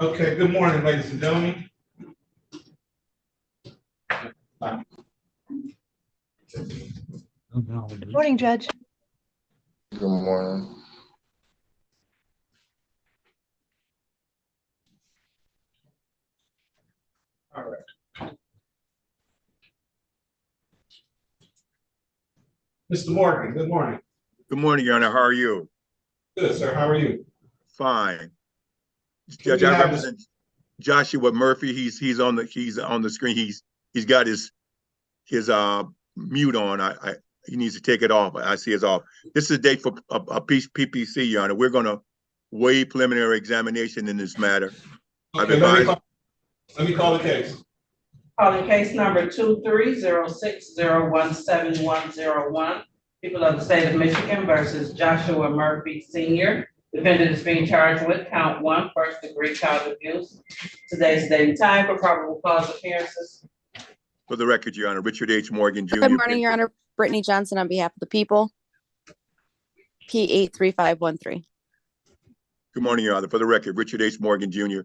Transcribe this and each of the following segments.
Okay, good morning, ladies and gentlemen. Good morning, Judge. Good morning. All right. Mr. Morgan, good morning. Good morning, Your Honor. How are you? Good, sir. How are you? Fine. Judge, I represent Joshua Murphy. He's on the screen. He's got his mute on. He needs to take it off. I see it's off. This is a date for a PPC, Your Honor. We're going to waive preliminary examination in this matter. Okay, let me call the case. Calling case number 2306017101. People of the state of Michigan versus Joshua Murphy Sr. Defendant is being charged with count 1, first-degree child abuse. Today's date and time for probable cause appearances. For the record, Your Honor, Richard H. Morgan, Jr. Good morning, Your Honor. Brittany Johnson on behalf of the people. P83513. Good morning, Your Honor. For the record, Richard H. Morgan, Jr.,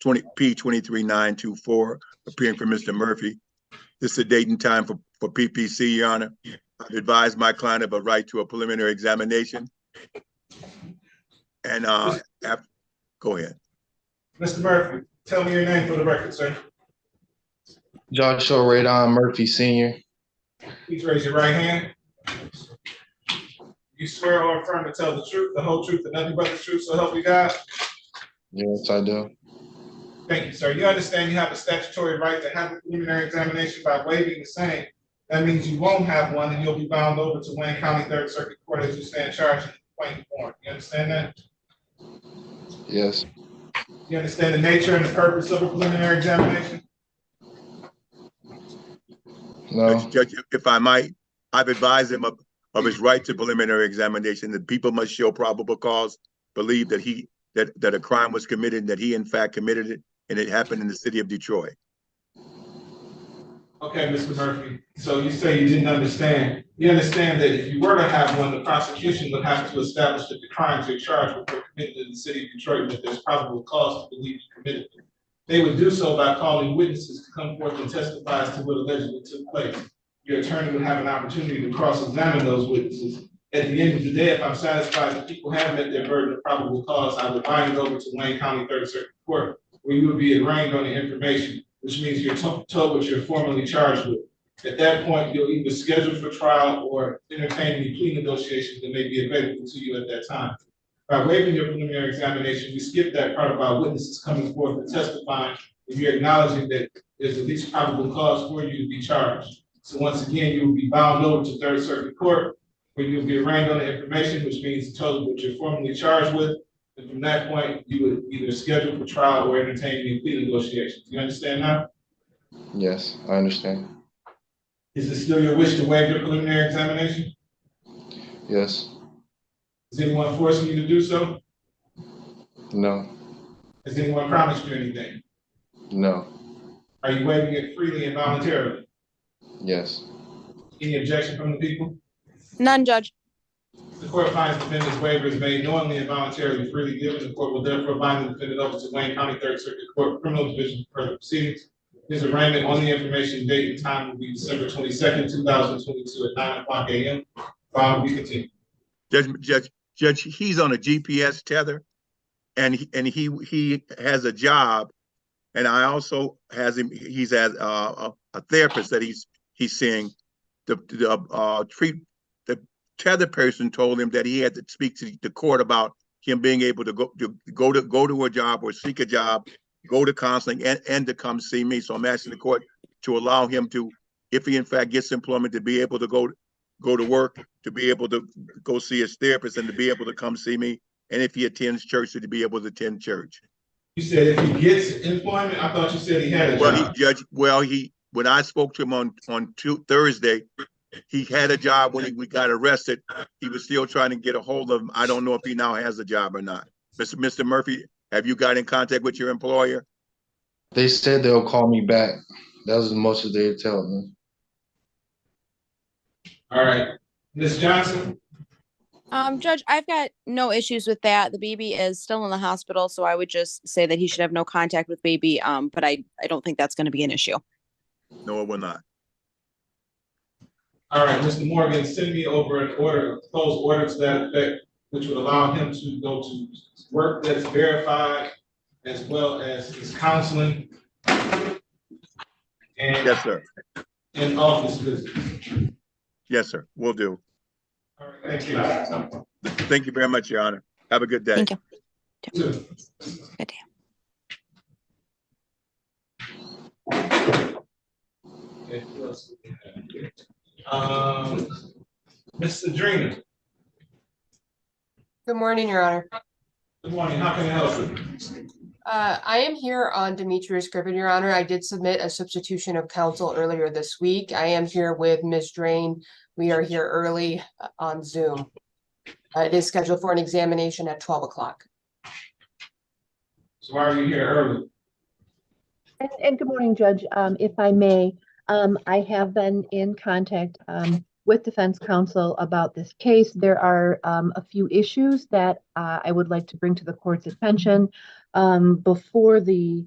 P23924, appearing for Mr. Murphy. This is a date and time for PPC, Your Honor. I've advised my client of a right to a preliminary examination. And go ahead. Mr. Murphy, tell me your name for the record, sir. Joshua Radon Murphy Sr. Please raise your right hand. You swear or affirm to tell the truth, the whole truth, and nothing but the truth, so help you God? Yes, I do. Thank you, sir. You understand you have a statutory right to have a preliminary examination by waiving the same. That means you won't have one and you'll be bound over to Wayne County 3rd Circuit Court as you stand charged in the complaint form. You understand that? Yes. You understand the nature and the purpose of a preliminary examination? No. Judge, if I might, I've advised him of his right to preliminary examination, that people must show probable cause, believe that that a crime was committed, that he in fact committed it, and it happened in the city of Detroit. Okay, Mr. Murphy. So you say you didn't understand. You understand that if you were to have one, the prosecution would have to establish that the crimes you're charged with were committed in the city of Detroit, and that there's probable cause to believe you committed them. They would do so by calling witnesses to come forth and testify as to what allegedly took place. Your attorney would have an opportunity to cross-examine those witnesses. At the end of the day, if I'm satisfied that people have met their burden of probable cause, I would bind it over to Wayne County 3rd Circuit Court, where you would be arraigned on the information, which means you're told what you're formally charged with. At that point, you'll either schedule for trial or entertain any plea negotiations that may be available to you at that time. By waiving your preliminary examination, we skip that part about witnesses coming forth and testifying, and you're acknowledging that there's at least probable cause for you to be charged. So once again, you will be bound over to 3rd Circuit Court, where you'll be arraigned on the information, which means the total what you're formally charged with. And from that point, you would either schedule for trial or entertain any plea negotiations. You understand now? Yes, I understand. Is it still your wish to waive your preliminary examination? Yes. Is anyone forcing you to do so? No. Has anyone promised you anything? No. Are you waiving it freely and voluntarily? Yes. Any objection from the people? None, Judge. The court finds defendant's waiver is made knowingly and voluntarily freely given. The court will therefore bind the defendant over to Wayne County 3rd Circuit Court Criminal Division for further proceedings. His arraignment on the information, date, and time will be December 22nd, 2022 at 9:00 a.m. File will be continued. Judge, he's on a GPS tether, and he has a job, and I also has him. He's as a therapist that he's seeing. The tether person told him that he had to speak to the court about him being able to go to a job or seek a job, go to counseling, and to come see me. So I'm asking the court to allow him to, if he in fact gets employment, to be able to go to work, to be able to go see his therapist, and to be able to come see me. And if he attends church, to be able to attend church. You said if he gets employment, I thought you said he had a job. When I spoke to him on Thursday, he had a job when we got arrested. He was still trying to get a hold of him. I don't know if he now has a job or not. Mr. Murphy, have you got in contact with your employer? They said they'll call me back. That was as much as they tell me. All right. Ms. Johnson? Judge, I've got no issues with that. The baby is still in the hospital, so I would just say that he should have no contact with baby. But I don't think that's going to be an issue. No, it will not. All right, Mr. Morgan, send me over an order, a proposed order to that effect, which would allow him to go to work that's verified, as well as his counseling and Yes, sir. in office visits. Yes, sir. Will do. All right, thank you. Thank you very much, Your Honor. Have a good day. Thank you. Two. Good day. Okay, who else do we have here? Ms. Adrena, Good morning, Your Honor. good morning, how can I help you? I am here on Demetrius Griffin, Your Honor. I did submit a substitution of counsel earlier this week. I am here with Ms. Drain. We are here early on Zoom. It is scheduled for an examination at 12 o'clock. So why are you here early? And good morning, Judge. If I may, I have been in contact with defense counsel about this case. There are a few issues that I would like to bring to the court's attention before the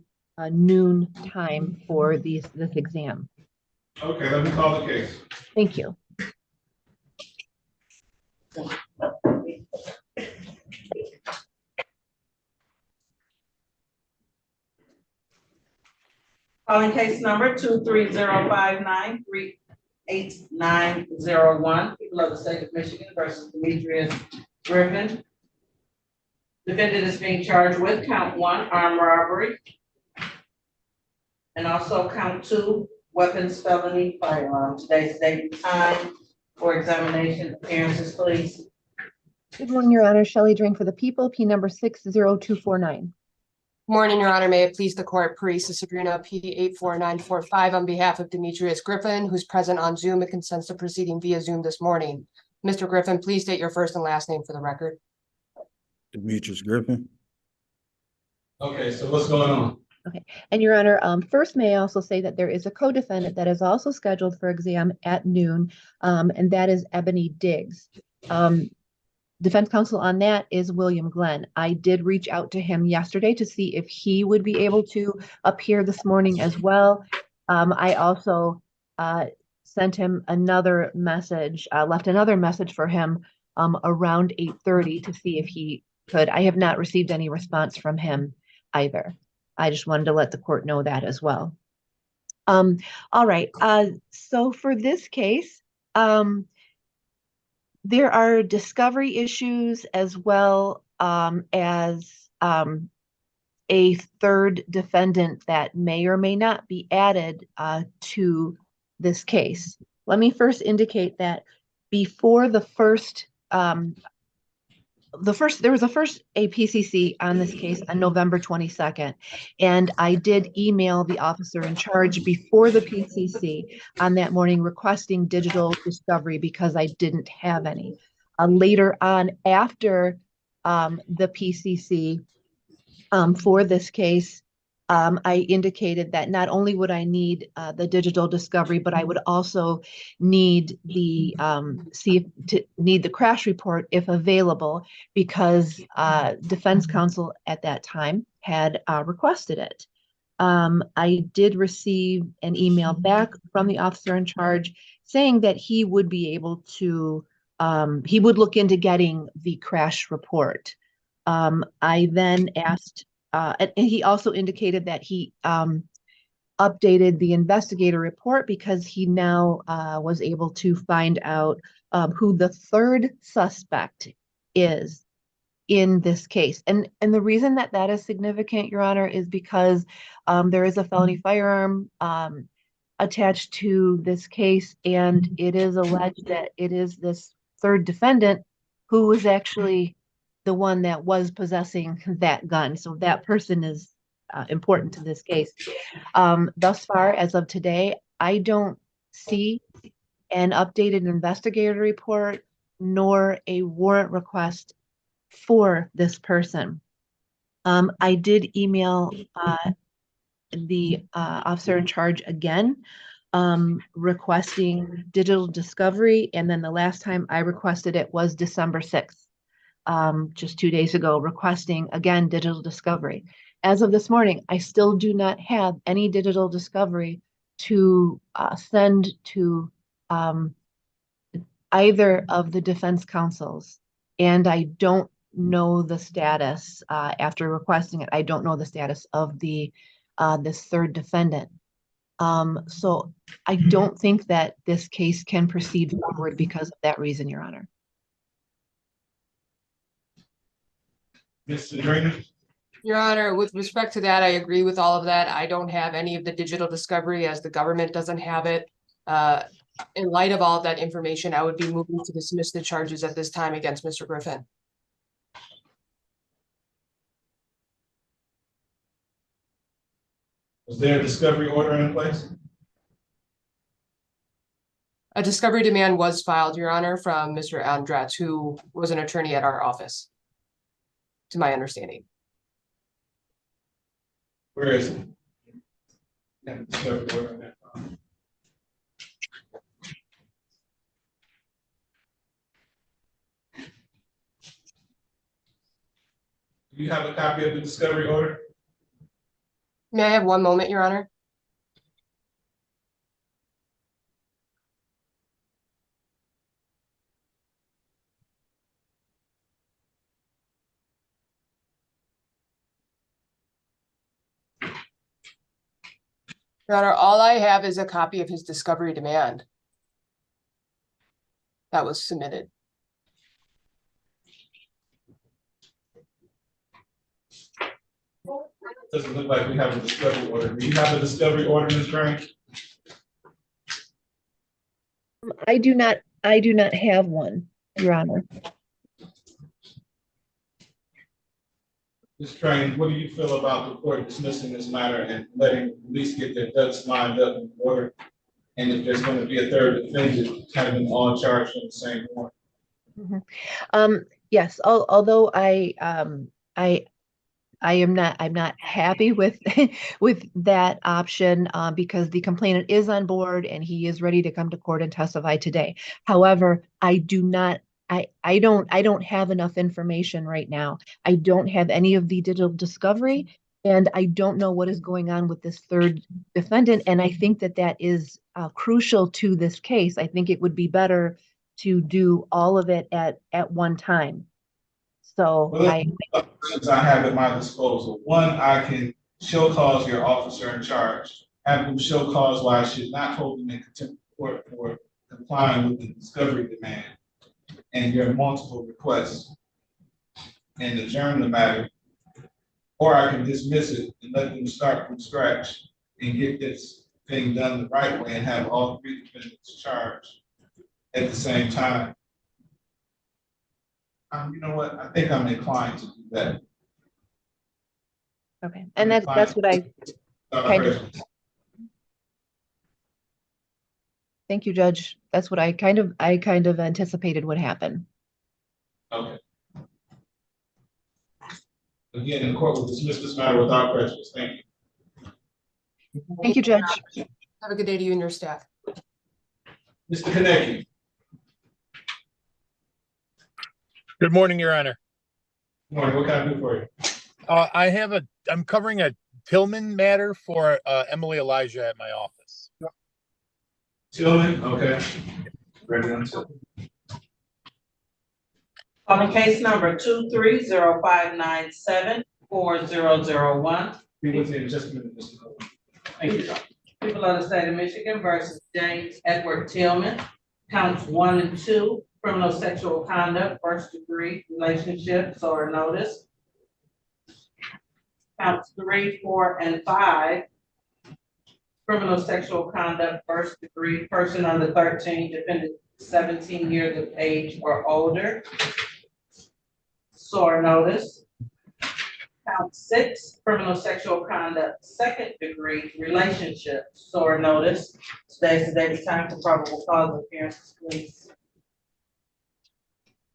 noon time for this exam. Okay, let me call the case. Thank you. Calling case number 23059388901, people of the state of Michigan versus Demetrius Griffin. Defendant is being charged with count 1, armed robbery, and also count 2, weapons felony firearm. Today's date and time for examination. Appearances, please. Good morning, Your Honor. Shelley Drain for the people, P number 60249. Morning, Your Honor. May it please the court, Parisa Sabrina, P 84945 on behalf of Demetrius Griffin, who's present on Zoom and consents to proceeding via Zoom this morning. Mr. Griffin, please state your first and last name for the record. Demetrius Griffin. Okay, so what's going on? And Your Honor, first may I also say that there is a co-defendant that is also scheduled for exam at noon, and that is Ebony Diggs. Defense counsel on that is William Glenn. I did reach out to him yesterday to see if he would be able to appear this morning as well. I also sent him another message, left another message for him around 8:30 to see if he could. I have not received any response from him either. I just wanted to let the court know that as well. All right, so for this case, there are discovery issues as well as a third defendant that may or may not be added to this case. Let me first indicate that before there was a first APCC on this case on November 22nd, and I did email the officer in charge before the PCC on that morning requesting digital discovery because I didn't have any. Later on, after the PCC for this case, I indicated that not only would I need the digital discovery, but I would also need the need the crash report if available, because defense counsel at that time had requested it. I did receive an email back from the officer in charge saying that he would be able to, he would look into getting the crash report. I then asked, and he also indicated that he updated the investigator report because he now was able to find out who the third suspect is in this case. And the reason that that is significant, Your Honor, is because there is a felony firearm attached to this case, and it is alleged that it is this third defendant who was actually the one that was possessing that gun. So that person is important to this case. Thus far, as of today, I don't see an updated investigator report nor a warrant request for this person. I did email the officer in charge again, requesting digital discovery, and then the last time I requested it was December 6th. just 2 days ago requesting, again, digital discovery. As of this morning, I still do not have any digital discovery to send to either of the defense counsels. And I don't know the status, after requesting it, I don't know the status of the this third defendant. So I don't think that this case can proceed forward because of that reason, Your Honor. Mr. Drainer? Your Honor, with respect to that, I agree with all of that. I don't have any of the digital discovery as the government doesn't have it. In light of all of that information, I would be moving to dismiss the charges at this time against Mr. Griffin. Was there a discovery order in place? A discovery demand was filed, Your Honor, from Mr. Andratz, who was an attorney at our office, to my understanding. Where is it? Yeah, discovery order in that file. Do you have a copy of the discovery order? May I have one moment, Your Honor? Your Honor, all I have is a copy of his discovery demand that was submitted. Doesn't look like we have a discovery order. Do you have a discovery order, Ms. Grant? I do not have one, Your Honor. Ms. Train, what do you feel about the court dismissing this matter and letting police get their ducks lined up in order? And if there's going to be a third defendant, having them all charged in the same warrant? Yes, although I'm not happy with with that option, because the complainant is on board and he is ready to come to court and testify today. However, I don't have enough information right now. I don't have any of the digital discovery, and I don't know what is going on with this third defendant. And I think that is crucial to this case. I think it would be better to do all of it at one time. So Well, I have at my disposal. One, I can show cause your officer in charge, have them show cause why I should not hold them in contempt of court for complying with the discovery demand and your multiple requests and adjourn the matter. Or I can dismiss it and let them start from scratch and get this thing done the right way and have all three defendants charged at the same time. You know what? I think I'm inclined to do that. okay, and that's what I kind of. Thank you, Judge. That's what I kind of anticipated would happen. Okay. Again, the court will dismiss this matter without prejudice. Thank you. Thank you, Judge. Have a good day to you and your staff. Mr. Kenneth. Good morning, Your Honor. Good morning. What can I do for you? I'm covering a Tillman matter for Emily Elijah at my office. Tillman, okay. Ready on Tillman. On case number 23059740001. Be with you in just a minute, Mr. Noel. Thank you. People of the state of Michigan versus James Edward Tillman, counts 1 and 2, criminal sexual conduct, first degree relationships or notice. Counts 3, 4, and 5, criminal sexual conduct, first degree, person under 13, defendant 17 years of age or older. SOR notice. Count 6, criminal sexual conduct, second degree relationship, SOR notice. Today's the day, time for probable cause appearances, please.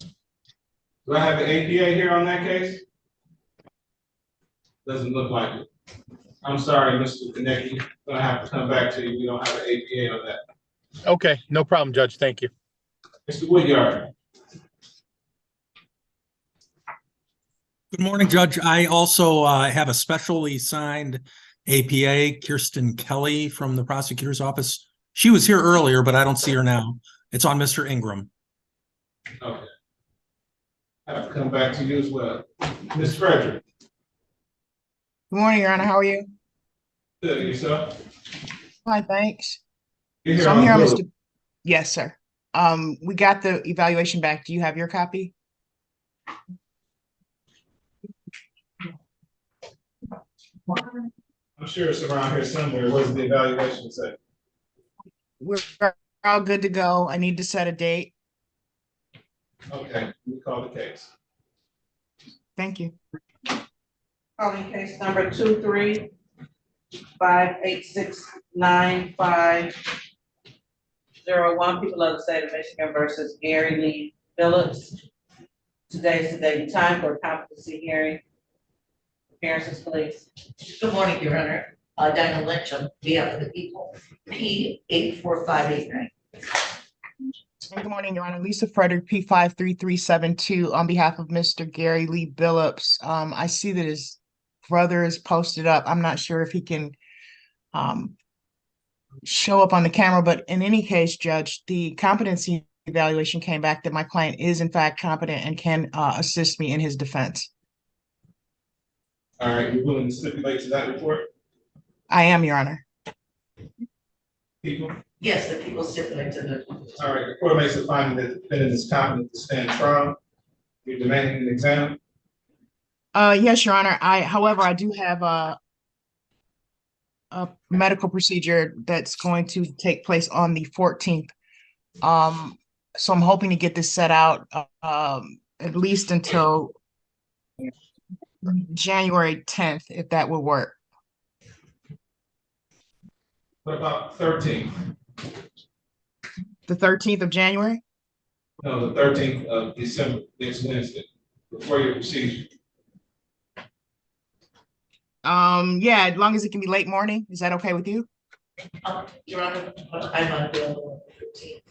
Do I have an APA here on that case? Doesn't look like it. I'm sorry, Mr. Konecki. Gonna have to come back to you. We don't have an APA on that. Okay, no problem, Judge. Thank you. Mr. Woodyard. Good morning, Judge. I also have a specially signed APA, Kirsten Kelly from the prosecutor's office. She was here earlier, but I don't see her now. It's on Mr. Ingram. Okay. I'll come back to you as well. Ms. Frederick. Good morning, Your Honor. How are you? Good, and yourself? Fine, thanks. You're So I'm here on Zoom. Mr. Yes, sir. We got the evaluation back. Do you have your copy? I'm sure it's around here somewhere. What does the evaluation say? We're all good to go. I need to set a date. Okay, we call the case. Thank you. Calling case number 235869501, people of the state of Michigan versus Gary Lee Phillips. Today's the date and time for a competency hearing. Appearances, please. Good morning, Your Honor. Daniel Lynch on behalf of the people, P84589. Good morning, Your Honor. Lisa Frederick, P53372 on behalf of Mr. Gary Lee Phillips. I see that his brother is posted up. I'm not sure if he can show up on the camera, but in any case, Judge, the competency evaluation came back that my client is in fact competent and can assist me in his defense. All right, you're willing to stipulate to that report? I am, Your Honor. People? Yes, the people stipulate to the. All right, the court makes a finding that the defendant is competent to stand trial. You're demanding an exam? Yes, Your Honor. However, I do have a medical procedure that's going to take place on the 14th. So I'm hoping to get this set out at least until January 10th, if that would work. What about 13th? The 13th of January? No, the 13th of December, next Wednesday, before your procedure. Yeah, as long as it can be late morning. Is that okay with you? Your Honor, I'm unavailable on the 15th.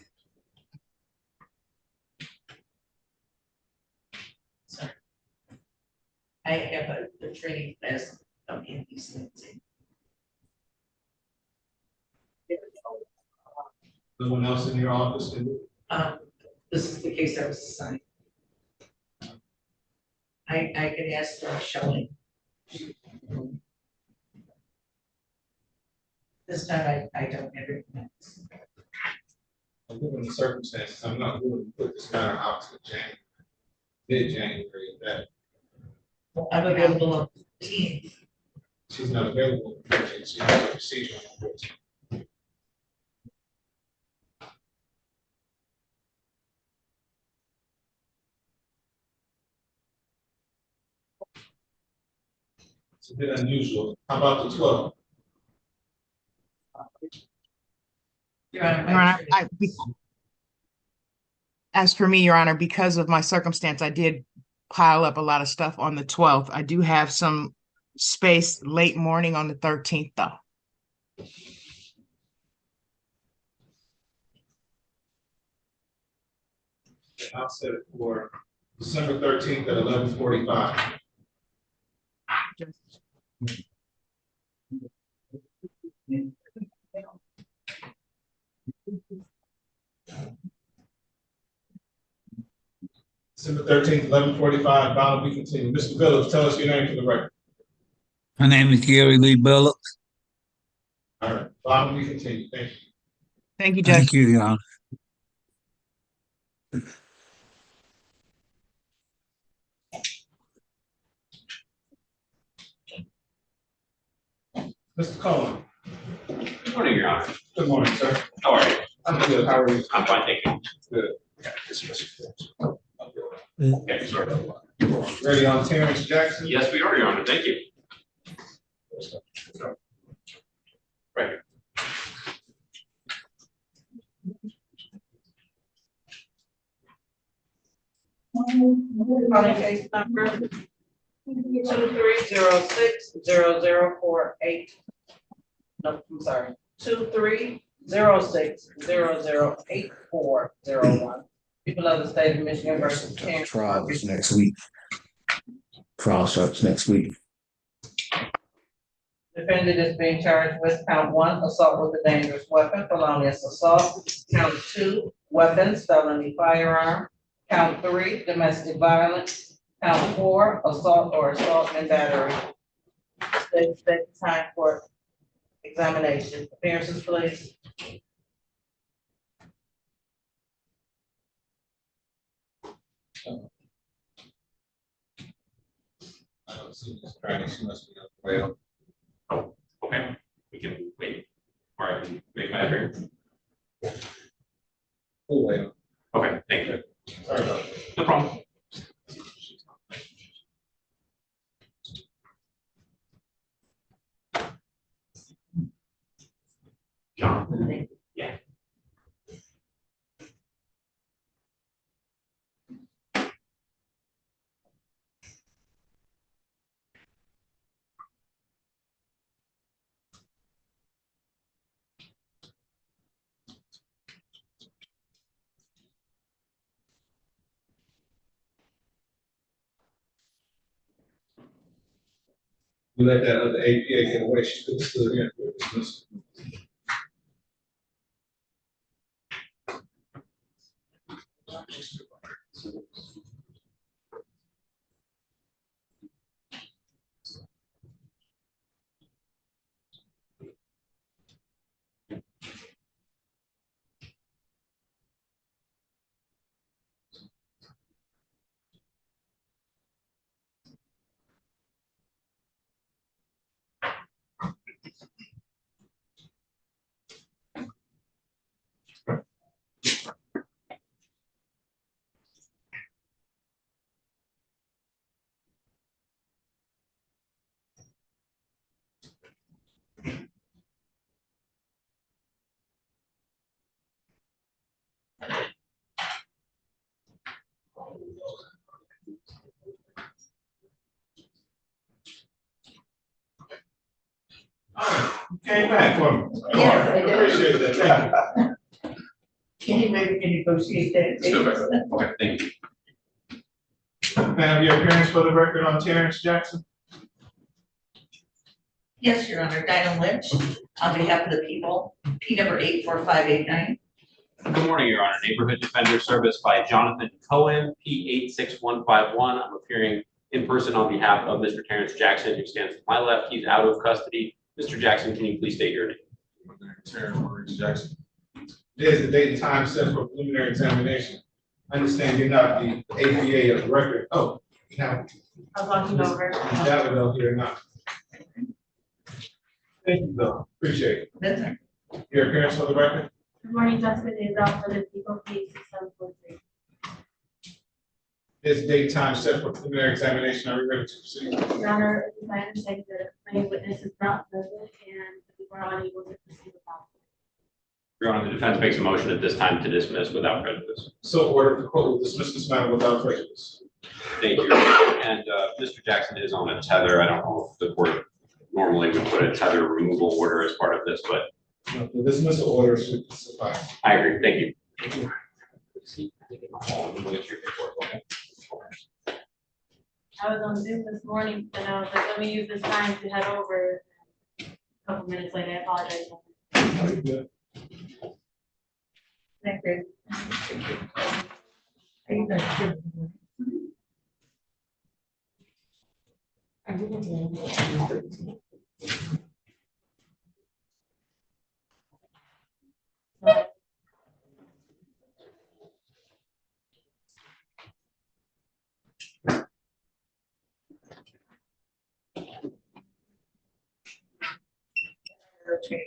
Sorry. I have a training class in East Lansing. Someone else in your office? This is the case I was assigned. I can ask for a showing. This time I don't have it. Given the circumstances, I'm not willing to put this matter out to January, mid-January, that I'm available on the 15th. she's not available. She has a procedure on the 14th. It's a bit unusual. How about the 12th? Your Honor, Your Honor, as for me, Your Honor, because of my circumstance, I did pile up a lot of stuff on the 12th. I do have some space late morning on the 13th, though. I'll set it for December 13th at 11:45. December 13th, 11:45, bound we continue. Mr. Phillips, tell us your name for the record. My name is Gary Lee Phillips. All right, bound we continue. Thank you. Thank you, Judge. Thank you, Your Honor. Mr. Cohen. Good morning, Your Honor. Good morning, sir. How are you? I'm good. How are you? I'm fine, thank you. Good. Okay, sorry. Ready on Terence Jackson? Yes, we are, Your Honor. Thank you. Right here. Calling case number 23060048. No, I'm sorry, 2306008401. People of the state of Michigan versus Terence. Trial is next week. trial starts next week. Defendant is being charged with count 1, assault with a dangerous weapon, felonious assault. Count 2, weapons, felony firearm. Count 3, domestic violence. Count 4, assault or assault and battery. State time for examination. Appearances, please. I don't see Ms. Browning, she must be on the way up. Oh, okay, we can wait, or I can make my appearance. We'll wait. Okay, thank you. Sorry about that. No problem. John, yeah. We let that other APA get away, she could have stood here. for dismissal. You came back for me. Yes, I did. Appreciate that, thank you. Can you maybe negotiate that? Still better. Okay, thank you. May I have your appearance for the record on Terence Jackson? Yes, Your Honor, Dinah Lynch, on behalf of the people, P number 84589. Good morning, Your Honor. Neighborhood Defender Service by Jonathan Cohen, P86151. I'm appearing in person on behalf of Mr. Terence Jackson, who stands to my left. He's out of custody. Mr. Jackson, can you please state your name? Terence Jackson. There's the date and time set for preliminary examination. I understand you're not the APA of the record. Oh, now. I was walking over. That would know here now. Thank you, though. Appreciate it. That's it. Your appearance for the record? Good morning, Jessica Dazal for the people, please, 6743. This date time set for preliminary examination. Are we ready to proceed? Your Honor, if I understand that the witness is not present and we are unable to proceed without. Your Honor, the defense makes a motion at this time to dismiss without prejudice. So ordered, the court will dismiss this matter without prejudice. Thank you. And Mr. Jackson is on a tether. I don't know if the court normally would put a tether removal order as part of this, but No, the dismissal order should suffice. I agree. Thank you. I was on Zoom this morning and I was like, let me use this time to head over. A couple minutes later, I apologize. Are you good? Thank you. Are you guys good?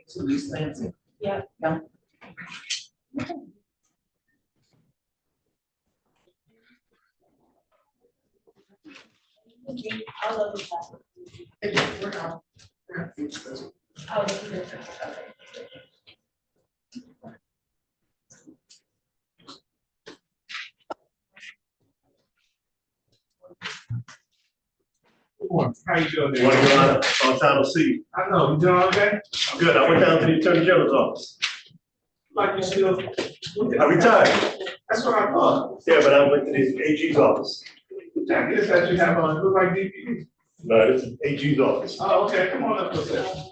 To East Lansing. Yeah. No. I'll look at that. We're not. I'll look at it. How you doing there? Morning, Your Honor. Long time to see you. I know, you doing okay? I'm good. I went down to the Attorney General's office. Like you still? I retired. That's what I thought. Yeah, but I went to the AG's office. Jacket is that you have on, look like DPD. No, this is AG's office. Oh, okay, come on up for a second.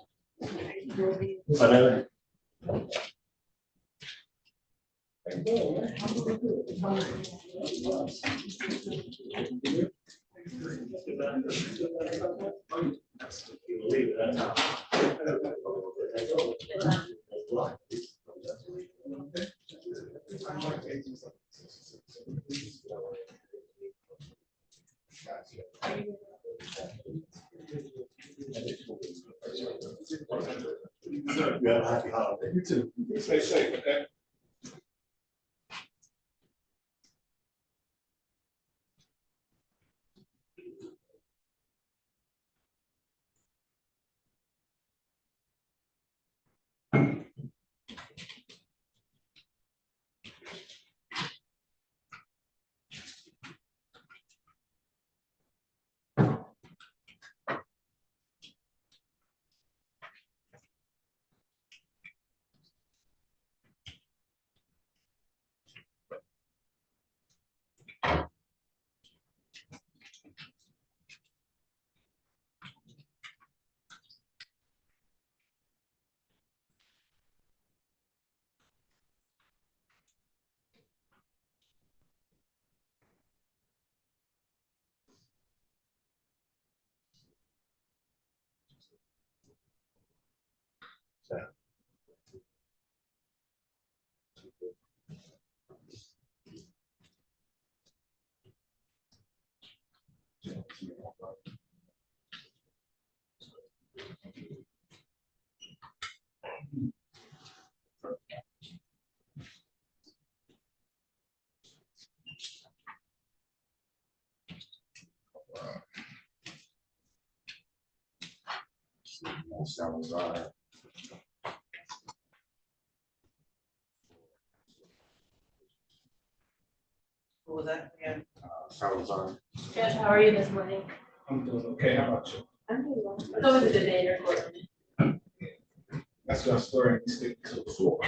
You have a happy holiday. You too. Stay safe, okay? Salazar. What was that again? Salazar. Judge, how are you this morning? I'm doing okay, how about you? I'm doing well. Go with the debate report. That's your story, you stick to the floor.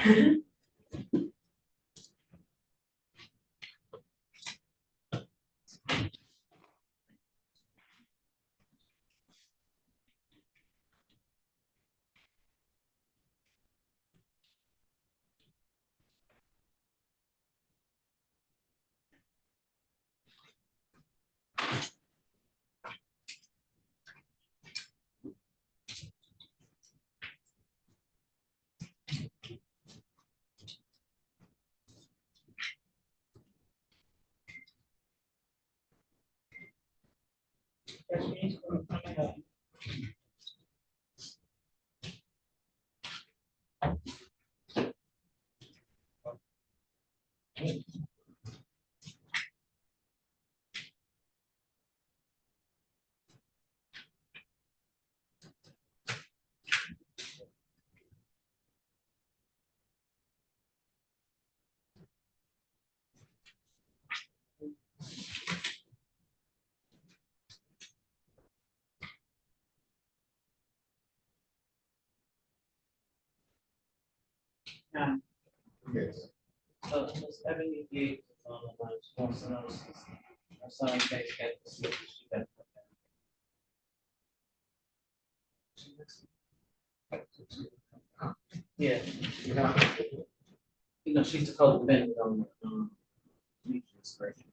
Yes. So 78 on the line, sponsor notices. Or some case get the switch, you better put that. Yeah. You know, she's the co-defendant on the, Demetrius Griffin.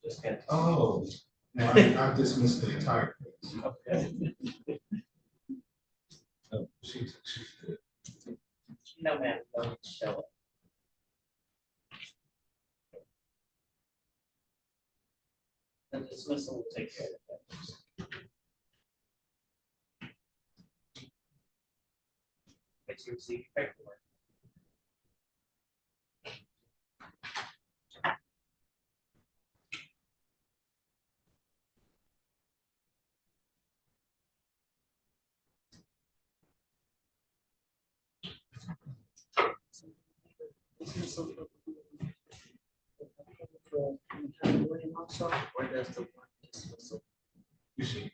Just get. Oh, no, I dismissed the entire case. Okay. Oh, she's good. No, ma'am, don't show it. The dismissal will take care of that. But you receive paperwork. Or does the one dismissal? You should.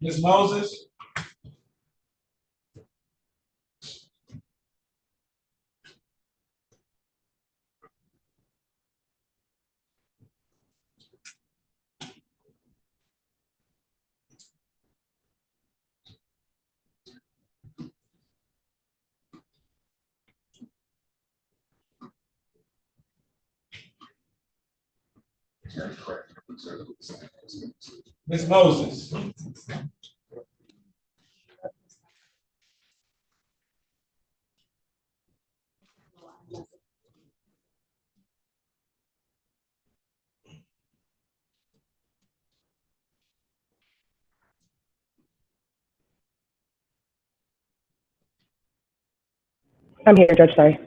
Ms. Moses? Ms. Moses? I'm here, Judge, sorry.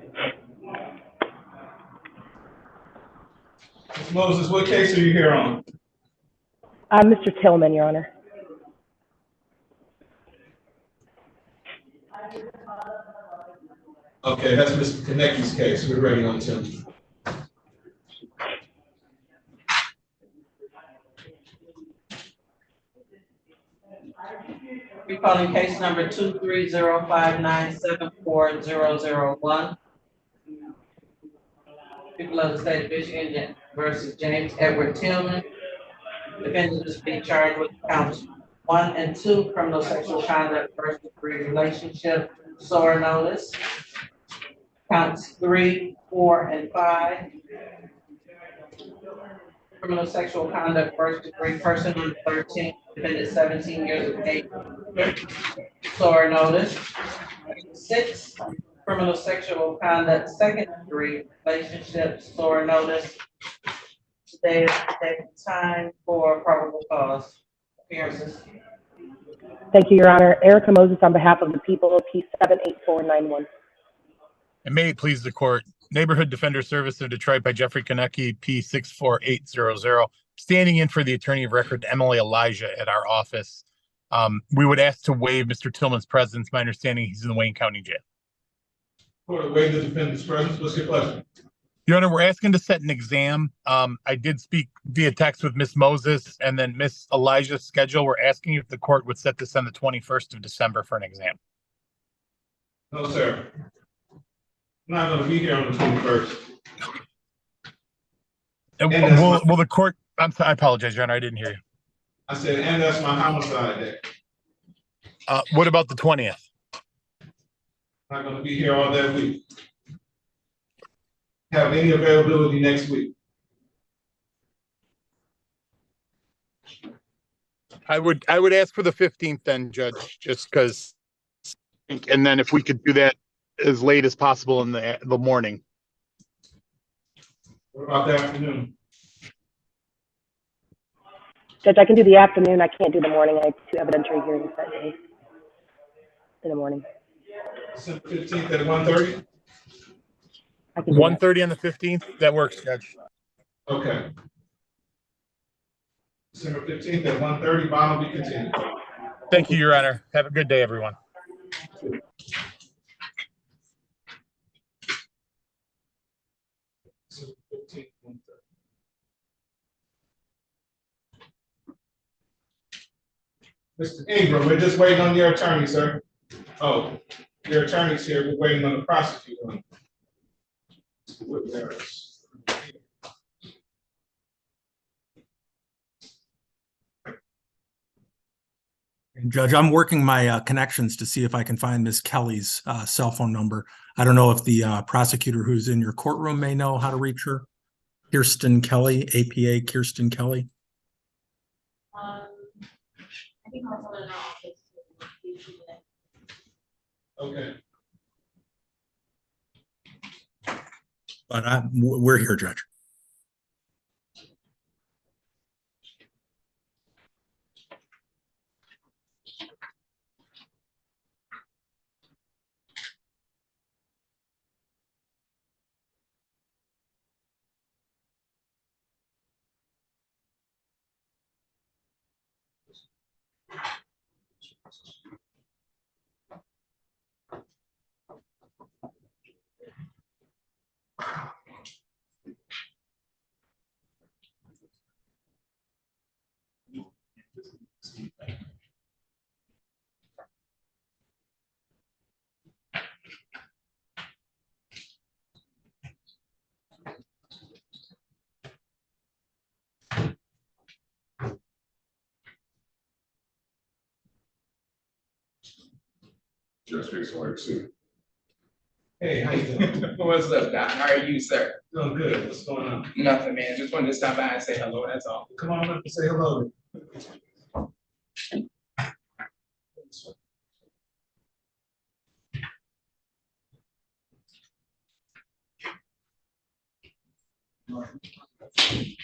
Ms. Moses, what case are you here on? Mr. Tillman, Your Honor. Okay, that's Mr. Kenneth's case. We're ready on Tillman. We're calling case number 23059740001. People of the state of Michigan versus James Edward Tillman. Defendant is being charged with counts 1 and 2, criminal sexual conduct, first degree relationship, SOAR notice. Counts 3, 4, and 5. Criminal sexual conduct, first degree, person under 13, defendant 17 years of age. SOAR notice. 6, criminal sexual conduct, second degree relationship, SOAR notice. Today is the day and time for probable cause appearances. Thank you, Your Honor. Erica Moses on behalf of the people, P78491. And may it please the court, Neighborhood Defender Service of Detroit by Jeffrey Konecki, P64800, standing in for the attorney of record, Emily Elijah, at our office. We would ask to waive Mr. Tillman's presence. My understanding he's in the Wayne County Jail. Court, waive the defendant's presence. What's your pleasure? Your Honor, we're asking to set an exam. I did speak via text with Miss Moses and then Miss Elijah's schedule. We're asking if the court would set this on the 21st of December for an exam. No, sir. I'm not going to be here on the 21st. Will the court, I apologize, Your Honor, I didn't hear you. I said, and that's my homicide day. What about the 20th? I'm not going to be here all that week. Have any availability next week? I would ask for the 15th then, Judge, just because, and then if we could do that as late as possible in the morning. What about the afternoon? Judge, I can do the afternoon. I can't do the morning. I have 2 evidentiary hearings that day in the morning. December 15th at 1:30? 1:30 on the 15th? That works, Judge. Okay. December 15th at 1:30. Bond will be continued. Thank you, Your Honor. Have a good day, everyone. December 15th, 1:30. Mr. Ingram, we're just waiting on your attorney, sir. Oh, your attorney's here. We're waiting on the prosecutor. Judge, I'm working my connections to see if I can find Miss Kelly's cell phone number. I don't know if the prosecutor who's in your courtroom may know how to reach her. Kirsten Kelly, APA Kirsten Kelly. I think I'll tell her in our office. Okay. But we're here, Judge. Just like see. Hey, how you doing? What's up, Doc? How are you, sir? Doing good. What's going on? Nothing, man. Just wanted to stop by and say hello, that's all. Come on up and say hello.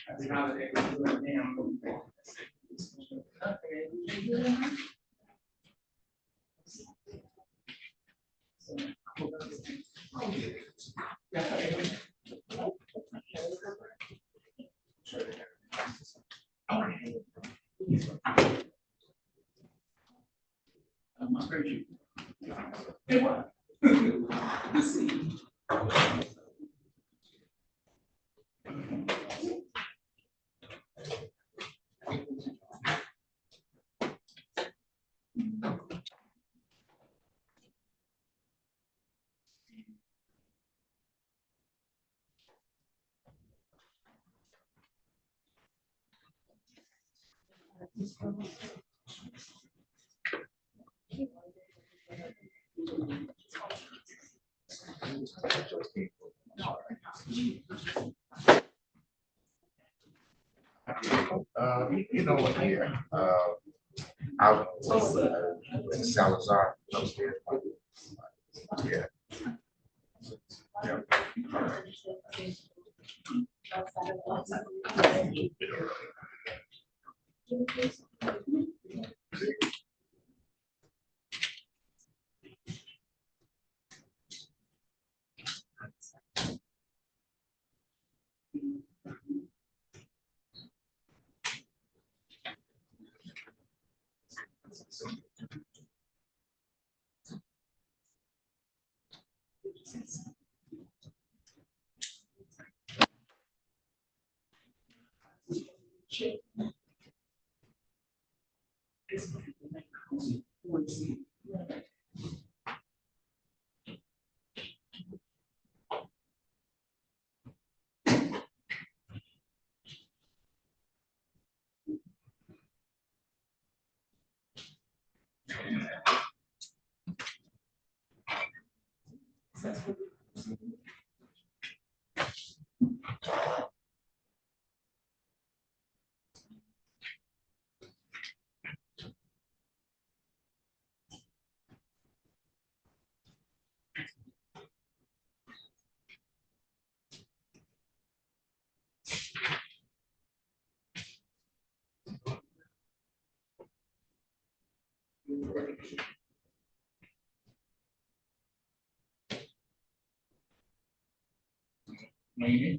Happy holiday. Hey, what? Good to see you. You know what, here, out in Salazar upstairs. Yeah. Yeah.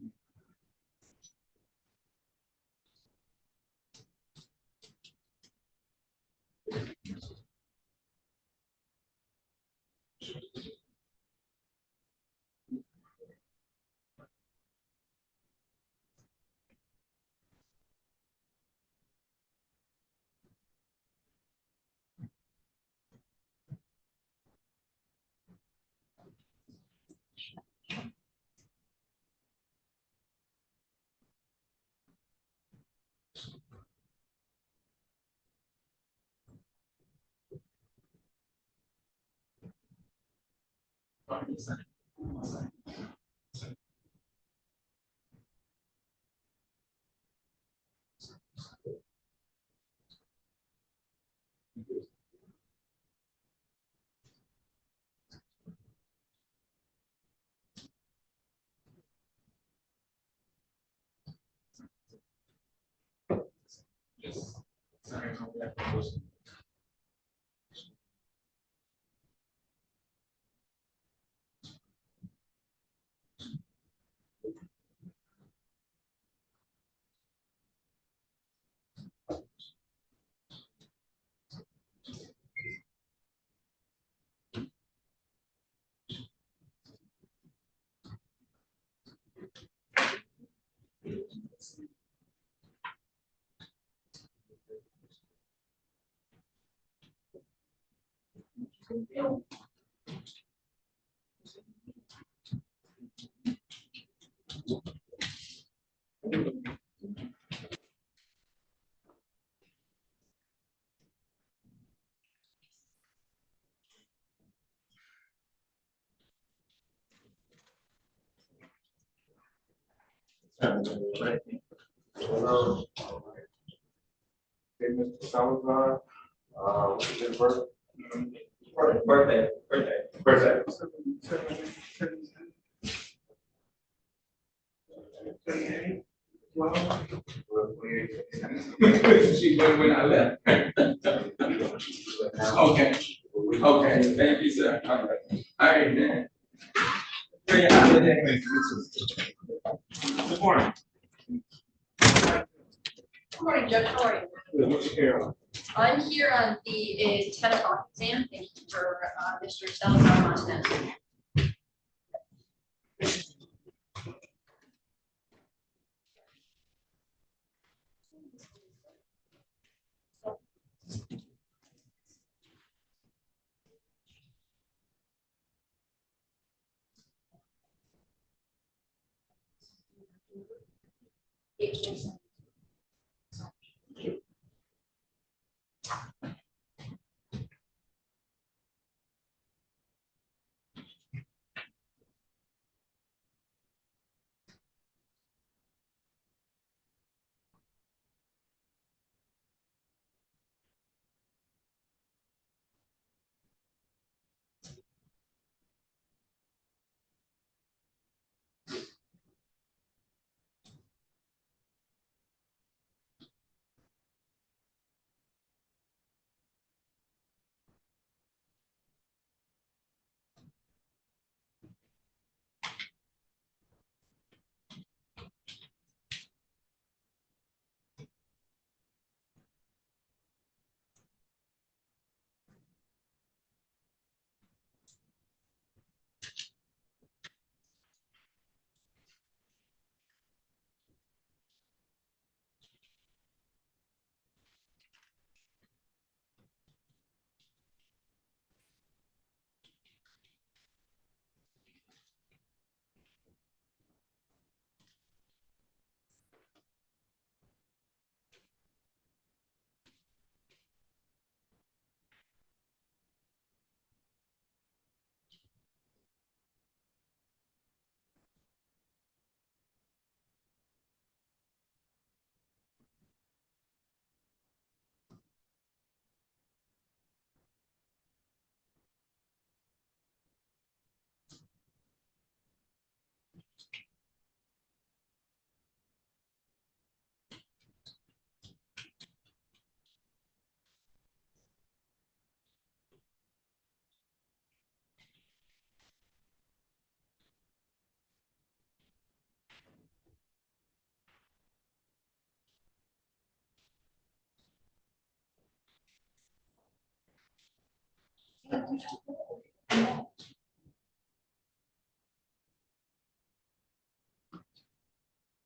Hello. Hey, Mr. Salazar, what's your birthday? Birthday. She went when I left. Okay, thank you, sir. All right, man. Bring it out of there. Good morning. Good morning, Judge. How are you? What's your hair on? I'm here on the 10 o'clock exam. Thank you for Mr. Salazar on that.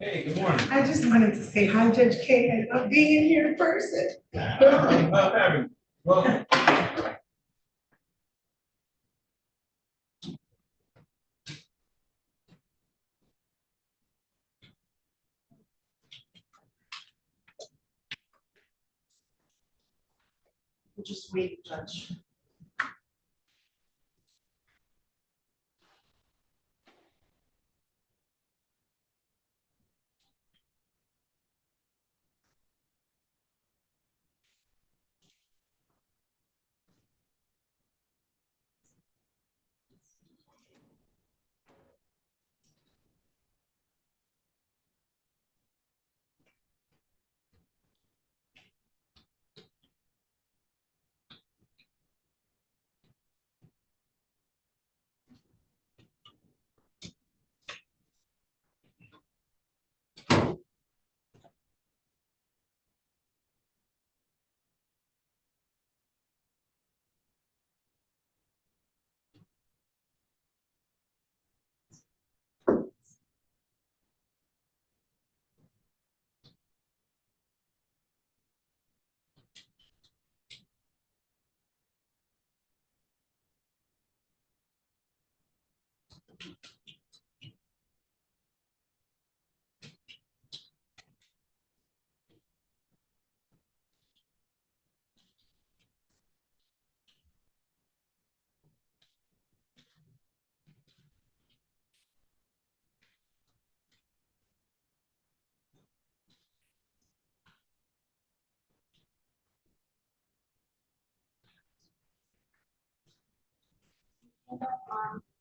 Hey, good morning. I just wanted to say hi, Judge Kay. I love being here in person. Love having you. Welcome. We'll just wait, Judge.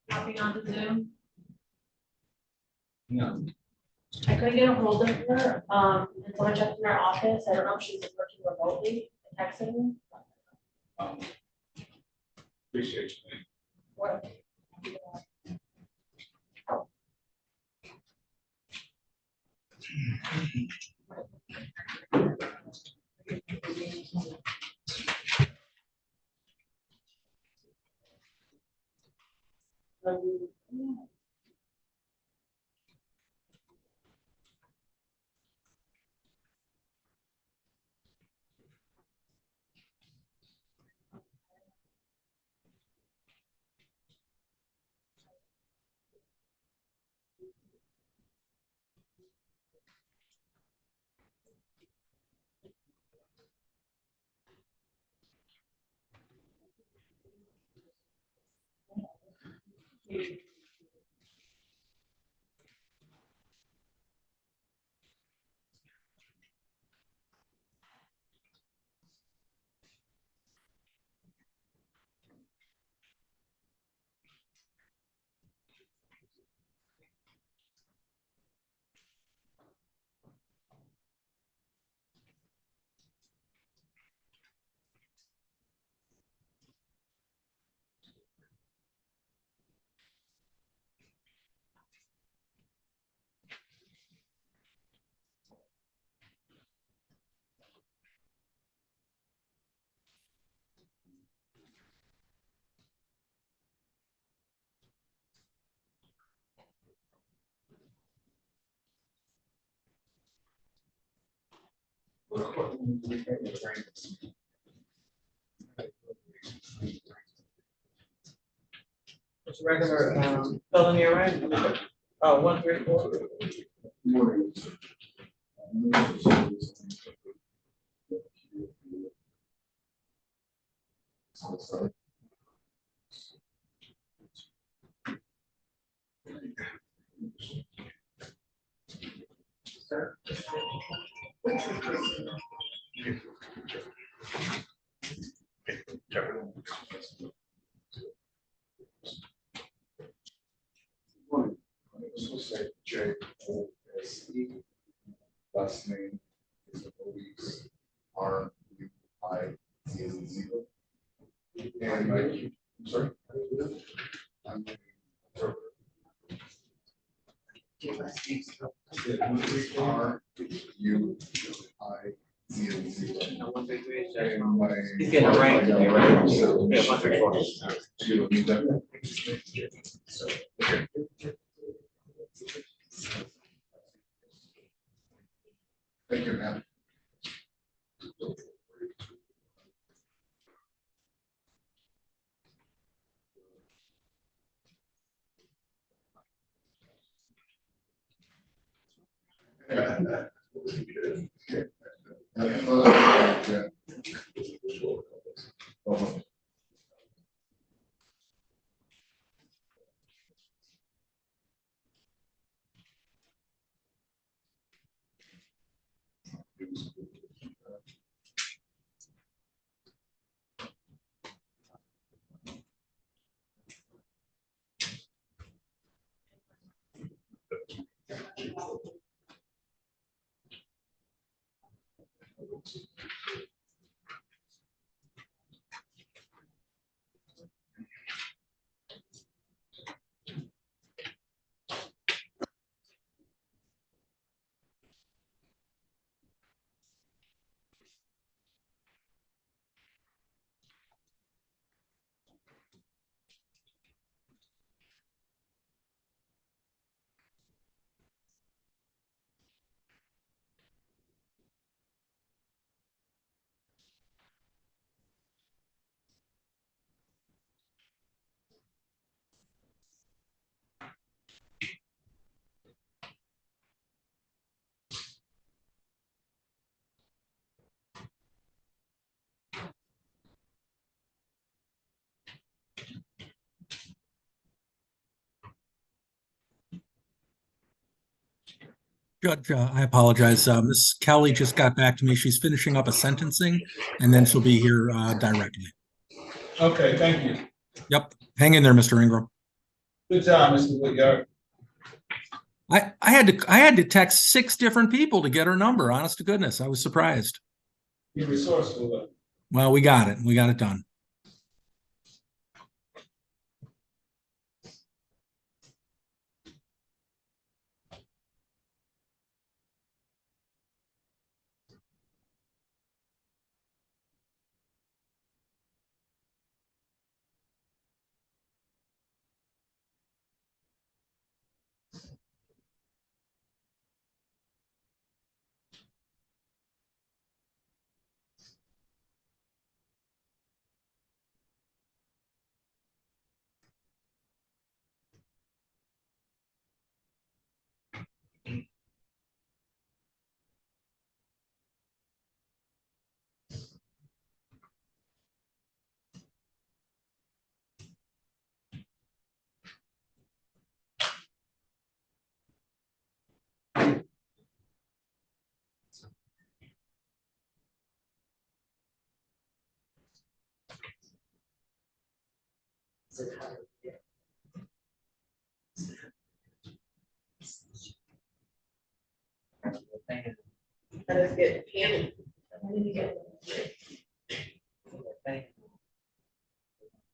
Hopping onto Zoom. No. I couldn't get a hold of her, until I checked in her office. I don't know if she's working remotely, texting. Appreciate you. What? It's regular, felony arrest. Oh, 134. Morning. Sir. Morning. This was like J-O-S-E. Last name is Louise R-U-I-Z-Z. And my, I'm sorry. I'm R-U-I-Z-Z. He's getting a rank today, right? Yeah, 134. You don't need that? Judge, I apologize. Miss Kelly just got back to me. She's finishing up a sentencing, and then she'll be here directly. Okay, thank you. Yep. Hang in there, Mr. Ingram. Good job, Mr. Woodyard. I had to text 6 different people to get her number. Honest to goodness, I was surprised. You're resourceful, though. Well, we got it. We got it done. Let us get Kenneth.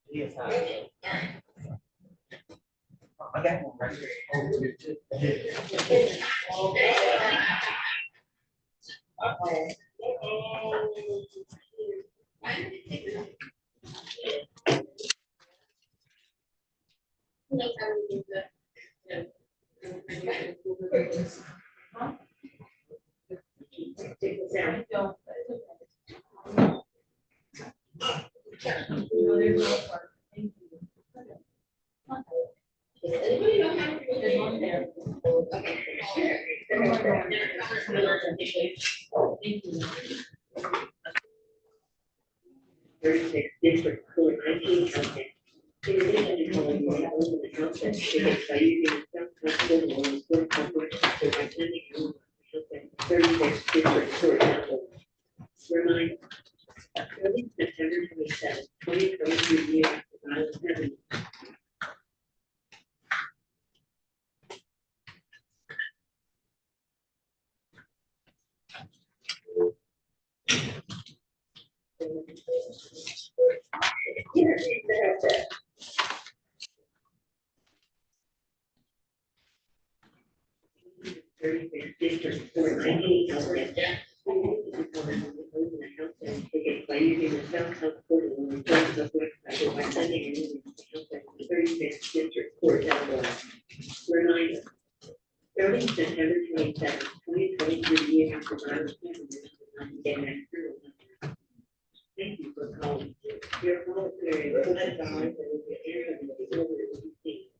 Yes, I got one right District Court 19 County. In addition to calling the house and the concept tickets by using some constable or court corporation by sending home 36 District Court number. Remind, early September 27, 2023 year after violence happened. District Court 19 County. By using the South House portal on the website by sending an email to 36 District Court number. Reminder, early September 27, 2023 year after violence happened. Thank you for calling. Your call period will be and will be answered in the order it was received.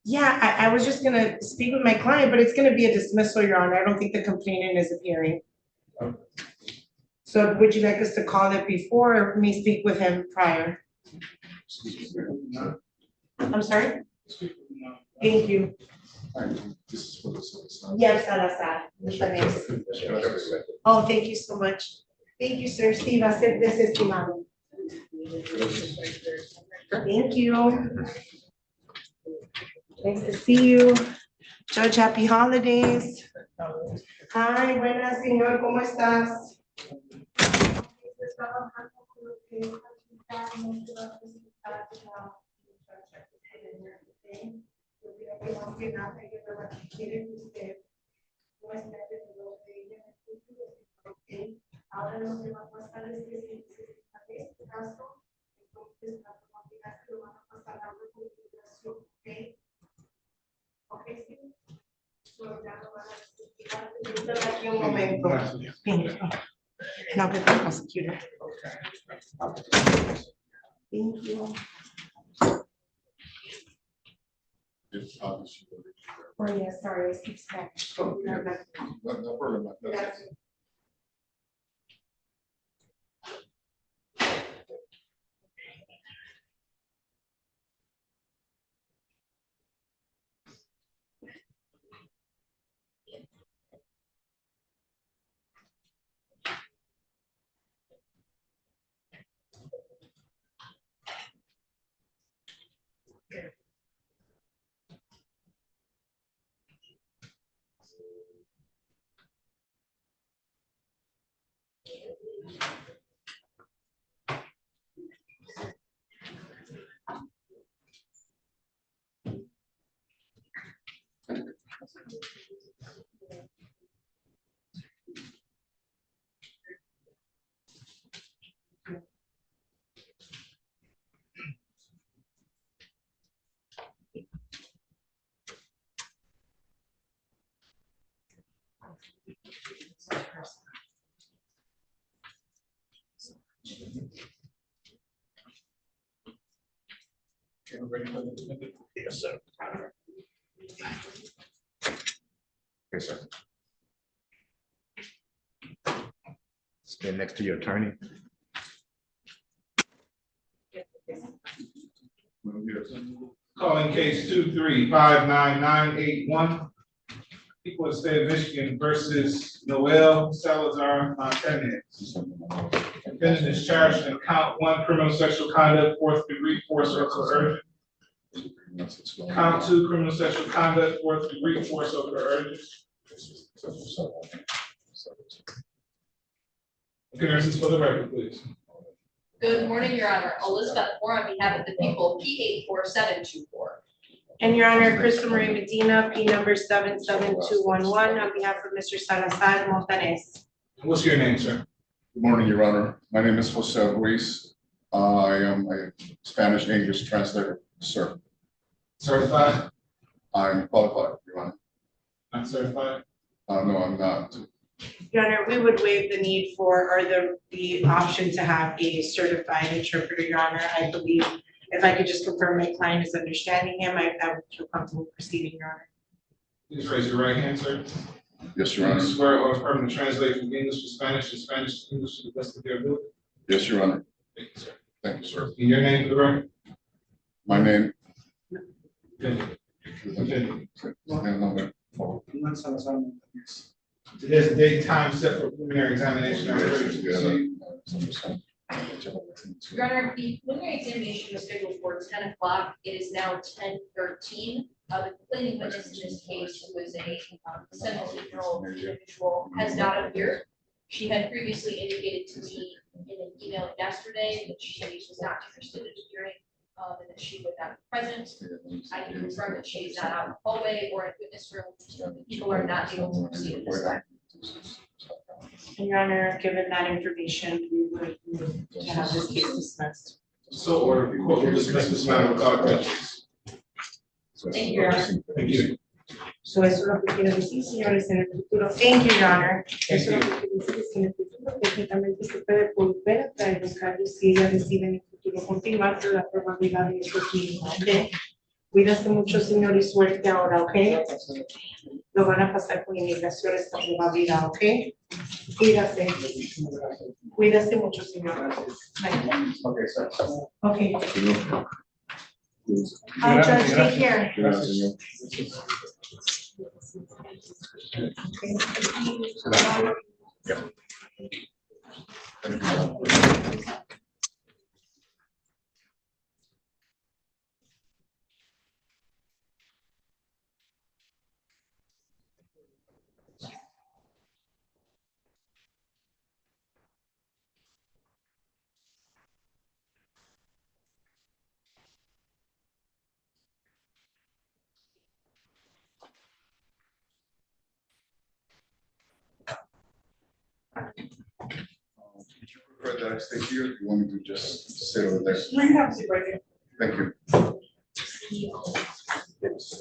Yeah, I was just gonna speak with my client, but it's gonna be a dismissal, Your Honor. I don't think the complainant is appearing. So would you like us to call it before or me speak with him prior? I'm sorry? Thank you. Yes, Salazar. Oh, thank you so much. Thank you, sir. Steve, I said this is Timano. Thank you. Nice to see you. Judge, happy holidays. Hi, buenas, señor, ¿cómo estás? Ahora lo que va a pasar es que si en este caso, entonces la probabilidad que lo van a pasar a recuperación, ¿ok? Ok, sí. So, ya lo van a explicar. Permítame aquí un momento. Now get the prosecutor. Thank you. Oh, yeah, sorry, I speak Spanish. No problem. Gracias. ready for the defendant? Yes, sir. Yes, sir. Stand next to your attorney. Calling case 2359981. People of the state of Michigan versus Noel Salazar Martinez. Defendant is charged in count 1 criminal sexual conduct, 4th degree force or coercion. Count 2 criminal sexual conduct, 4th degree force or coercion. Appearances for the record, please. Good morning, Your Honor. Elizabeth Moore on behalf of the people, P84724. And Your Honor, Crystal Marie Medina, P number 77211, on behalf of Mr. Salazar Montanez. What's your name, sir? Good morning, Your Honor. My name is Jose Ruiz. I am a Spanish English translator, sir. Certified? I'm qualified, Your Honor. Not certified? No, I'm not. Your Honor, we would waive the need for, or the option to have a certified interpreter, Your Honor. I believe, if I could just confirm my client is understanding him, I would feel comfortable proceeding, Your Honor. Please raise your right hand, sir. Yes, Your Honor. Swear or affirm to translate from English to Spanish to English to the best of your ability. Yes, Your Honor. Thank you, sir. Thank you, sir. And your name for the record? My name. There's a date time set for preliminary examination. Are you ready to proceed? Your Honor, the preliminary examination was scheduled for 10 o'clock. It is now 10:13. The complaining witness in this case, who was a 17-year-old individual, has not appeared. She had previously indicated to me in an email yesterday that she was not interested in appearing, and that she would not be present. I can confirm that she is not out in the hallway or in witness room. People are not able to proceed at this time. And Your Honor, given that information, we would move to have this case dismissed. So ordered. The court will dismiss this matter without prejudice. Thank you, Your Honor. Thank you. So eso es lo que quiero decir, señores, en el futuro. Thank you, Your Honor. Eso es lo que quiero decir, es que en el futuro técnicamente se puede volver a traer los cargos si ella decide en el futuro continuar, pero la probabilidad de eso es mínima, ¿ok? Cuídate mucho, señor, y suerte ahora, ¿ok? Lo van a pasar con inmigración esta probabilidad, ¿ok? Cuídate. Cuídate mucho, señor. Okay, sir. Okay. Judge, take care. Would you prefer that I stay here? Or you want me to just sit over there? No, you have to sit right there. Thank you.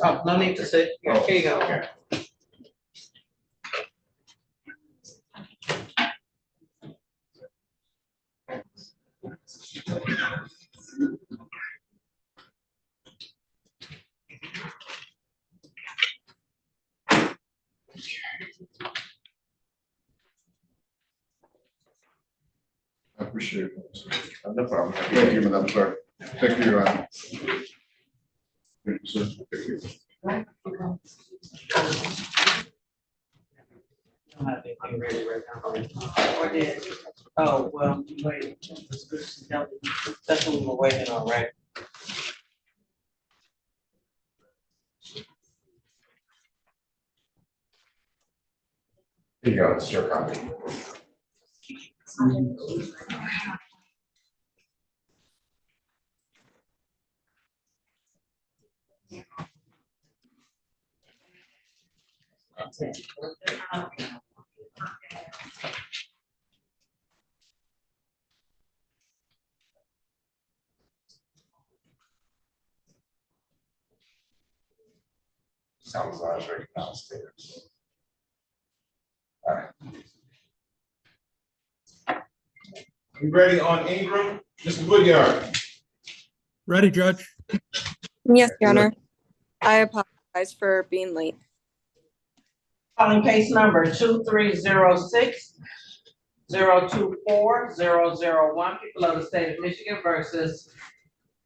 Oh, no need to sit. Here you go. I appreciate it. No problem. Thank you, Madam Clerk. Thank you, Your Honor. Thank you, sir. Thank you. Or did, oh, well, wait, that's what we were waiting on, right? Here you go, it's your copy. Salazar is right downstairs. All right. You ready on Ingram? Mr. Woodyard? Ready, Judge? Yes, Your Honor. I apologize for being late. Calling case number 2306-024-001, people of the state of Michigan versus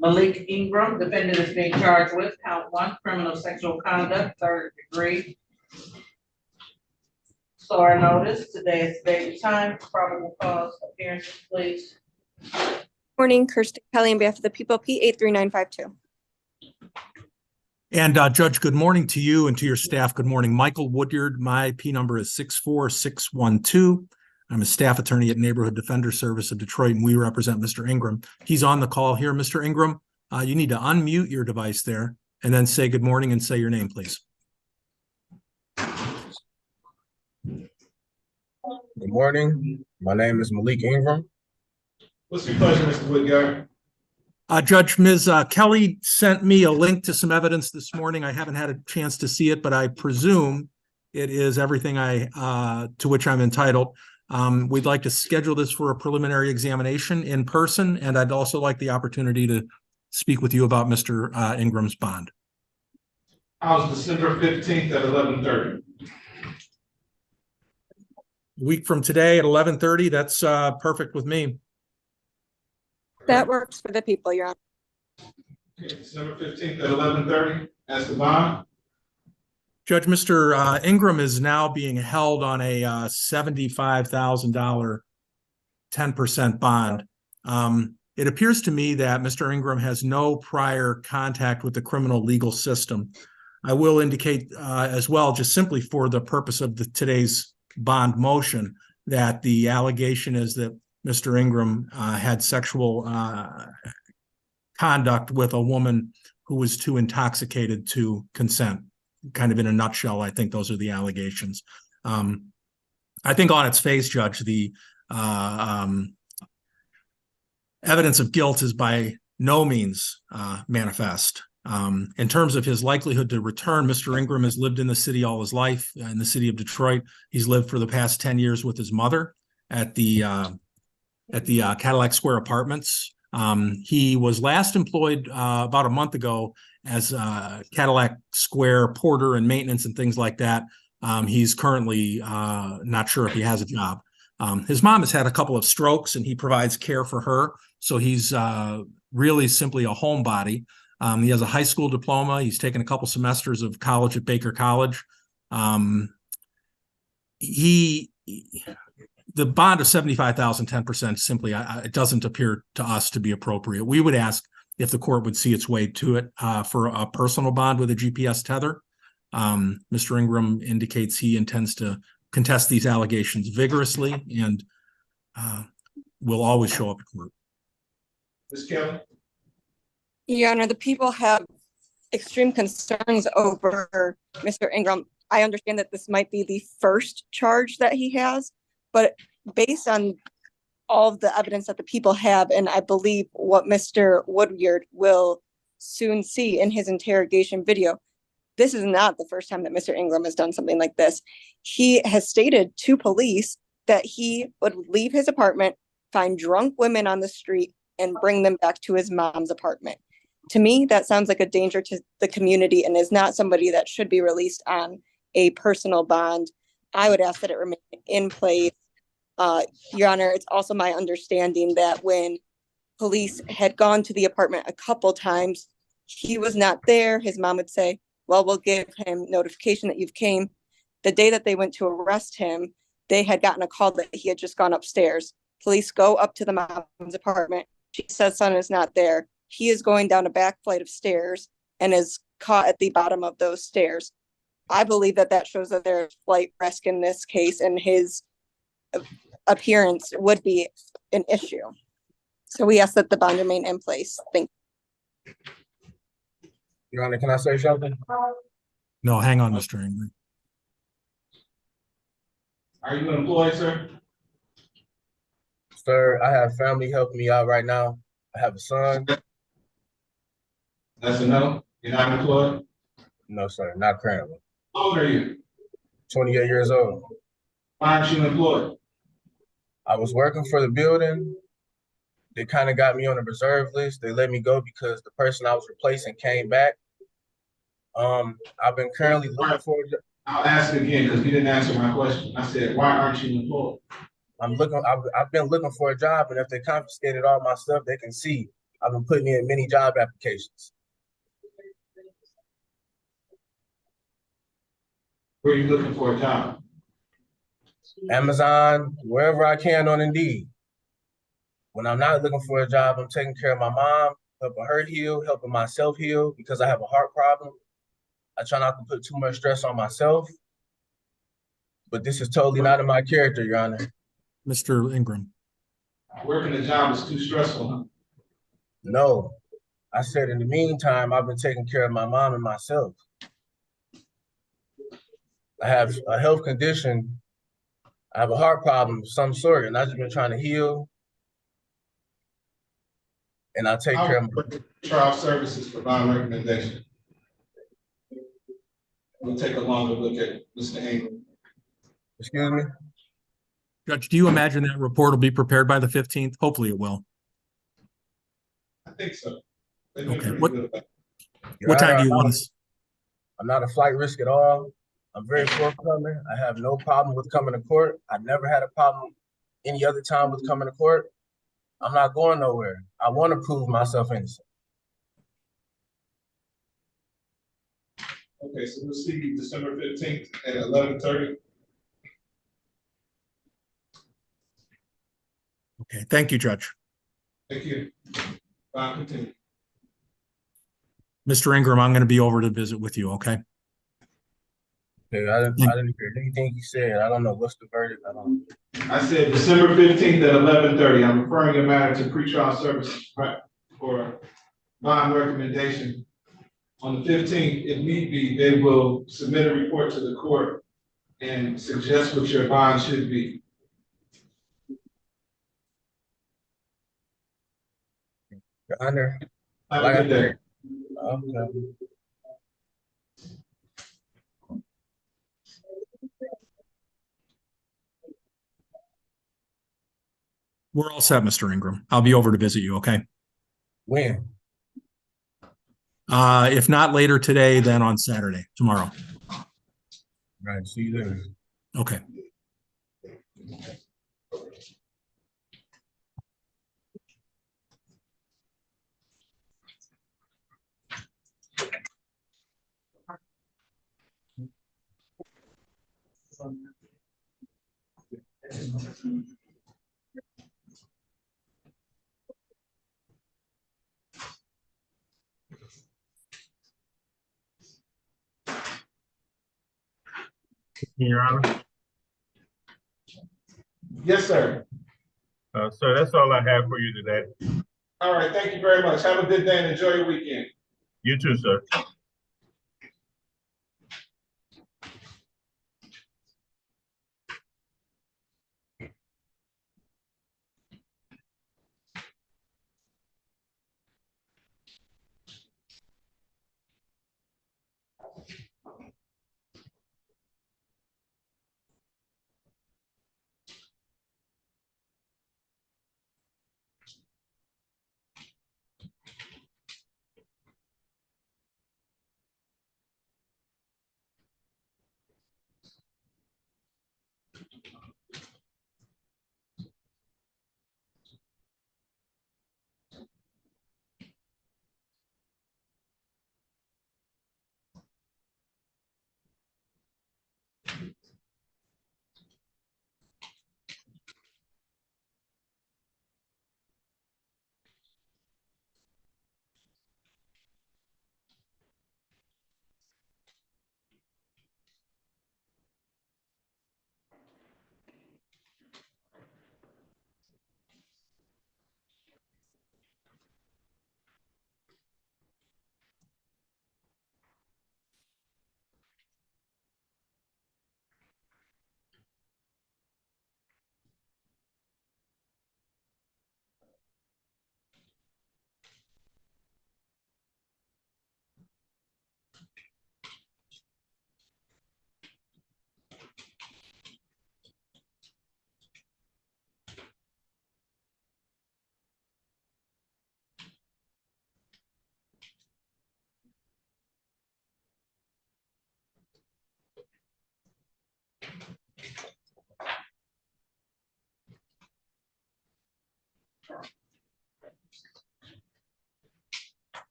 Malik Ingram, defendant is being charged with count 1, criminal sexual conduct, 3rd degree. SOR notice, today is date and time, probable cause, appearances, please. Morning, Kirsten Kelly on behalf of the people, P83952. And Judge, good morning to you and to your staff. Good morning. Michael Woodyard. My P number is 64612. I'm a staff attorney at Neighborhood Defender Service of Detroit, and we represent Mr. Ingram. He's on the call here. Mr. Ingram, you need to unmute your device there and then say good morning and say your name, please. Good morning. My name is Malik Ingram. What's your pleasure, Mr. Woodyard? Judge, Ms. Kelly sent me a link to some evidence this morning. I haven't had a chance to see it, but I presume it is everything to which I'm entitled. We'd like to schedule this for a preliminary examination in person, and I'd also like the opportunity to speak with you about Mr. Ingram's bond. How's December 15th at 11:30? A week from today at 11:30, that's perfect with me. That works for the people, Your Honor. Okay, December 15th at 11:30, as the bond. Judge, Mr. Ingram is now being held on a $75,000 10% bond. It appears to me that Mr. Ingram has no prior contact with the criminal legal system. I will indicate as well, just simply for the purpose of today's bond motion, that the allegation is that Mr. Ingram had sexual conduct with a woman who was too intoxicated to consent. Kind of in a nutshell, I think those are the allegations. I think on its face, Judge, the evidence of guilt is by no means manifest. In terms of his likelihood to return, Mr. Ingram has lived in the city all his life, in the city of Detroit. He's lived for the past 10 years with his mother at the Cadillac Square Apartments. He was last employed about a month ago as Cadillac Square porter and maintenance and things like that. He's currently not sure if he has a job. His mom has had a couple of strokes and he provides care for her. So he's really simply a homebody. He has a high school diploma. He's taken a couple semesters of college at Baker College. The bond of $75,000, 10% simply, it doesn't appear to us to be appropriate. We would ask if the court would see its way to it for a personal bond with a GPS tether. Mr. Ingram indicates he intends to contest these allegations vigorously and will always show up at court. Ms. Kelly? Your Honor, the people have extreme concerns over Mr. Ingram. I understand that this might be the first charge that he has, but based on all of the evidence that the people have, and I believe what Mr. Woodyard will soon see in his interrogation video, this is not the first time that Mr. Ingram has done something like this. He has stated to police that he would leave his apartment, find drunk women on the street, and bring them back to his mom's apartment. To me, that sounds like a danger to the community and is not somebody that should be released on a personal bond. I would ask that it remain in place. Your Honor, it's also my understanding that when police had gone to the apartment a couple times, he was not there. His mom would say, well, we'll give him notification that you've came. The day that they went to arrest him, they had gotten a call that he had just gone upstairs. Police go up to the mom's apartment. She says son is not there. He is going down a back flight of stairs and is caught at the bottom of those stairs. I believe that that shows that there's flight risk in this case, and his appearance would be an issue. So we ask that the bond remain in place. Thank you. Your Honor, can I say something? No, hang on, Mr. Ingram. Are you employed, sir? Sir, I have family helping me out right now. I have a son. That's a no? You're not employed? No, sir, not currently. How old are you? 28 years old. Why aren't you employed? I was working for the building, They kind of got me on the reserve list. They let me go because the person I was replacing came back. I've been currently looking for. I'll ask again because you didn't answer my question. I said, why aren't you employed? I've been looking for a job, and if they confiscated all my stuff, they can see I've been putting in many job applications. Where are you looking for a job? Amazon, wherever I can on Indeed. When I'm not looking for a job, I'm taking care of my mom, helping her heal, helping myself heal because I have a heart problem. I try not to put too much stress on myself, but this is totally not in my character, Your Honor. Mr. Ingram. Working a job is too stressful, huh? No, I said in the meantime, I've been taking care of my mom and myself. I have a health condition. I have a heart problem of some sort, and I've just been trying to heal. And I take care of my trial services for bond recommendation. We'll take a longer look at Mr. Ingram. Excuse me? Judge, do you imagine that report will be prepared by the 15th? Hopefully it will. I think so. Okay. Your What time Honor, do you want us? I'm not a flight risk at all. I'm very forthcoming. I have no problem with coming to court. I never had a problem any other time with coming to court. I'm not going nowhere. I want to prove myself innocent. Okay, so we'll see you December 15th at 11:30. Okay, thank you, Judge. Thank you. Bond continue. Mr. Ingram, I'm going to be over to visit with you, okay? Okay, I didn't hear anything you said. I don't know what's the verdict. I said December 15th at 11:30. I'm referring your matter to pretrial services for bond recommendation. On the 15th, if need be, they will submit a report to the court and suggest what your bond should be. Your Honor, Have a good day. Okay. We're all set, Mr. Ingram. I'll be over to visit you, okay? When? If not later today, then on Saturday, tomorrow. Right, see you there. Okay. Your Honor. Yes, sir. Sir, that's all I have for you today. All right, thank you very much. Have a good day and enjoy your weekend. You too, sir.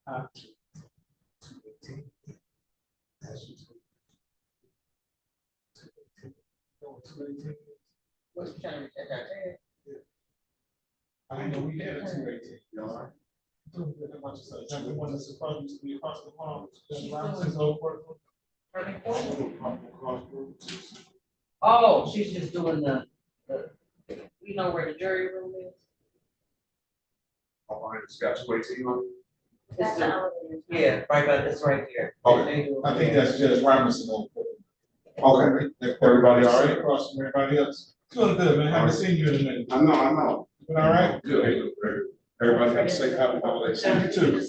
I didn't know we had a 218. You all right? That the one that's supposed to be across the hall. Oh, she's just doing you know where the jury room is? Behind the Scotch waiting on. That's the elevator. Yeah, right about this right here. Okay, I think that's Judge Robinson. Okay, everybody all right? Across from everybody else? Doing good, man. Haven't seen you in a minute. I know. Been all right? Good. Everybody have a safe, happy holiday season too.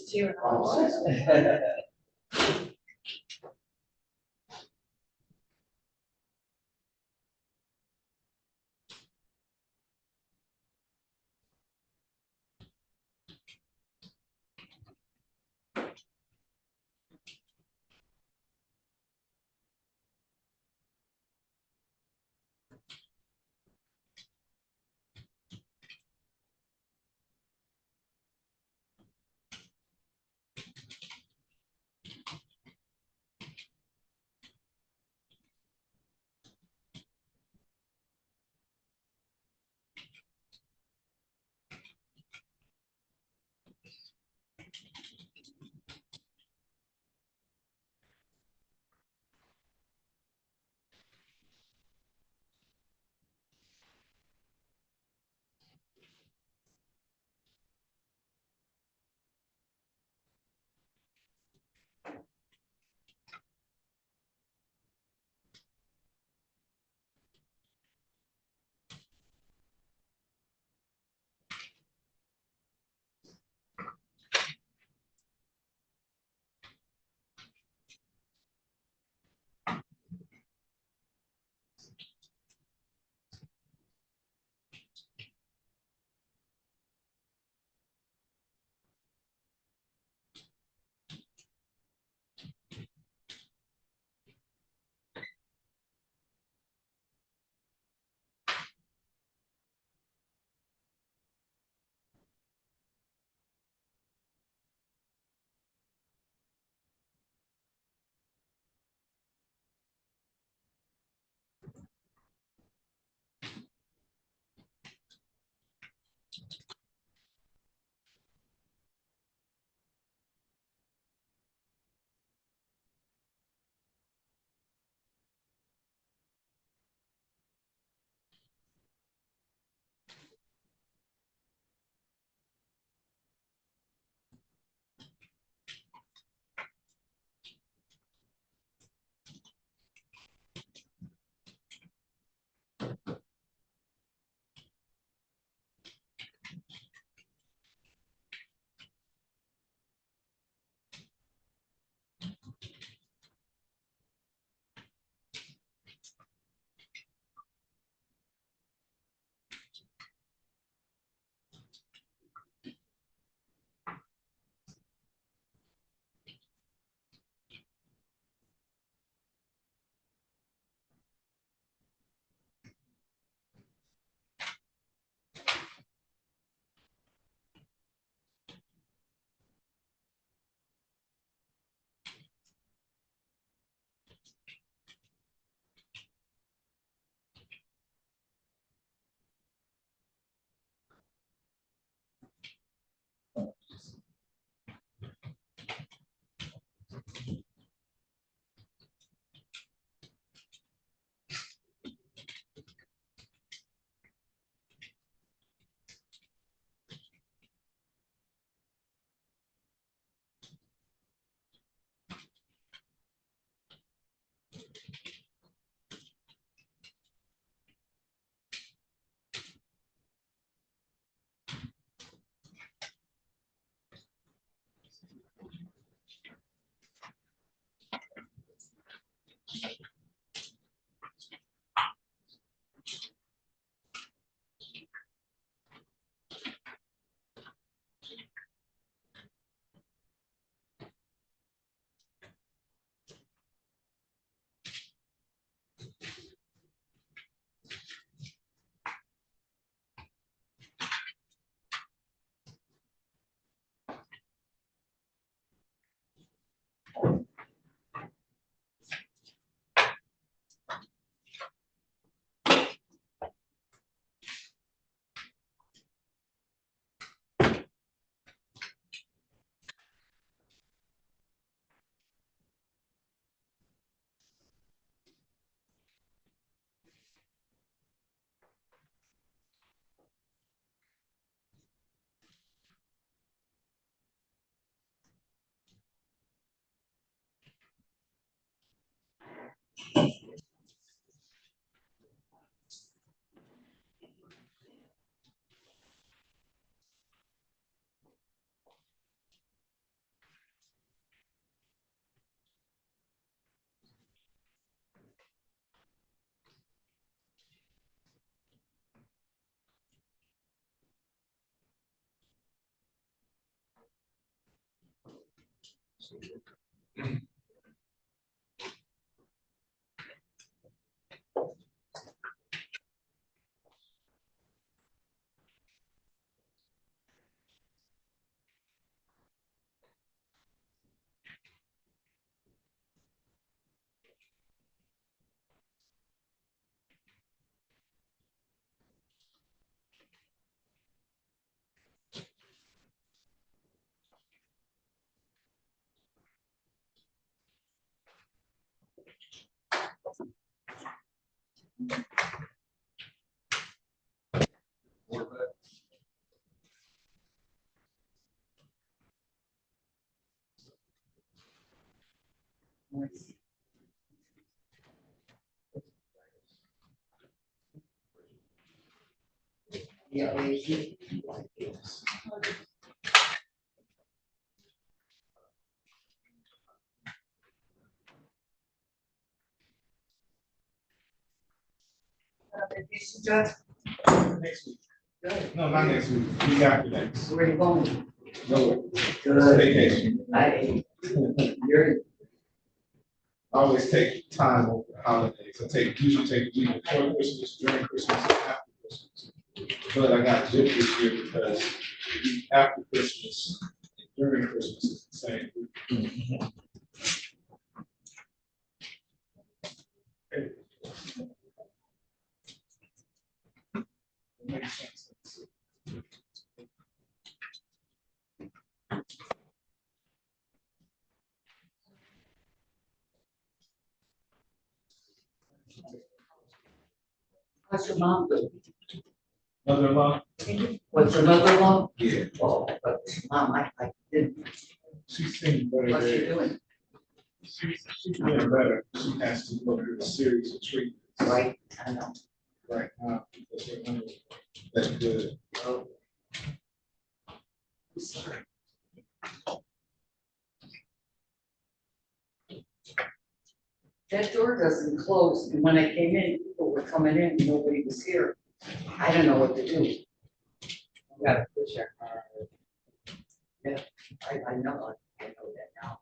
Next week. No, not next week, week after next. Where are you going? Nowhere. Good. Vacation. You're. I always take time over the holidays. Usually take a week before Christmas, during Christmas, and after Christmas. But I got gypped this year because the week after Christmas and during Christmas is the same week. Makes sense. What's your mom do? Mother-in-law? What's your mother-in-law? Yeah. Oh, but mom, I didn't. She's singing better. What's she doing? She's doing better. She has to go through a series of treatments. Right, I know. Right now, because her memory is that good. Oh. Sorry. That door doesn't close, and when I came in, people were coming in, nobody was here. I don't know what to do. I gotta push her. Yeah, I know that now.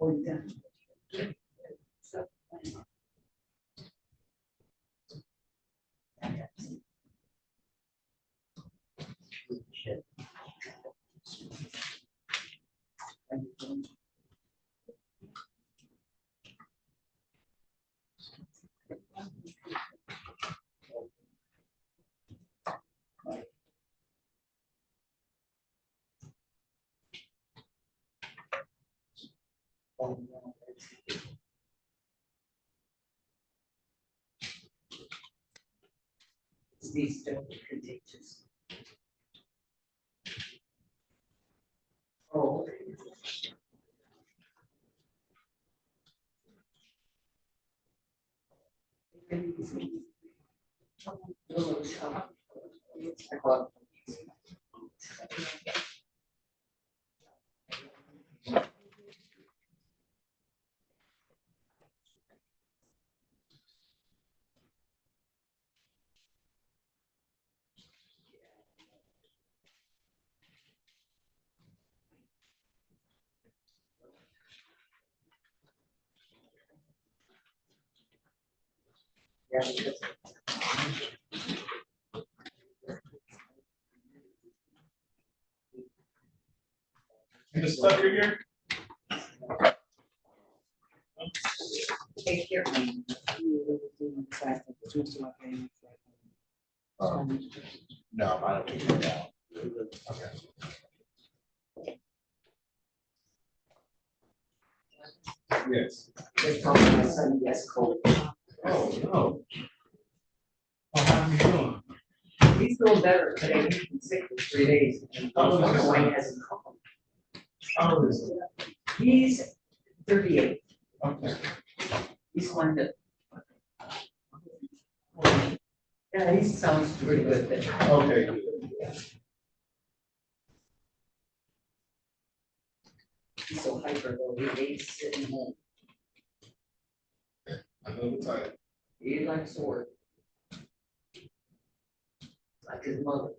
Oh, yeah. These still contagious. Oh. And the stuff here? Take care. No, I don't think that. Okay. Yes. They call my son, yes, Cory. Oh, no. Oh, how you doing? He's doing better today. He's been sick for 3 days. And How old is why he he? hasn't come. How old is he? He's 38. Okay. He's one that. Yeah, he sounds pretty good then. Okay, good. He's so hyper though. He hates sitting home. I know the type. He likes to work. Like his mother.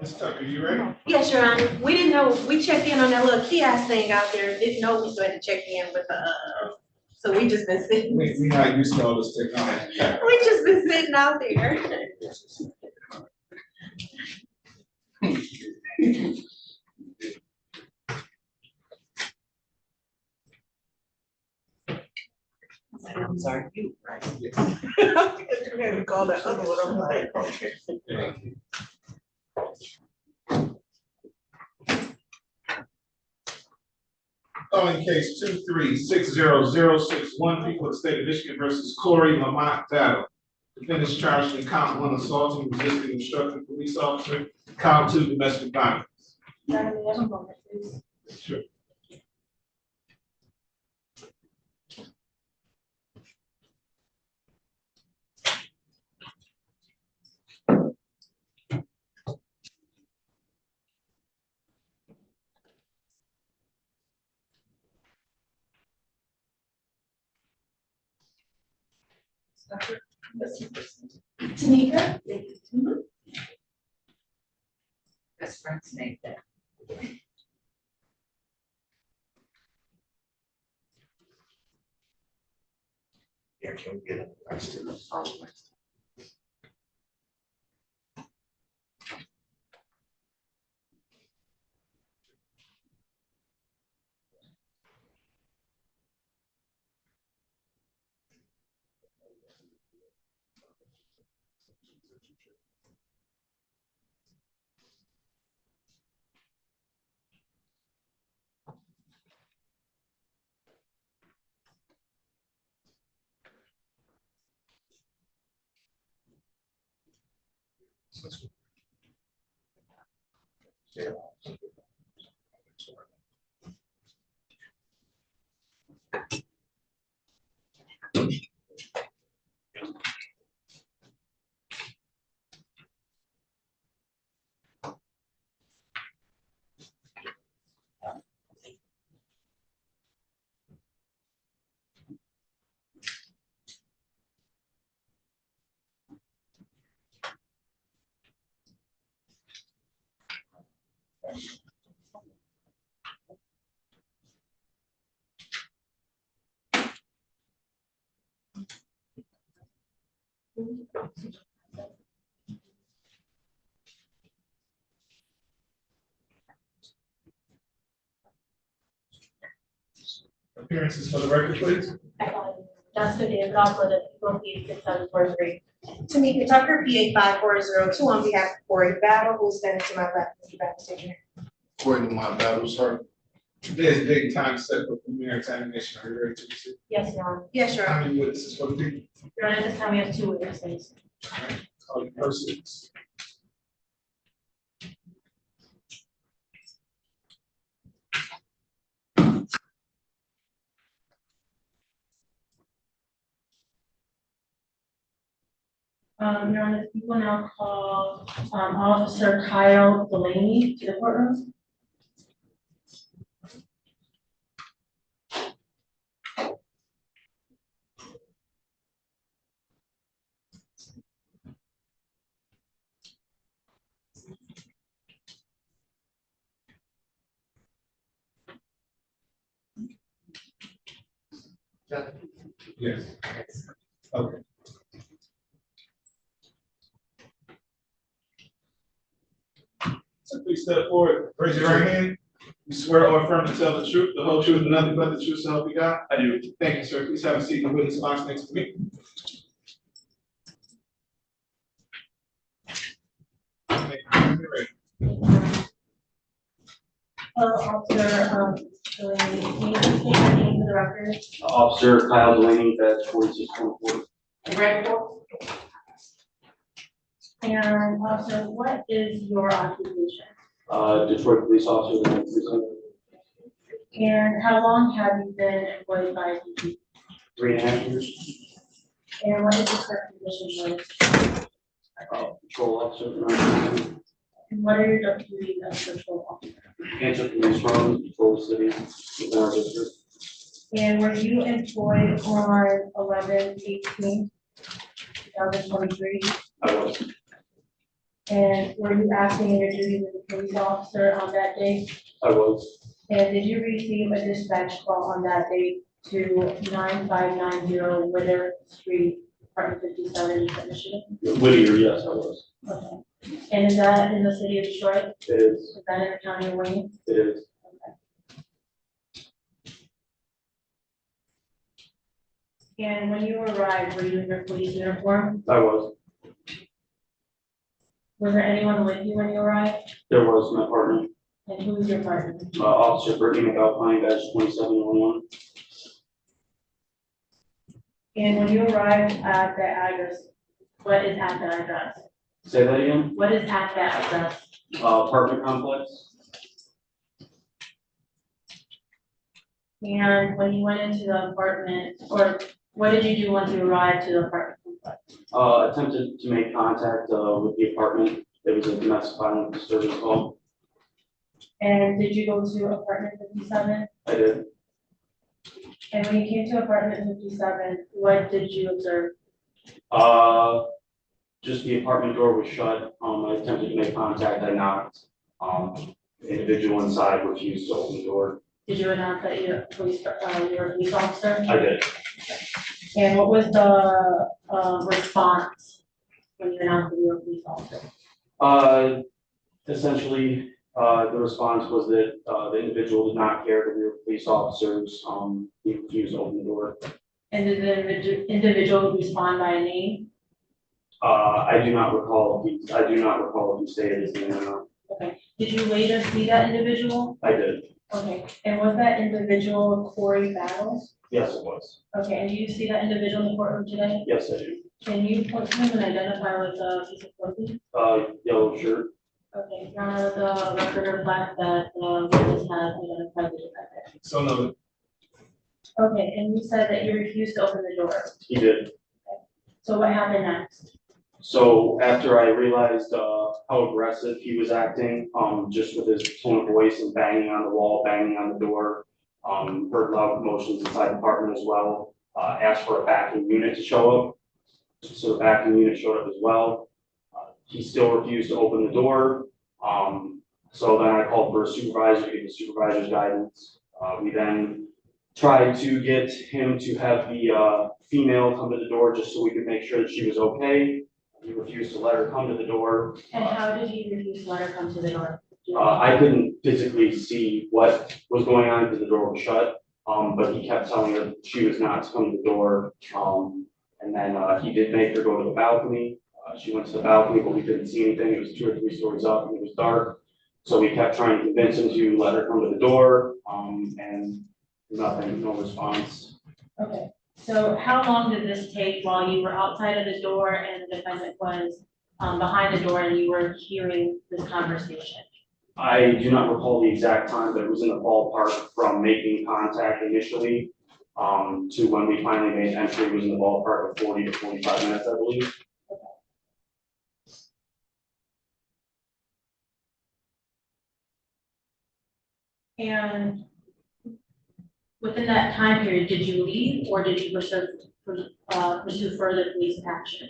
Ms. Tucker, you ready? Yes, Your Honor. We didn't know, we checked in on that little kiosk thing out there, didn't know we still had to check in with so we just been sitting. We not used to all this technology. We just been sitting out there. I'm sorry, you, right? You had to call that other one, I'm like, okay. Calling case 2360061, people of the state of Michigan versus Cory Lamont Battle. Defendants charged in count 1 assaulting, resisting, obstructing police officer, count 2 domestic violence. Sure. Tanika? Best friend's name there. Yeah, can we get it? I still don't follow. Yeah. Appearances for the record, please. Jessica David, also the people P6743. Tanika Tucker, P85402, on behalf of Cory Battle, who's standing to my left, Mr. Battle, state your name. Cory Lamont Battle, sir. Today's date and time set for premier examination. Are you ready to proceed? Yes, Your Honor. Yes, Your How Honor. many witnesses for the people? Your Honor, this time we have 2 witnesses. All right, call your persons. Your Honor, people now call Officer Kyle Delaney to the courtroom. Yes. Okay. So please step forward, raise your right hand. You swear or affirm to tell the truth, the whole truth, and nothing but the truth, so help you God? I do. Thank you, sir. Please have a seat in the witness box next to me. Officer, Delaney, can you just state your name for the record? Officer Kyle Delaney, that's 4624. Red Bull. And Officer, what is your occupation? Detroit police officer, the next precinct. And how long have you been employed by DP? 3.5 years. And what is your current position with? Patrol officer. And what are your duties as patrol officer? Answer police phone, patrol the city, within our district. And were you employed on 11/18/2023? I was. And were you acting in your duties as a police officer on that day? I was. And did you receive a dispatch call on that day to 9590 Whittier Street, apartment 57, Michigan? Whittier, yes, I was. Okay. And is that in the city of Detroit? It is. Is that in the county of Wayne? It is. And when you arrived, were you in your police uniform? I was. Was there anyone with you when you arrived? There was my partner. And who was your partner? Officer Brittany McAlpine, badge 2711. And when you arrived at the address, what is at the address? Say that again? What is at that address? Apartment complex. And when you went into the apartment, or what did you do once you arrived to the apartment complex? Attempted to make contact with the apartment. It was a domestic violence disturbance call. And did you go to apartment 57? I did. And when you came to apartment 57, what did you observe? Just the apartment door was shut. I attempted to make contact. I knocked. The individual inside refused to open the door. Did you announce that you're a police officer? I did. And what was the response when you announced that you were a police officer? Essentially, the response was that the individual did not care that we were police officers. He refused to open the door. And did the individual respond by a name? I do not recall if he stated his name or not. Okay. Did you later see that individual? I did. Okay. And was that individual Cory Battles? Yes, it was. Okay. And do you see that individual in the courtroom today? Yes, I do. Can you point to him and identify with a piece of clothing? Yellow shirt. Okay. Your Honor, the record reflects that the witness has identified the defendant. So noted. Okay. And you said that you refused to open the door. He did. So what happened next? So after I realized how aggressive he was acting, just with his tone of voice and banging on the wall, banging on the door, heard loud commotions inside the apartment as well, asked for a backing unit to show up. So the backing unit showed up as well. He still refused to open the door. So then I called for a supervisor to get the supervisor's guidance. We then tried to get him to have the female come to the door just so we could make sure that she was okay. He refused to let her come to the door. And how did he refuse to let her come to the door? I couldn't physically see what was going on because the door was shut, but he kept telling her she was not to come to the door. And then he did make her go to the balcony. She went to the balcony, but we couldn't see anything. It was 2 or 3 stories up and it was dark. So we kept trying to convince him to let her come to the door, and nothing, no response. Okay. So how long did this take while you were outside of the door and the defendant was behind the door and you were hearing this conversation? I do not recall the exact time, but it was in the ballpark from making contact initially to when we finally made entry. It was in the ballpark of 40 to 45 minutes, I believe. And within that time period, did you leave or did you pursue further police action?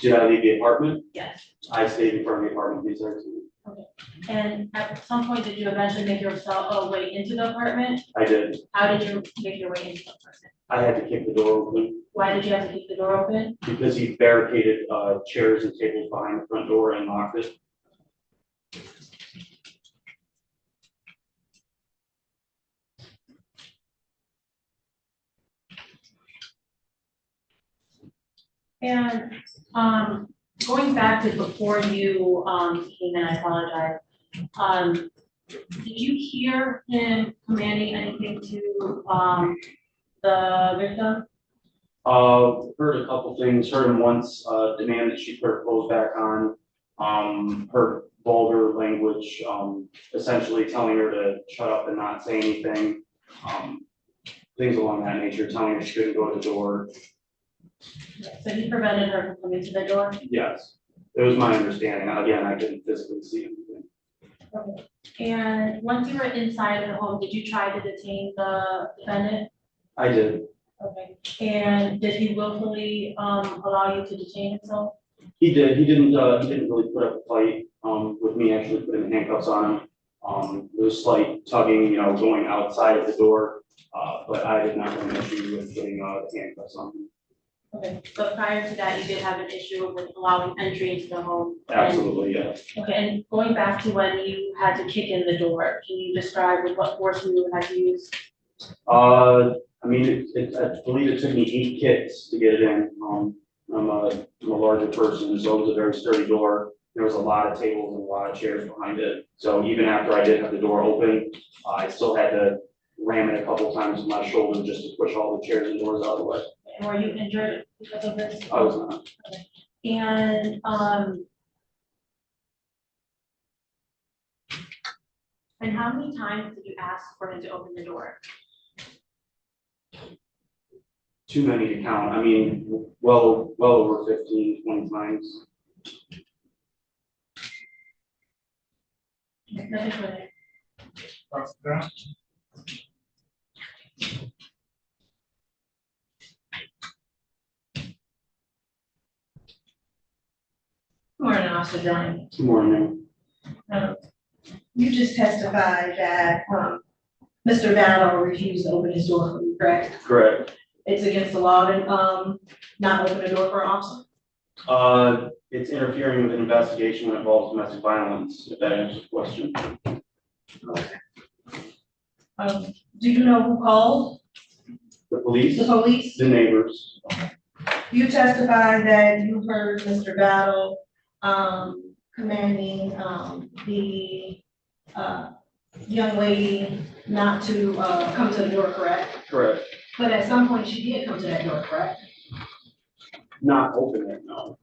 Did I leave the apartment? Yes. I stayed in front of the apartment these days. Okay. And at some point, did you eventually make yourself way into the apartment? I did. How did you make your way into the apartment? I had to kick the door open. Why did you have to keep the door open? Because he barricaded chairs and tables behind the front door and locked it. And, going back to before you, came in, I apologize. Did you hear him commanding anything to, the victim? Heard a couple things, heard him once, demand that she put her clothes back on. Heard vulgar language, essentially telling her to shut up and not say anything. Things along that nature, telling her she couldn't go to the door. So he prevented her from coming to the door? Yes, it was my understanding. Again, I couldn't physically see anything. Okay. And once you were inside of the home, did you try to detain the defendant? I did. Okay. And did he willfully, allow you to detain himself? He did. He didn't really put up a fight, with me actually putting handcuffs on him. There was slight tugging, going outside of the door. But I did not have an issue with putting, the handcuffs on him. Okay, but prior to that, you did have an issue with allowing entry into the home? Absolutely, yes. Okay, and going back to when you had to kick in the door, can you describe with what force you had to use? I mean, I believe it took me 8 kicks to get it in. I'm a larger person, so it was a very sturdy door. There was a lot of tables and a lot of chairs behind it. So even after I did have the door open, I still had to ram it a couple times with my shoulder just to push all the chairs and doors out of the way. And were you injured because of this? I was not. Okay. And how many times did you ask for him to open the door? Too many to count. I mean, well over 15, 20 times. Nothing further. Good morning, Officer Johnny. Good morning. You just testified that, Mr. Battle refused to open his door for you, correct? Correct. It's against the law to, not open the door for an officer? It's interfering with an investigation when it involves domestic violence, if that answers the question. Okay. Do you know who called? The police? The police? The neighbors. You testified that you heard Mr. Battle, commanding, the, young lady not to, come to the door, correct? Correct. But at some point, she did come to that door, correct? Not open it, no.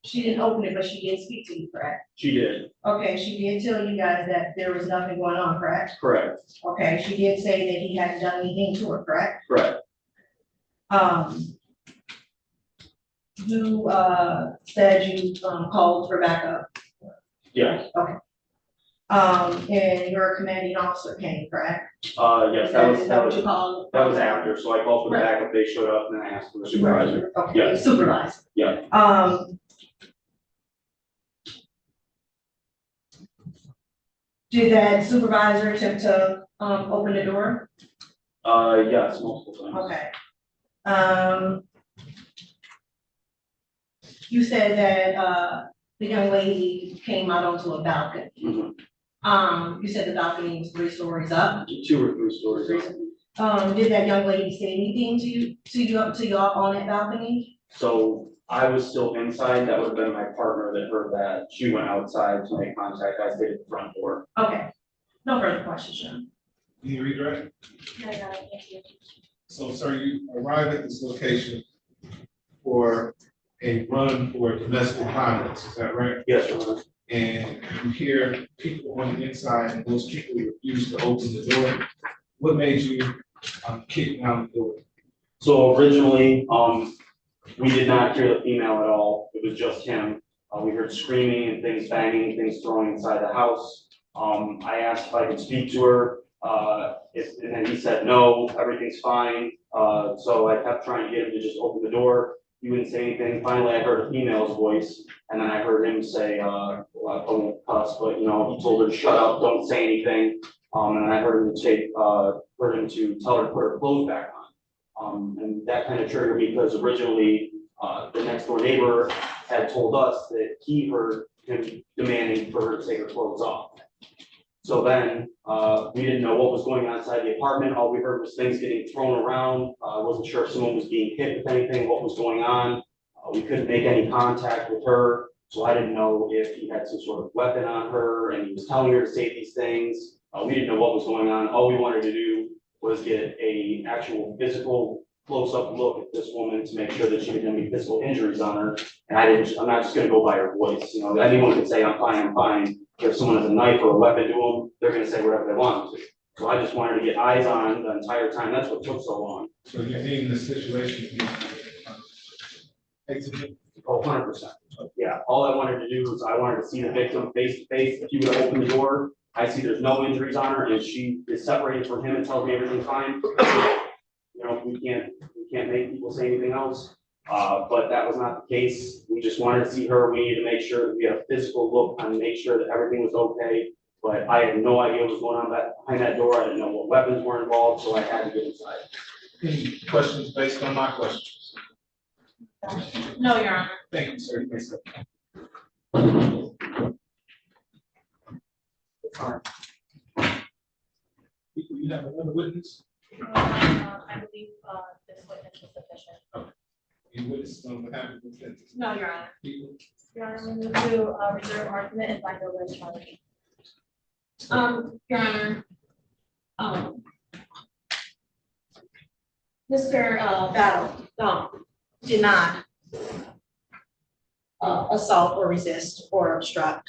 She didn't open it, but she did speak to you, correct? She did. Okay, she did tell you guys that there was nothing going on, correct? Correct. Okay, she did say that he hadn't done anything to her, correct? Correct. You, said you, called for backup. Yes. Okay. And your commanding officer came, correct? Yes, Is that what you called? that was after, so I called for the backup, they showed up, and then I asked for the supervisor. Okay, Yes. supervisor. Yeah. Did that supervisor attempt to, open the door? Yes, multiple times. Okay. You said that, the young lady came out onto a balcony. You said the balcony was 3 stories up? 2 or 3 stories. Did that young lady say anything to you all on that balcony? So I was still inside, that would have been my partner that heard that, she went outside to make contact, I stayed at the front door. Okay, no further questions, Sean. Can you redirect? No, no, thank you. So, sir, you arrive at this location for a run for domestic violence, is that right? Yes, Your Honor. And you hear people on the inside, and those people refuse to open the door. What made you kick down the door? So originally, we did not hear the female at all, it was just him. We heard screaming and things banging, things throwing inside the house. I asked if I could speak to her, and then he said, no, everything's fine. So I kept trying to get him to just open the door. He wouldn't say anything. Finally, I heard a female's voice, and then I heard him say, I won't cuss, but he told her to shut up, don't say anything. And then I heard him to tell her to put her clothes back on. And that kind of triggered me because originally, the next door neighbor had told us that he heard him demanding for her to take her clothes off. So then, we didn't know what was going on inside the apartment. All we heard was things getting thrown around. I wasn't sure if someone was being hit with anything, what was going on. We couldn't make any contact with her, so I didn't know if he had some sort of weapon on her and he was telling her to say these things. We didn't know what was going on. All we wanted to do was get a actual physical close-up look at this woman to make sure that she didn't have any physical injuries on her. And I'm not just gonna go by her voice, you know, anyone can say, I'm fine, I'm fine. If someone has a knife or a weapon to them, they're gonna say whatever they want to. So I just wanted to get eyes on the entire time. That's what took so long. So you're deeming the situation to be exigent? Oh, 100%. Yeah, all I wanted to do was I wanted to see the victim face to face. If you would open the door, I see there's no injuries on her and she is separated from him and tells me everything's fine. You know, we can't make people say anything else. But that was not the case. We just wanted to see her. We needed to make sure that we had a physical look and make sure that everything was okay. But I had no idea what was going on behind that door. I didn't know what weapons were involved, so I had to get inside. Any questions based on my questions? No, Your Honor. Thank you, sir. Yes, sir. You have another witness? I believe, this witness is sufficient. Okay. You witness on behalf of the defense? No, Your Honor. People? Your Honor, we move to, reserve argument and find over in charge. Your Honor, Mr. Battle, did not assault or resist or obstruct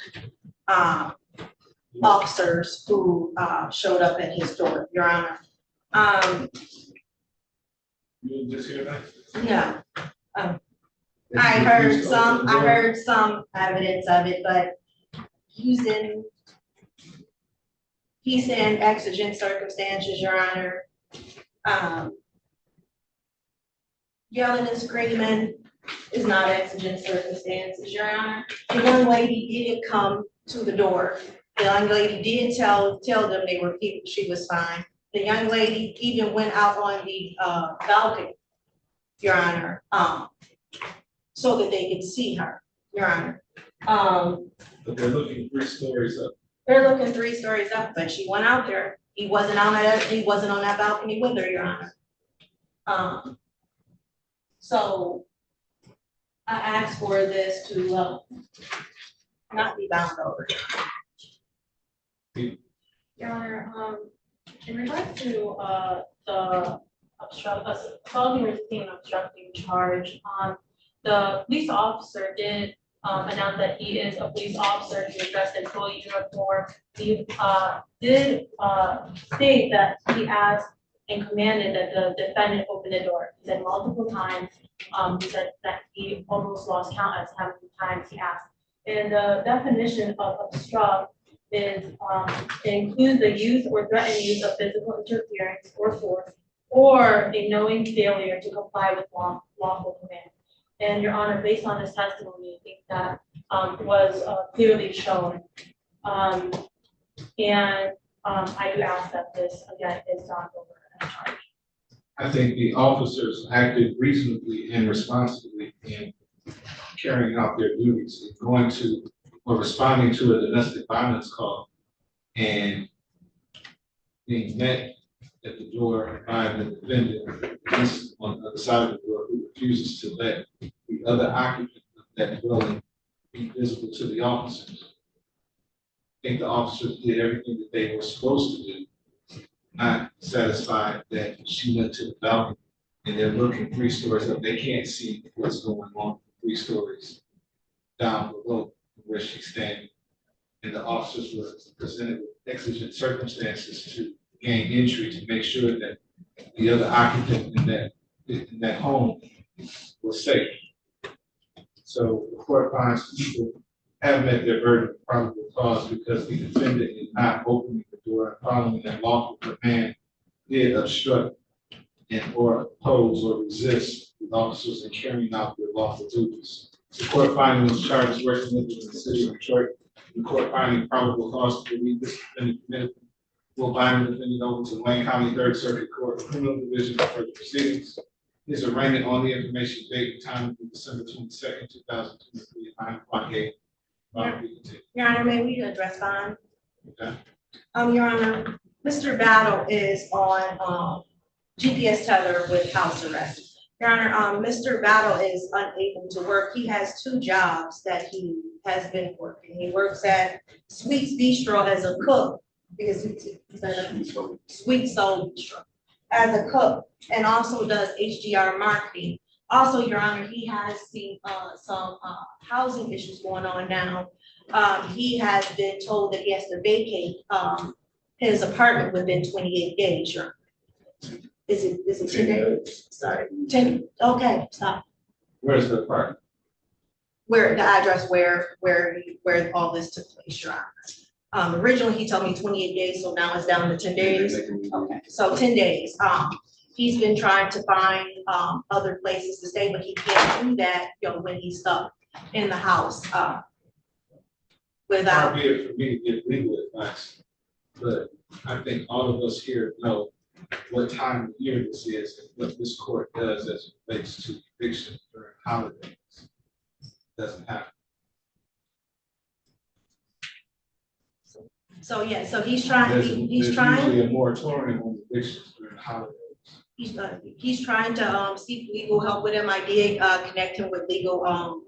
officers who showed up at his door, Your Honor. You didn't just hear that? Yeah. I heard some evidence of it, but using peace and exigent circumstances, Your Honor. Yelling and screaming is not exigent circumstances, Your Honor. The young lady did come to the door. The young lady did tell them she was fine. The young lady even went out on the balcony, Your Honor, so that they could see her, Your Honor. But they're looking 3 stories up. They're looking 3 stories up, but she went out there. He wasn't on that balcony with her, Your Honor. So I asked for this to not be bound over. Your Honor, in regards to the assaulting or resisting obstructing charge, the police officer did announce that he is a police officer. He was dressed in full uniform. He did state that he asked and commanded that the defendant open the door. He said multiple times. He said that he almost lost count as how many times he asked. And the definition of obstruct is it includes the use or threatened use of physical interference or force, or a knowing failure to comply with lawful command. And Your Honor, based on this testimony, I think that was clearly shown. I do ask that this again is not over and charge. I think the officers acted reasonably and responsibly in carrying out their duties, going to or responding to a domestic violence call and being met at the door by the defendant on the other side of the door who refuses to let the other occupant of that dwelling be visible to the officers. I think the officers did everything that they were supposed to do, not satisfied that she went to the balcony and they're looking 3 stories up. They can't see what's going on 3 stories down below where she's standing. And the officers were presented with exigent circumstances to gain entry to make sure that the other occupant in that home was safe. So the court finds people have met their burden of probable cause because the defendant is not opening the door and following that lawful command did obstruct and or oppose or resist the officers in carrying out their lawful duties. The court finding those charges working with the city of Detroit, the court finding probable cause to believe this defendant committed will bind the defendant over to Wayne County 3rd Circuit Court Criminal Division for further proceedings. His arraignment on the information date and time of December 22nd, 2023 at 9 o'clock a.m. Your Honor, may we address bond? Okay. Your Honor, Mr. Battle is on GPS tether with house arrest. Your Honor, Mr. Battle is unable to work. He has 2 jobs that he has been working. He works at Sweet's Bistro as a cook, because he's a Sweet Soul Bistro as a cook, and also does HDR marketing. Also, Your Honor, he has seen some housing issues going on now. He has been told that he has to vacate his apartment within 28 days, Your Honor. Is it 10 days? Sorry, 10, okay, stop. Where's the apartment? Where, the address where all this took place, Your Honor. Originally, he told me 28 days, so now it's down to 10 days. Okay, so 10 days. He's been trying to find other places to stay, but he can't do that, you know, when he's stuck in the house. Without. Far be it for me to give legal advice, but I think all of us here know what time of year this is and what this court does as it relates to eviction during holidays. Doesn't happen. So yeah, so he's trying. There's He's trying. usually a moratorium on evictions during holidays. He's trying to seek legal help with him. I did connect him with legal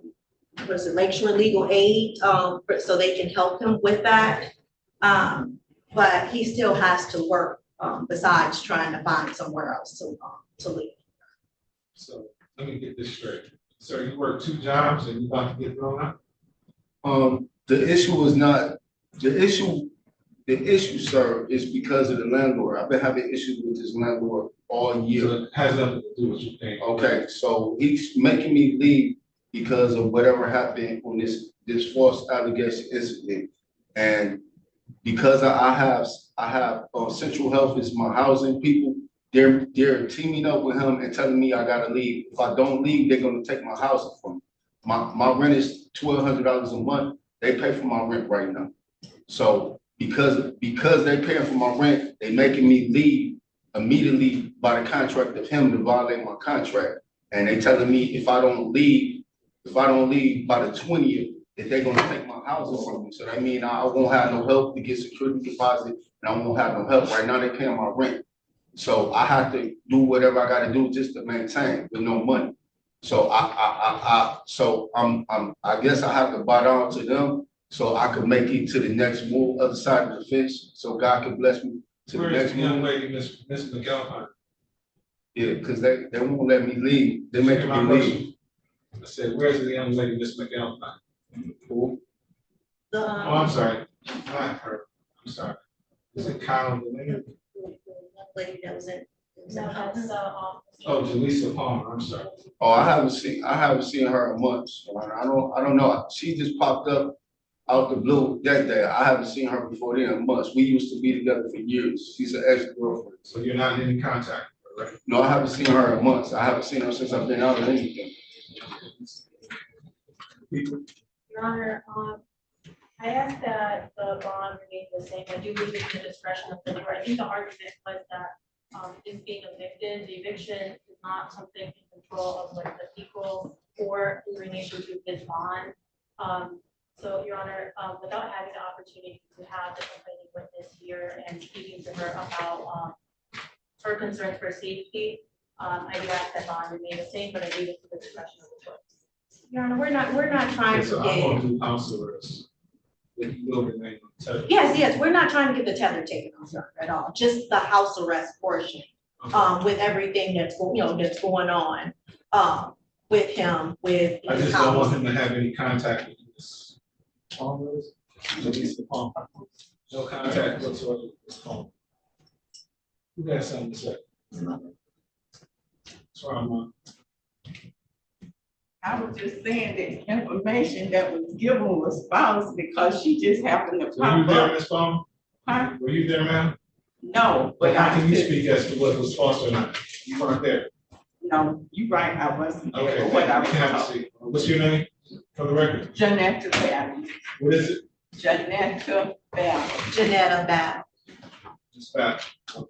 was it Lakeshore Legal Aid so they can help him with that. But he still has to work besides trying to find somewhere else to live. So let me get this straight. So you work 2 jobs and you about to get thrown out? The issue was not, the issue, sir, is because of the landlord. I've been having issues with this landlord all year. So it has nothing to do with you paying. Okay, so he's making me leave because of whatever happened on this false allegation incident. And because I have Central Health is my housing people, they're teaming up with him and telling me I gotta leave. If I don't leave, they're gonna take my housing from me. My rent is $1,200 a month. They pay for my rent right now. So because they paying for my rent, they making me leave immediately by the contract of him to violate my contract. And they telling me if I don't leave by the 20th, that they're gonna take my housing from me. So that means I won't have no help to get security deposit, and I won't have no help. Right now they're paying my rent. So I have to do whatever I gotta do just to maintain with no money. So I guess I have to bow down to them so I could make it to the next move, other side of the fence, so God can bless me to the Where next is the young move. lady, Miss McElhart? Yeah, because they won't let me leave. They making me leave. I said, where's the young lady, Miss McElhart? Who? Oh, I'm sorry. Not her. I'm sorry. Is it Kyle? Lady that was in. Oh, Jaleesa Palmer, I'm sorry. Oh, I haven't seen her in months. I don't know. She just popped up out the blue that day. I haven't seen her before then in months. We used to be together for years. She's an ex-girlfriend. So you're not in any contact with her, right? No, I haven't seen her in months. I haven't seen her since I've been out of anything. Your Honor, I asked that the bond remain the same. I do believe it's the discretion of the court. I think the argument was that is being evicted. The eviction is not something in control of like the people or being able to do his bond. So, Your Honor, without having the opportunity to have the complaining witness here and speaking to her about her concerns for safety, I do ask that bond remain the same, but I leave it to the discretion of the court. Your Honor, we're not trying So to I'm gonna get. do house arrest. If you will remain on tether. Yes, we're not trying to get the tether taken off her at all, just the house arrest portion. With everything that's going on, with him, with I his just don't want house. him to have any contact with this. Palmer is? Jaleesa Palmer. No contact whatsoever with this Palmer. Who got something to say? That's why I'm on. I was just saying that information that was given was false because she just happened to Were you pop there, up. Ms. Palmer? Huh? Were you there, ma'am? No, But but how I can you could- speak as to what was false or not? You weren't there. No, you're right, I wasn't there, Okay, but what I you was can have a told. seat. What's your name for the record? Janetta Battle. What is it? Janetta Battle. Janetta Battle. Just back. Okay.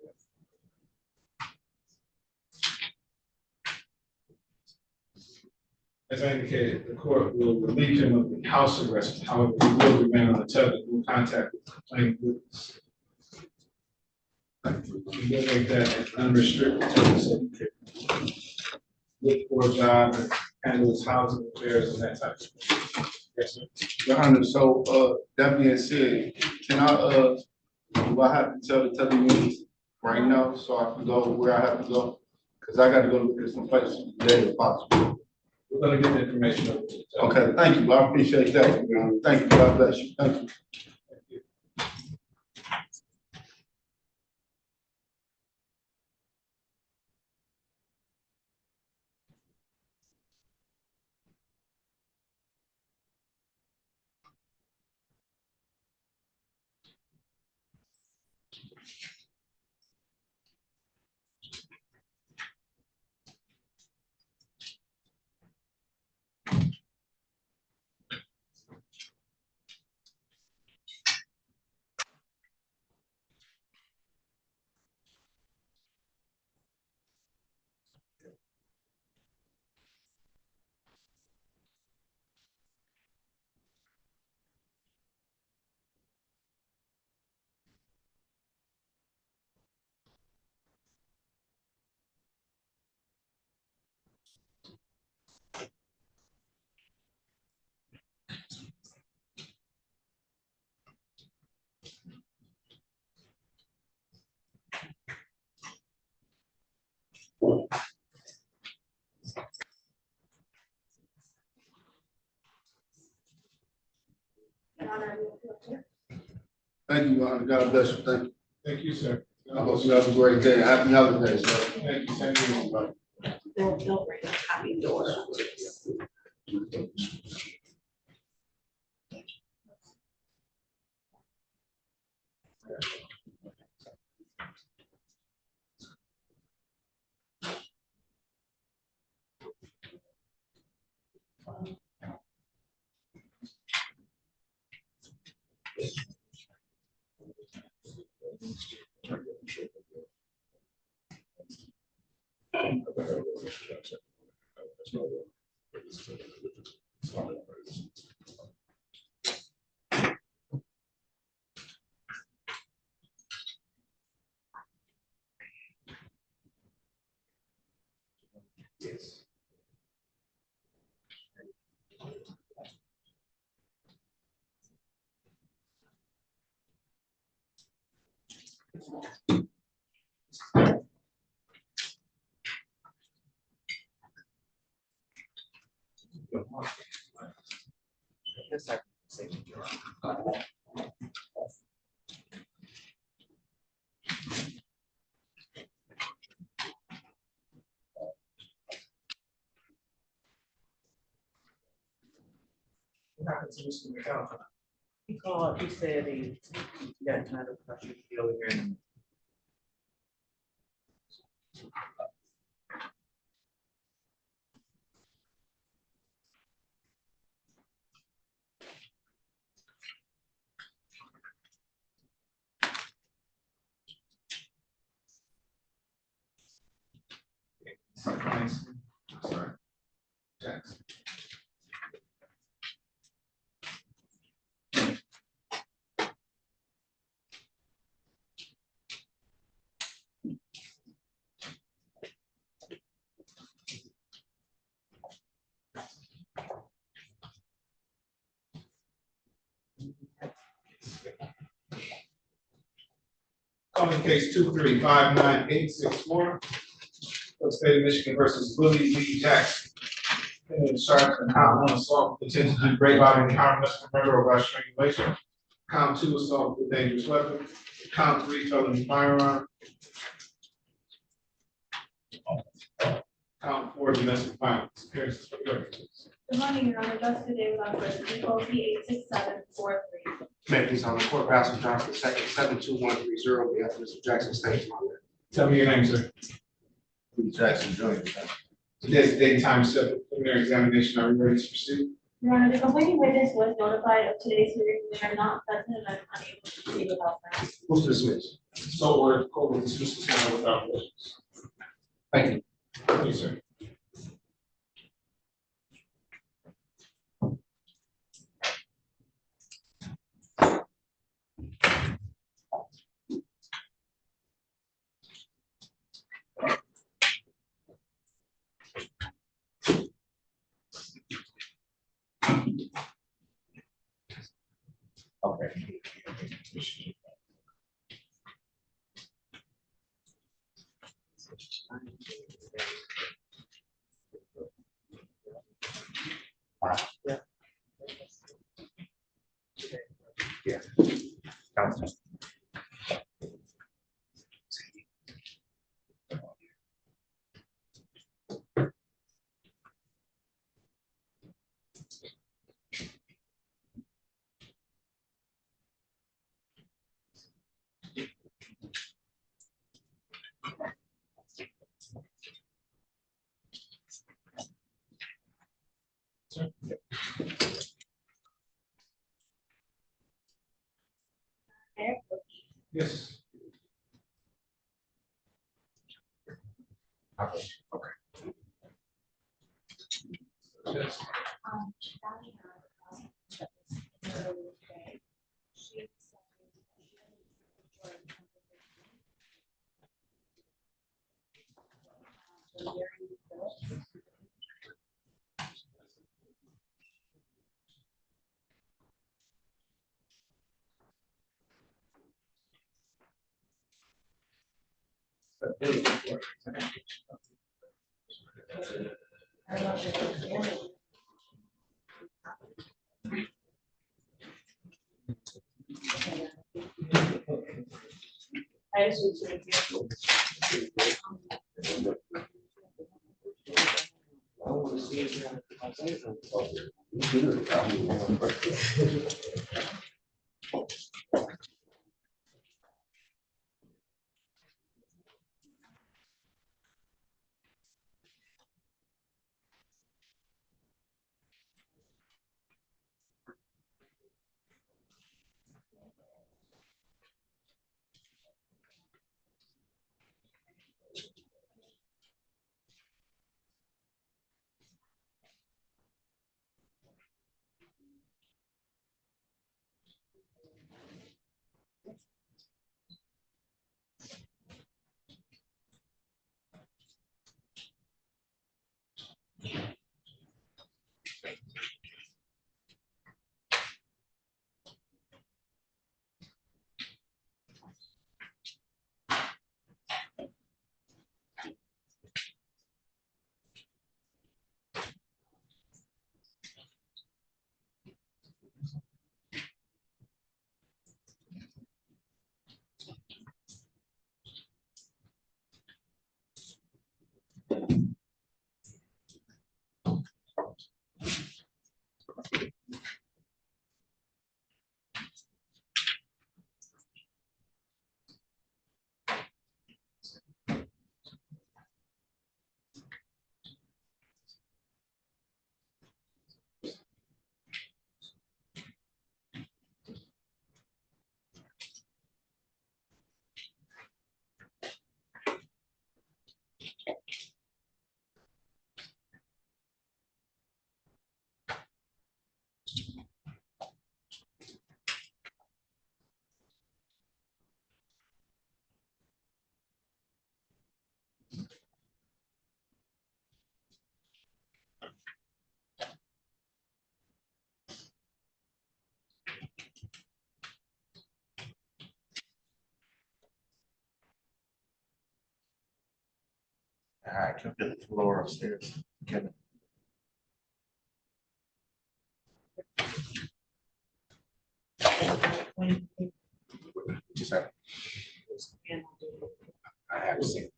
As I indicated, the court will relieve him of the house arrest, however, he will remain on the tether, no contact with the complaining witness. We will make that an unrestricted tether. look for a job and handle his housing affairs and that type of thing. Yes, sir. Your Honor, so, that being said, can do I have to tell the teleunits right now so I can go where I have to go? Cause I gotta go look at some places today if possible. We're gonna get the information over to you. Okay, thank you, I appreciate that, Your Honor. Thank you, God bless you, thank you. Thank you, Your Honor. God bless you. Thank you. Thank you, sir. I hope you have a great day. Happy holidays, sir. Thank you, same to you. They'll bring a copy door. Yes. Yes, sir. What happened to Mr. McCall? He called, he said he got kind of pressure over here. Sorry. Jackson. Calling case 2359864. State of Michigan versus Willie Lee Jackson. Charged in count 1 assault with intent to do great bodily harm, murder, or by strangulation. Count 2 assault with a dangerous weapon. Count 3 felony firearm. Count 4 domestic violence. Appearances for the record. Good morning, Your Honor. Just today without question, POP 86743. May please on the court, Basil Johnson, second, 72130, on behalf of Mr. Jackson, states my name. Tell me your name, sir. Jackson Jr. Today's the date and time set for preliminary examination. Are you ready to proceed? Your Honor, the complaining witness was notified of today's hearing. They are not present and I'm unable to proceed without that. Move to dismiss. So ordered. Court will dismiss this matter without questions. Thank you. Thank you, sir. Yes. I just need to. All right, come to the floor upstairs. Kenneth. Just have. I have seen.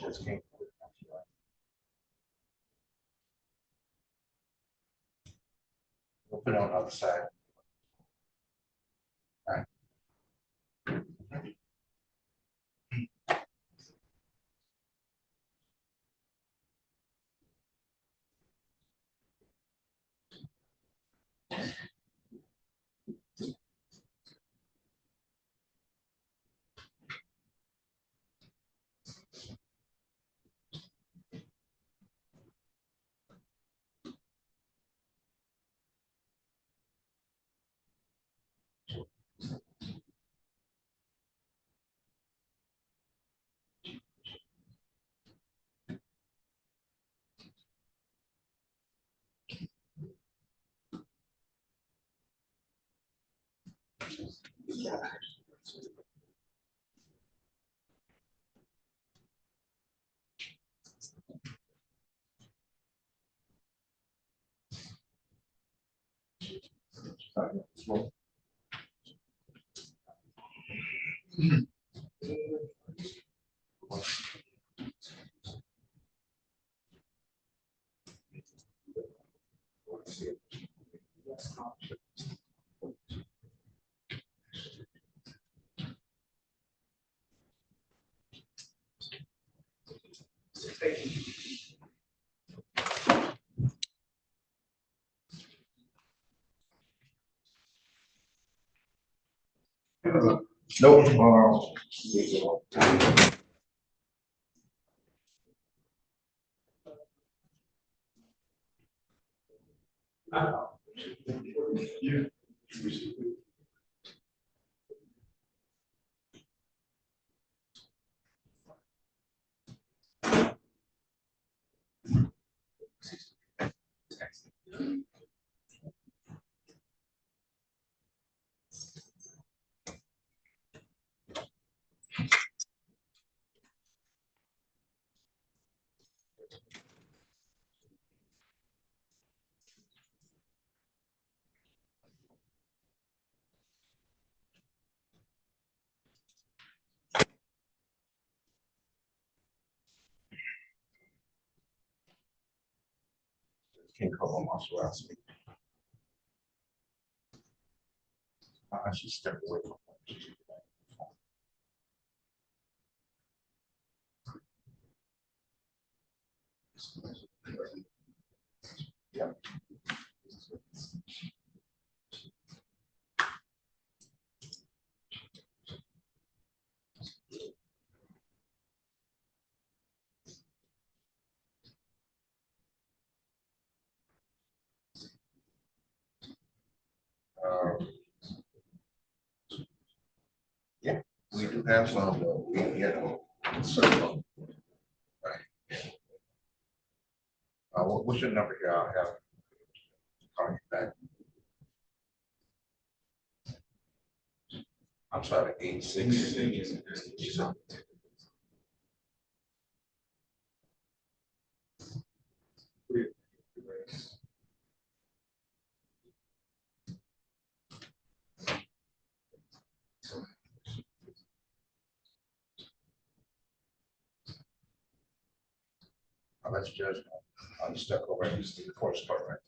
Just came. We'll put it on the other side. All right. Nope. Can't call on my last week. I should step away from that. Yeah. Yeah, we do have some, right. What's your number here? I'll have call you back. I'm sorry, 866. I'll let you judge. I'll just step over and use the course card, right?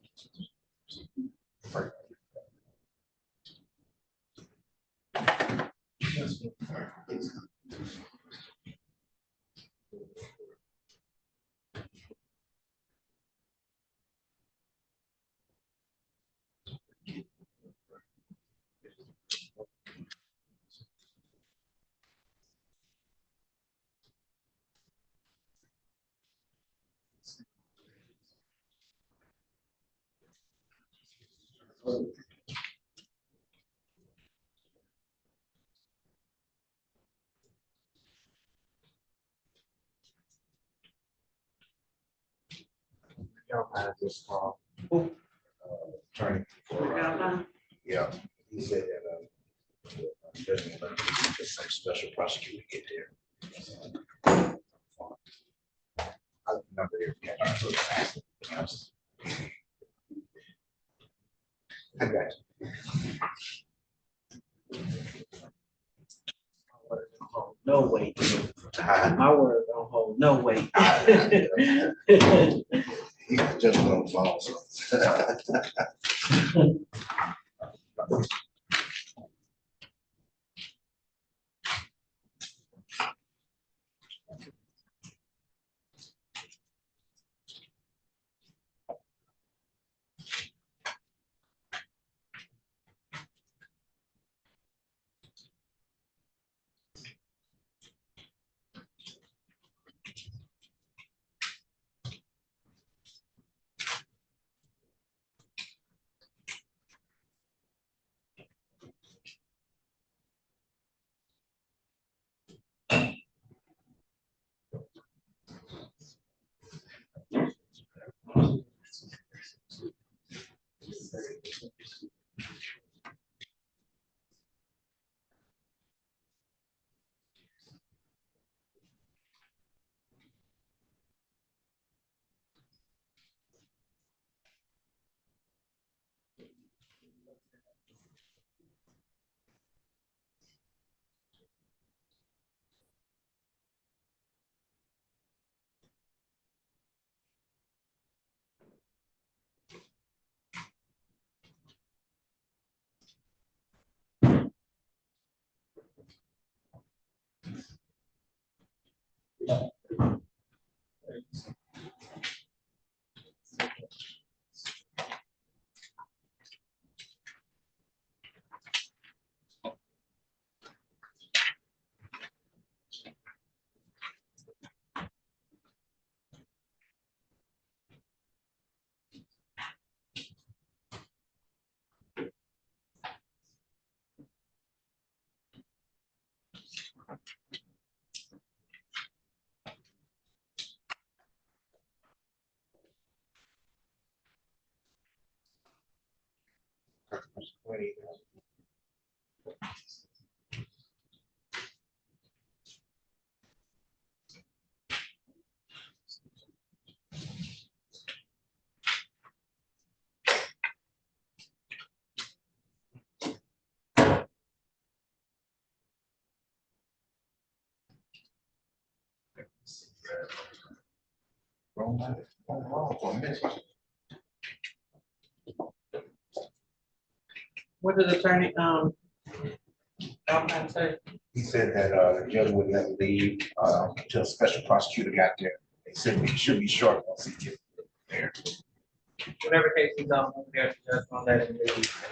Y'all had this call. Attorney for, yeah, he said that, just some special prosecutor get there. I remember it. I got you. No weight. My word don't hold no weight. He just don't fall. What did attorney, Alpine say? He said that, the judge would let him leave, until a special prosecutor got there. He said it should be short once he gets there. Whatever case he's on, we'll get the judge on that and leave.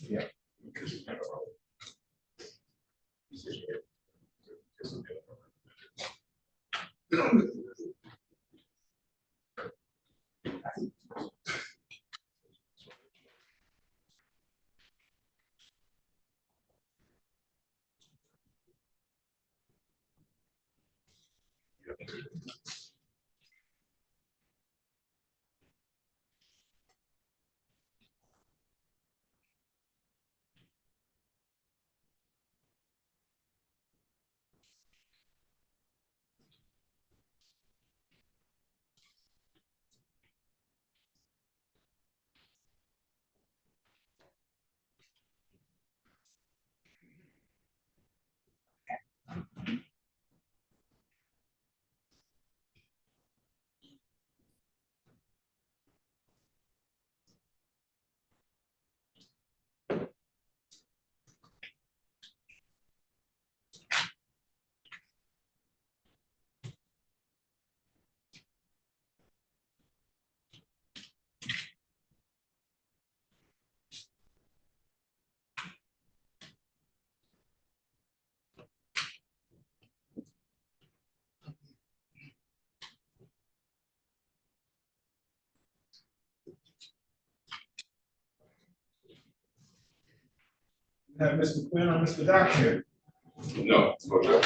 Yeah. Have Mr. Quinn or Mr. Doc here? No, no, no.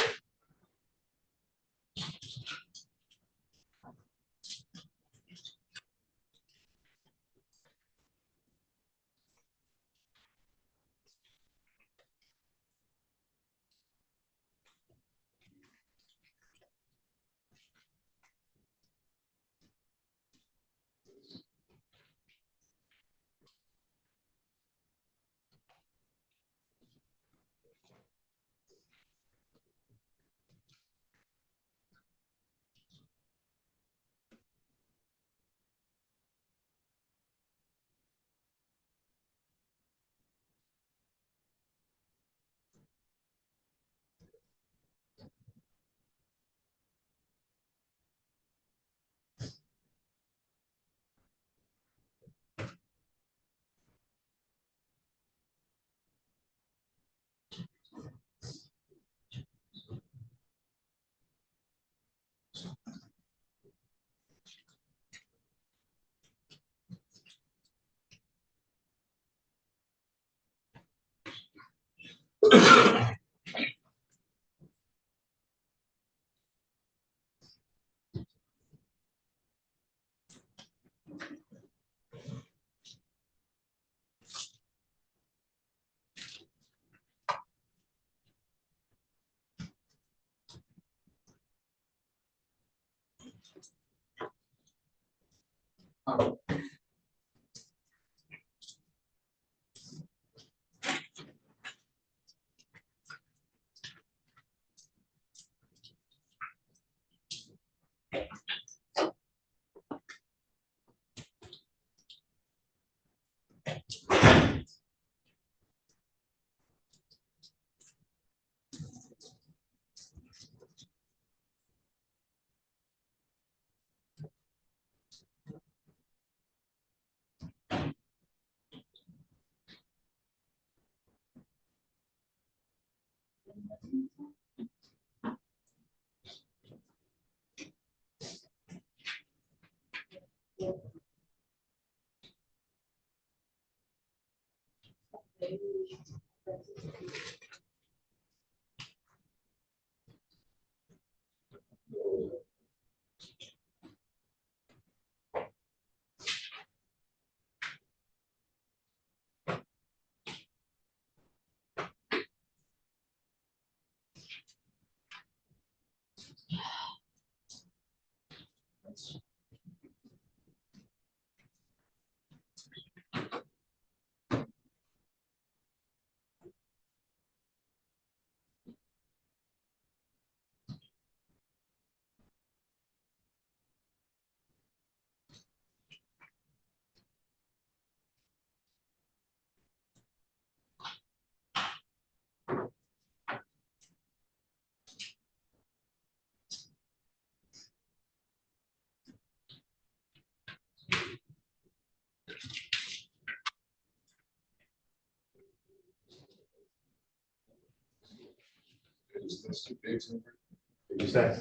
What's that?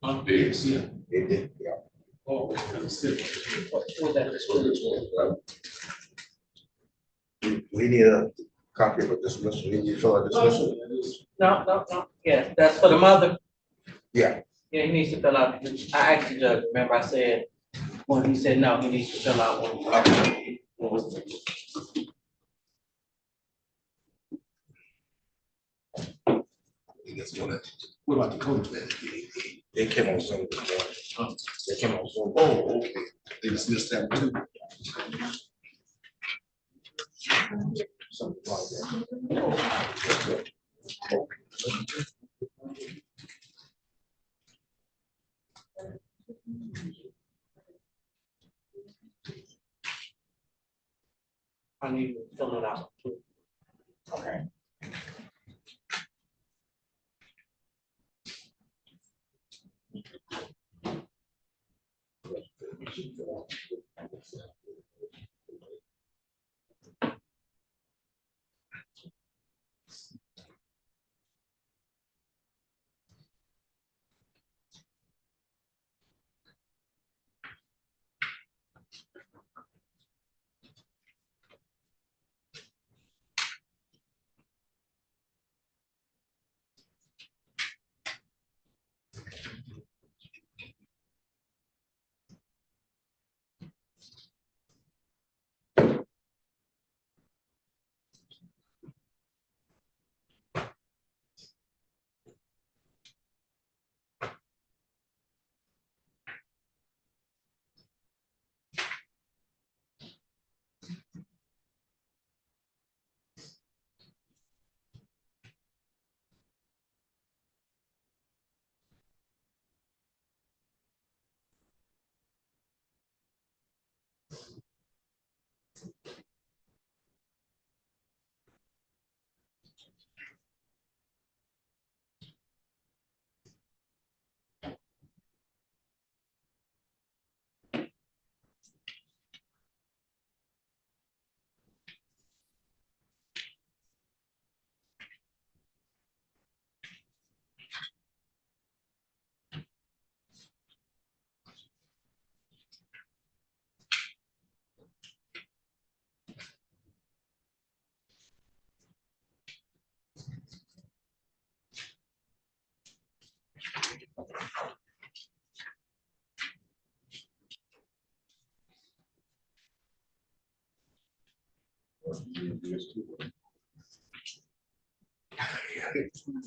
I'm big, yeah. It did, yeah. Oh, that's it. We need a copy of a dismissal. We need to fill out dismissal. No. Yeah, that's for the mother. Yeah. Yeah, he needs to fill out, I asked the judge, remember I said, when he said no, he needs to fill out one. What about the coach? They came on Zoom this morning. They came on Zoom. Oh, okay. They dismissed that too. Something like that. I need to fill it out. Okay.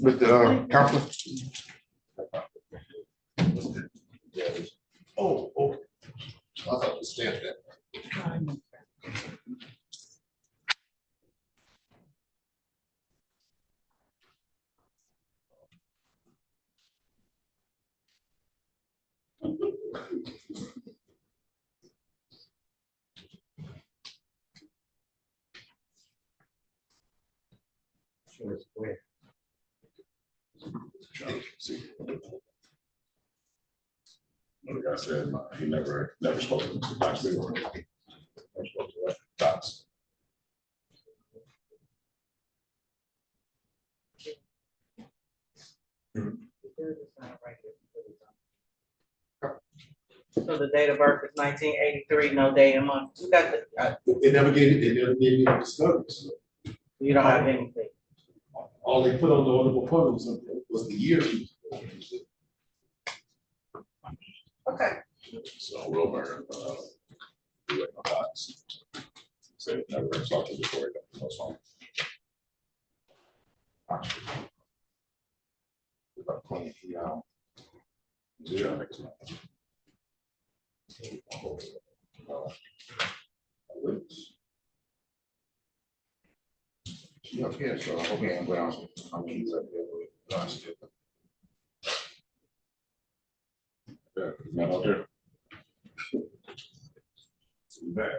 With the council. Oh, okay. I thought you stamped that. Like I said, he never spoke to the Dr. Never spoke to Docs. So the date of birth is 1983, no day and month. You got the, They never gave me a discovery, so. you don't have anything. All they put on the order report was the year. Okay. So Wilbur, we wait on docs. So never talked before, that's fine. Actually. About 20, zero next month. Yeah, so I hope you ain't going on. I'm keys up there with last year. Yeah, not out there. Back.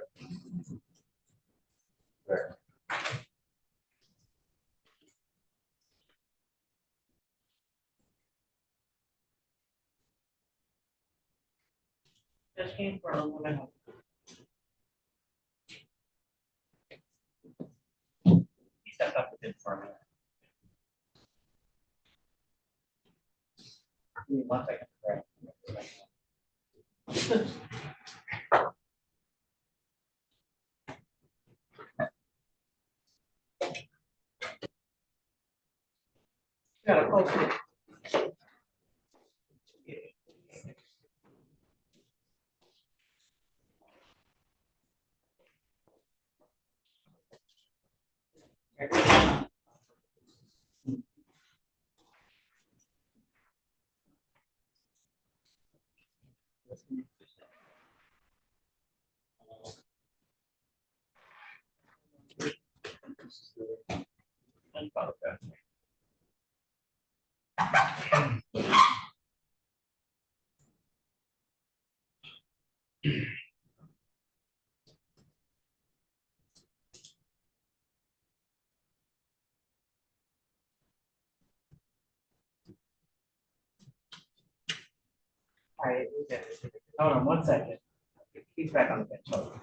Back. Just came for a woman. He stepped up a bit for a minute. Give me 1 second. Right. Gotta post it. All right, hold on 1 second. He's back on the bench. Hold on.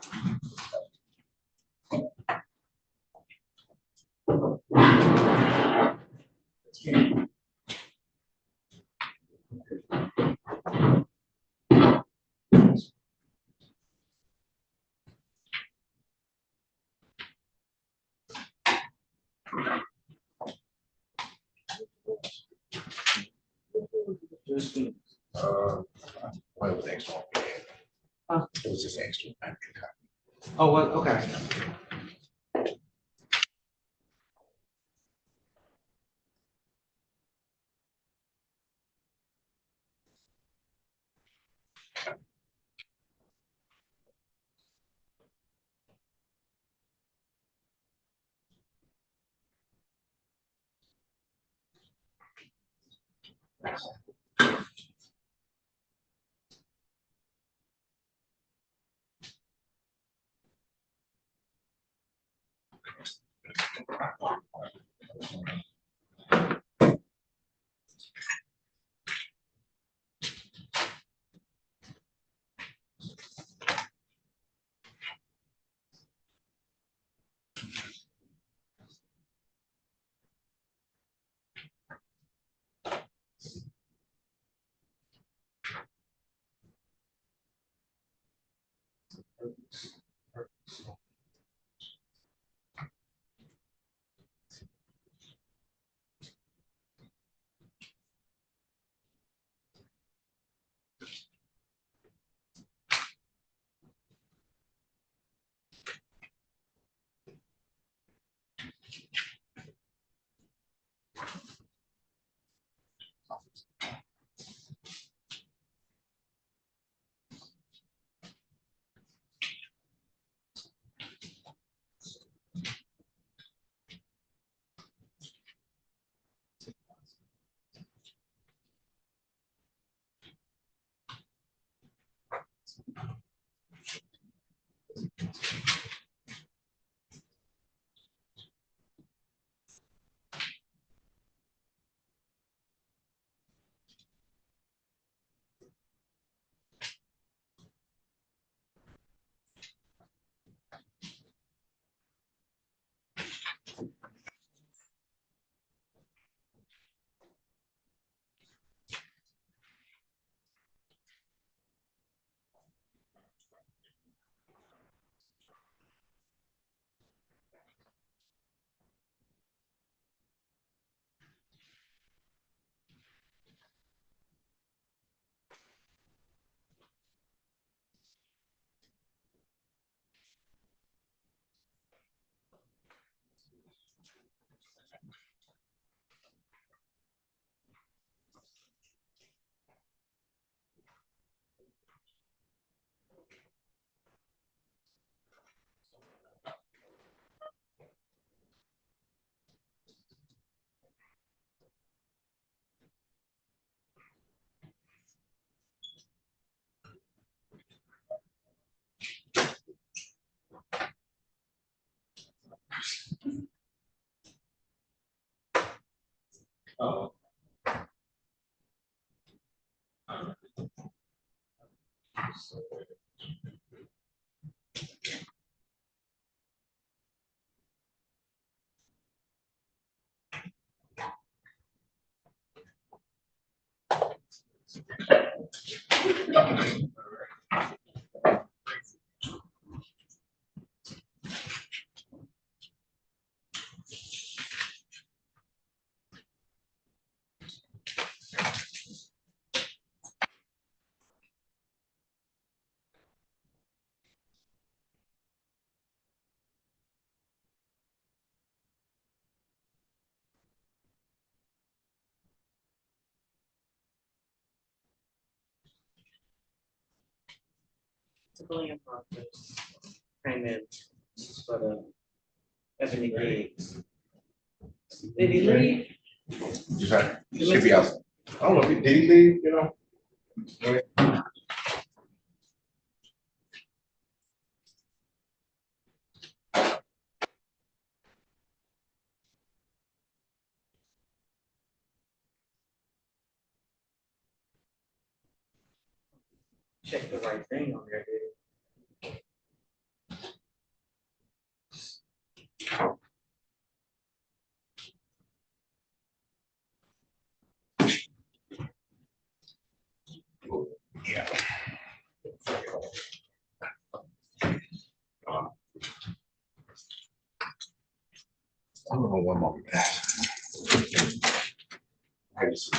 Well, it was extra. It was just extra. Oh, well, okay. Oh. Civilian process came in for the Ebony Gigs. Did he leave? Just like, should be out. I don't know if he did he leave, you know? Check the right thing on there, did Yeah. I don't know one more. I just.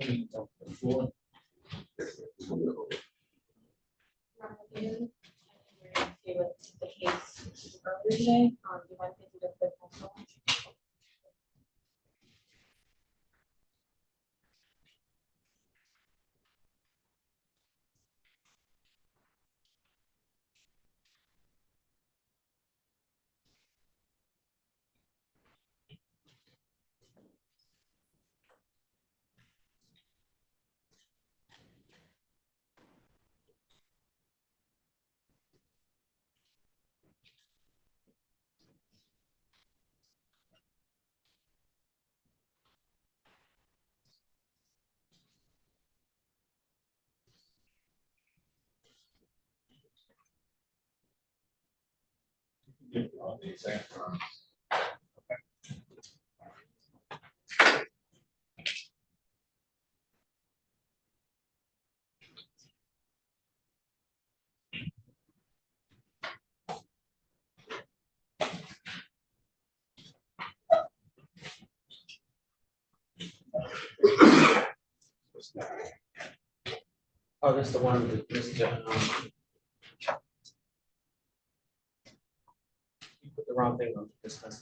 With the case earlier today, do you want to do the council? Oh, this is the one with Mr. You put the wrong thing on this one.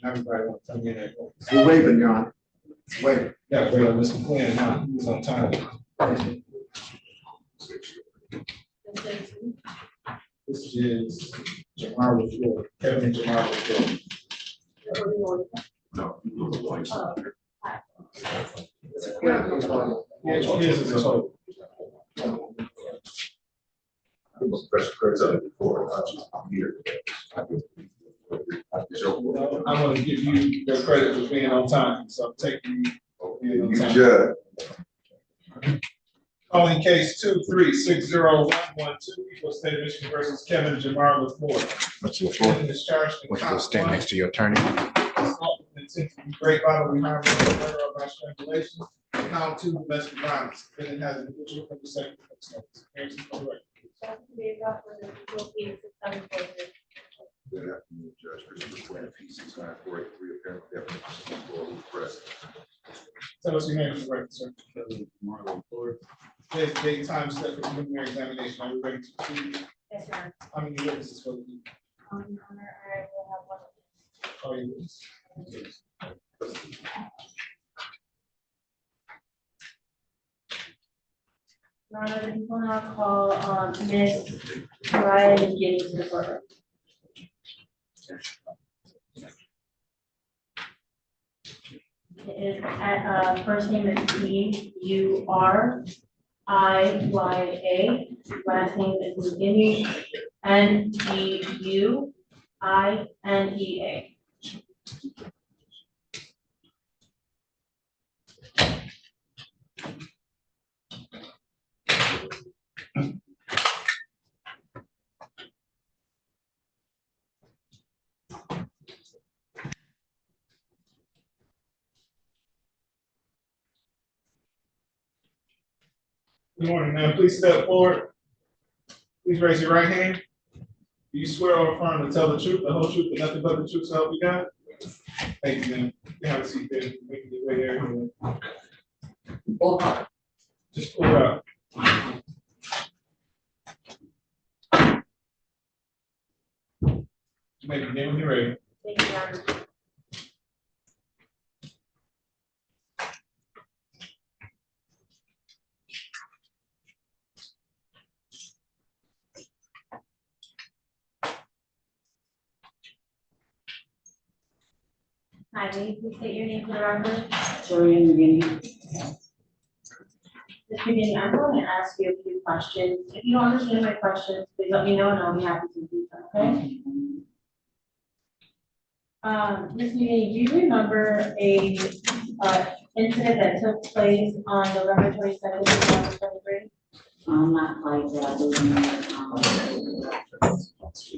Everybody wants to come in there. We're waving, Your Honor. Wait. Yeah, wait on Mr. Quinn now, he's on time. This is Jamar Refiled, Kevin Jamar Refiled. No. Special credits on it before, I'm here. I want to give you the credit for being on time, so I'm taking you. Being on time. Judge. Calling case 2360112, equal state of Michigan versus Kevin Jamar LaFleur. What's your floor? Discharged in Would you go count stand one. next to your attorney? Assault with intent to do great bodily harm or murder or by strangulation. Count two, domestic violence. Defendant has an individual from the second. Terence, correct. Good afternoon, Judge. Christopher Quinn, P6943, apparently definitely press. Tell us your name for the record, sir. Date, time, step for preliminary examination. Are we ready to proceed? Yes, Your Honor. How many witnesses for the? Your Honor, I will have one. Call your witness. Your Honor, the people now call Ms. Ryan getting to the courtroom. His first name is P-U-R-I-Y-A. Last name is Nguyenea. Good morning, ma'am. Please step forward. Please raise your right hand. Do you swear or affirm to tell the truth, the whole truth, and nothing but the truth, so help you God? Thank you, ma'am. You have a seat there. Making your way there. Just pull it out. You may begin when you're ready. Thank you, Your Honor. Hi, will you please state your name for the record? Ms. Beginning, I'm going to ask you a few questions. If you don't understand my questions, please let me know and I'll be happy to repeat them, okay? Ms. Beginning, do you remember a incident that took place on November 22nd, 2023? Not quite, but I do remember.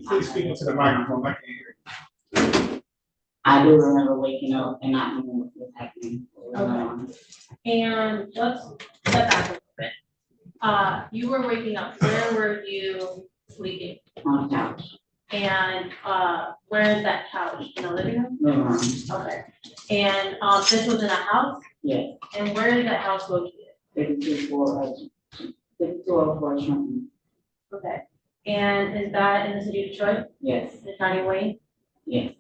Please speak into the microphone. I can't hear you. I do remember waking up and not knowing what was happening. Okay. And let's step back a little bit. You were waking up. Where were you sleeping? On the couch. And where is that couch? In the living room? Living room. Okay. And this was in a house? Yes. And where is that house located? 5204 Trenton. Okay. And is that in the city of Detroit? Yes. The county of Wayne? Yes.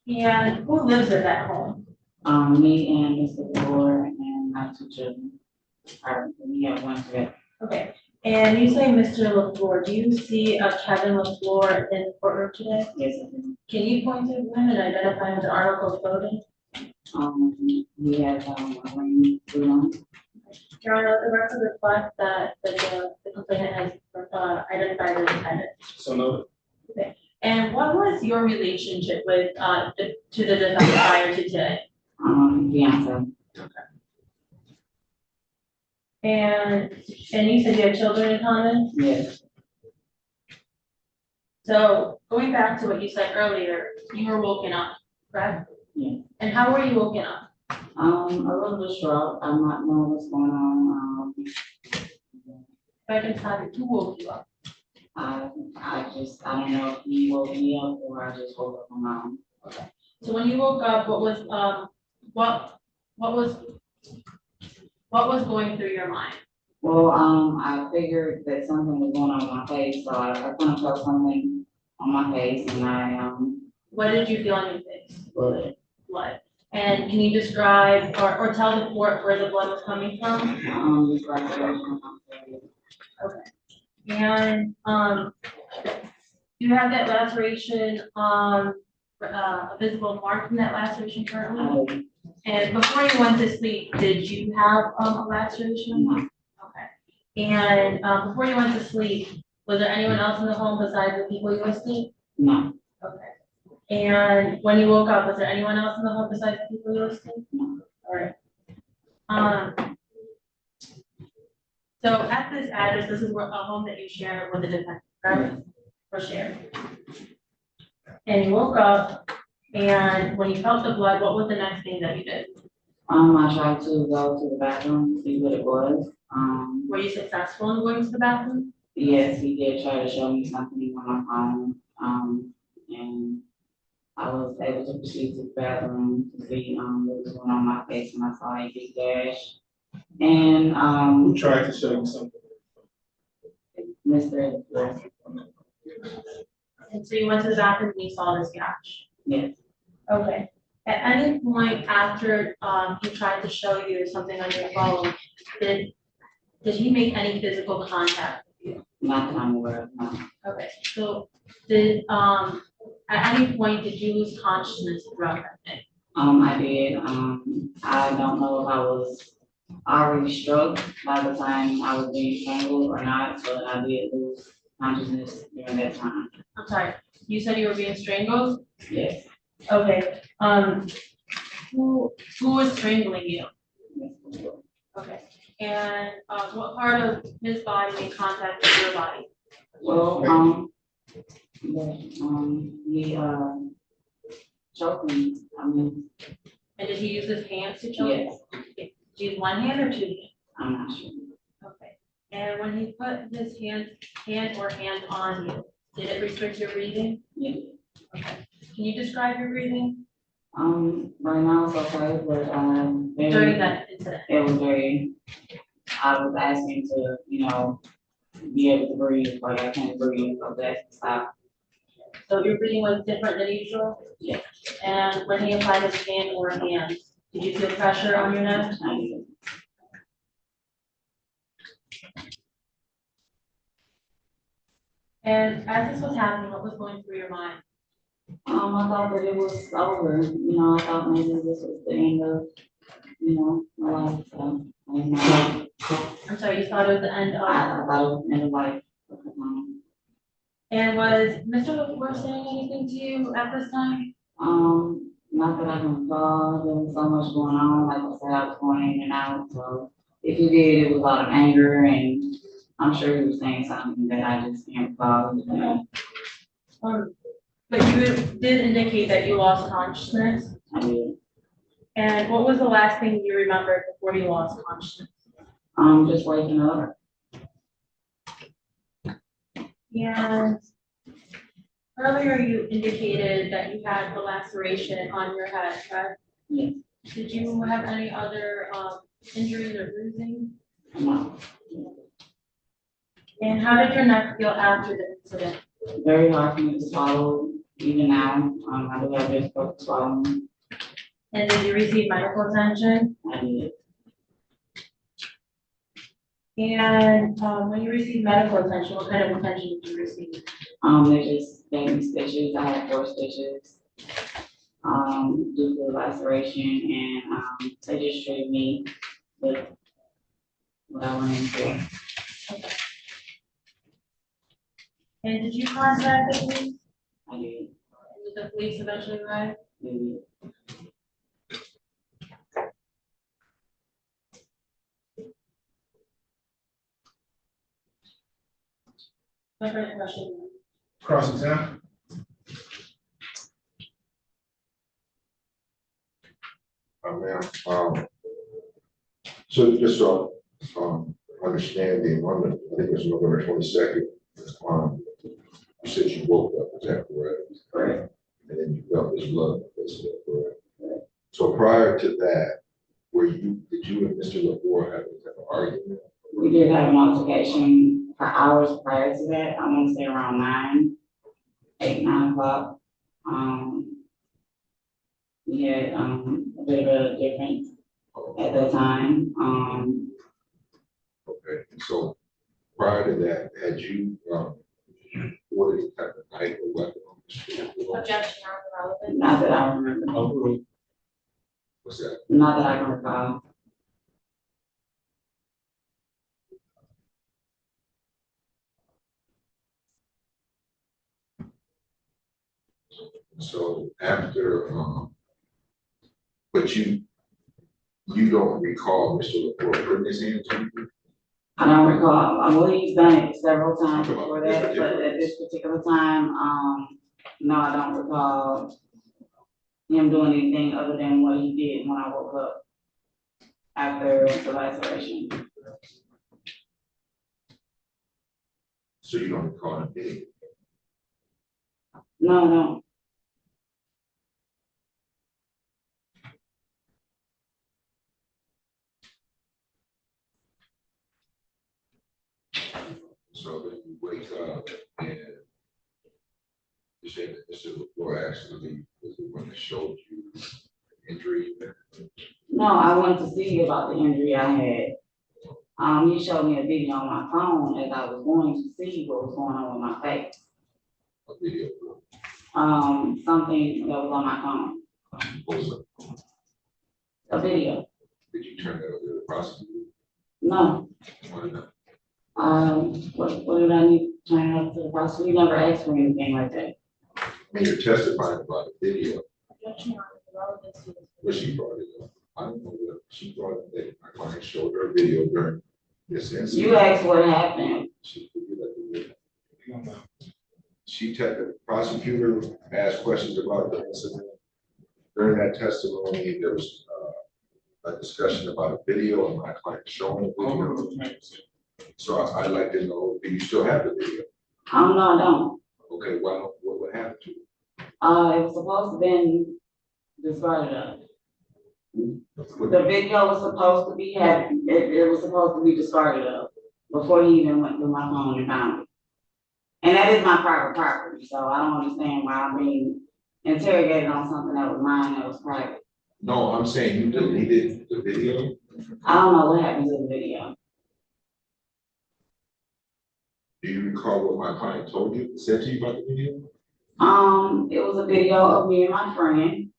And who lives at that home? Me and Mr. Moore and my two children. We have one together. Okay. And you say Mr. LaFleur, do you see a Kevin LaFleur in the courtroom today? Yes, I do. Can you point to him and identify him with the article of clothing? He has a ring suit on. Your Honor, the record reflects that the complainant has identified the defendant. So noted. Okay. And what was your relationship with to the defendant prior to today? Fiance. Okay. And you said you had children in common? Yes. So going back to what you said earlier, you were woken up, correct? Yes. And how were you woken up? A little distraught. I'm not knowing what's going on. If I can tell you, who woke you up? I don't know if he woke me up or I just woke up on my own. Okay. So when you woke up, what was going through your mind? Well, I figured that something was going on my face, so I kind of felt something on my face, and What did you feel on your face? blood. Blood. And can you describe or tell the court where the blood was coming from? Okay. And you have that laceration, a visible mark from that laceration currently? And before you went to sleep, did you have a laceration? No. Okay. And before you went to sleep, was there anyone else in the home besides the people you were asleep? No. Okay. And when you woke up, was there anyone else in the home besides the people you were asleep? No. All right. So at this address, this is a home that you share with the defendant, correct? Or share. And you woke up, and when you felt the blood, what was the next thing that you did? I tried to go to the bathroom to see what it was. Were you successful in going to the bathroom? Yes, he did try to show me something on my phone. And I was able to proceed to the bathroom to see what was going on my face, and I saw a big gash. And Who tried to show you something? Mr. And so you went to the bathroom and you saw this gash? Yes. Okay. At any point after he tried to show you something on your phone, did he make any physical contact with you? Not that I'm aware of, no. Okay, so did At any point, did you lose consciousness throughout that day? I did, I don't know if I was already struck by the time I was being strangled or not, but I did lose consciousness during that time. I'm sorry, you said you were being strangled? Yes. Okay, who was strangling you? Okay, and, what part of his body made contact with your body? Well, he, choked me, And did he use his hands to choke? Yes. Okay. Did you use one hand or two hands? I'm not sure. Okay, and when he put his hand on you, did it restrict your breathing? Yeah. Okay, can you describe your breathing? Right now it's okay, but, During that incident? It was very, I was asking to, be able to breathe, like I can't breathe, so that stopped. So your breathing was different than usual? Yeah. And when he applied his hand or hands, did you feel pressure on your neck? I did. And as this was happening, what was going through your mind? I thought that it was over, I thought maybe this was the end of, my life, so. I'm sorry, you thought it was the end of? I thought it was the end of life. And was Mr. LaFleur saying anything to you at this time? Not that I can recall, there was so much going on, like I said, I was going in and out, so if he did, it was a lot of anger, and I'm sure he was saying something that I just can't recall. But you did indicate that you lost consciousness? I did. And what was the last thing you remembered before you lost consciousness? Just waking up. And earlier you indicated that you had the laceration on your head, correct? Yes. Did you have any other injuries or bruising? No. And how did your neck feel after the incident? Very hard for me to swallow, even now. I do have difficulty swallowing. And did you receive medical attention? I did. And when you received medical attention, what kind of attention did you receive? They just gave me stitches. I had 4 stitches due to the laceration, and they just treated me with what I went in for. Okay. And did you contact the police? I did. Did the police eventually arrive? They did. My first question. Cross-examine. Ma'am, so just so, understanding, I think it was November 22nd, you said you woke up, is that correct? Correct. And then you felt this blood, is that correct? So prior to that, did you and Mr. LaFleur have an argument? We did have an altercation for hours prior to that. I want to say around 9 o'clock. We had a bit of a difference at that time. Okay, so prior to that, had you ordered any type of knife or weapon on Mr. LaFleur? Objection, irrelevant. Not that I remember. What's that? Not that I can recall. So after, but you don't recall Mr. LaFleur putting his hands on you? I don't recall. I believe he's done it several times before that, but at this particular time, no, I don't recall him doing anything other than what he did when I woke up after the laceration. So you don't recall him hitting? No. So then you wake up and you say that Mr. LaFleur actually was the one that showed you the injury? No, I wanted to see about the injury I had. He showed me a video on my phone as I was going to see what was going on with my face. A video? something that was on my phone, What was it? a video. Did you turn that over to the prosecutor? No, Why not? what did I need to turn it up to the prosecutor? You never asked for anything like that. I mean, you're testifying about the video. Well, she brought it up. I don't know what she brought it that my client showed her video during this incident. You asked what happened. The prosecutor asked questions about the incident. During that testimony, there was a discussion about a video and my client showing the video. So I'd like to know, do you still have the video? No, I don't. Okay, well, what happened to it? It was supposed to been discarded of. The video was supposed to be it was supposed to be discarded of before he even went through my phone and found it. And that is my private property, so I don't understand why I'm being interrogated on something that was mine that was private. No, I'm saying you deleted the video. I don't know what happened to the video. Do you recall what my client told you, said to you about the video? It was a video of me and my friend.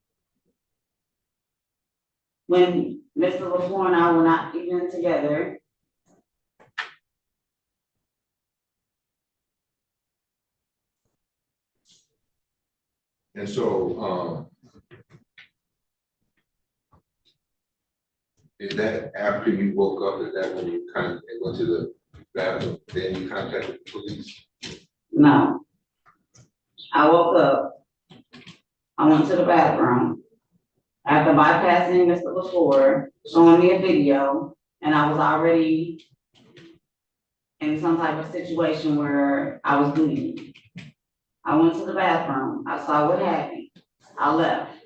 When Mr. LaFleur and I were not even together. And so, is that after you woke up, is that when you kind of went to the bathroom, then you contacted the police? No. I woke up, I went to the bathroom. After bypassing Mr. LaFleur, showing me a video, and I was already in some type of situation where I was bleeding. I went to the bathroom, I saw what happened, I left.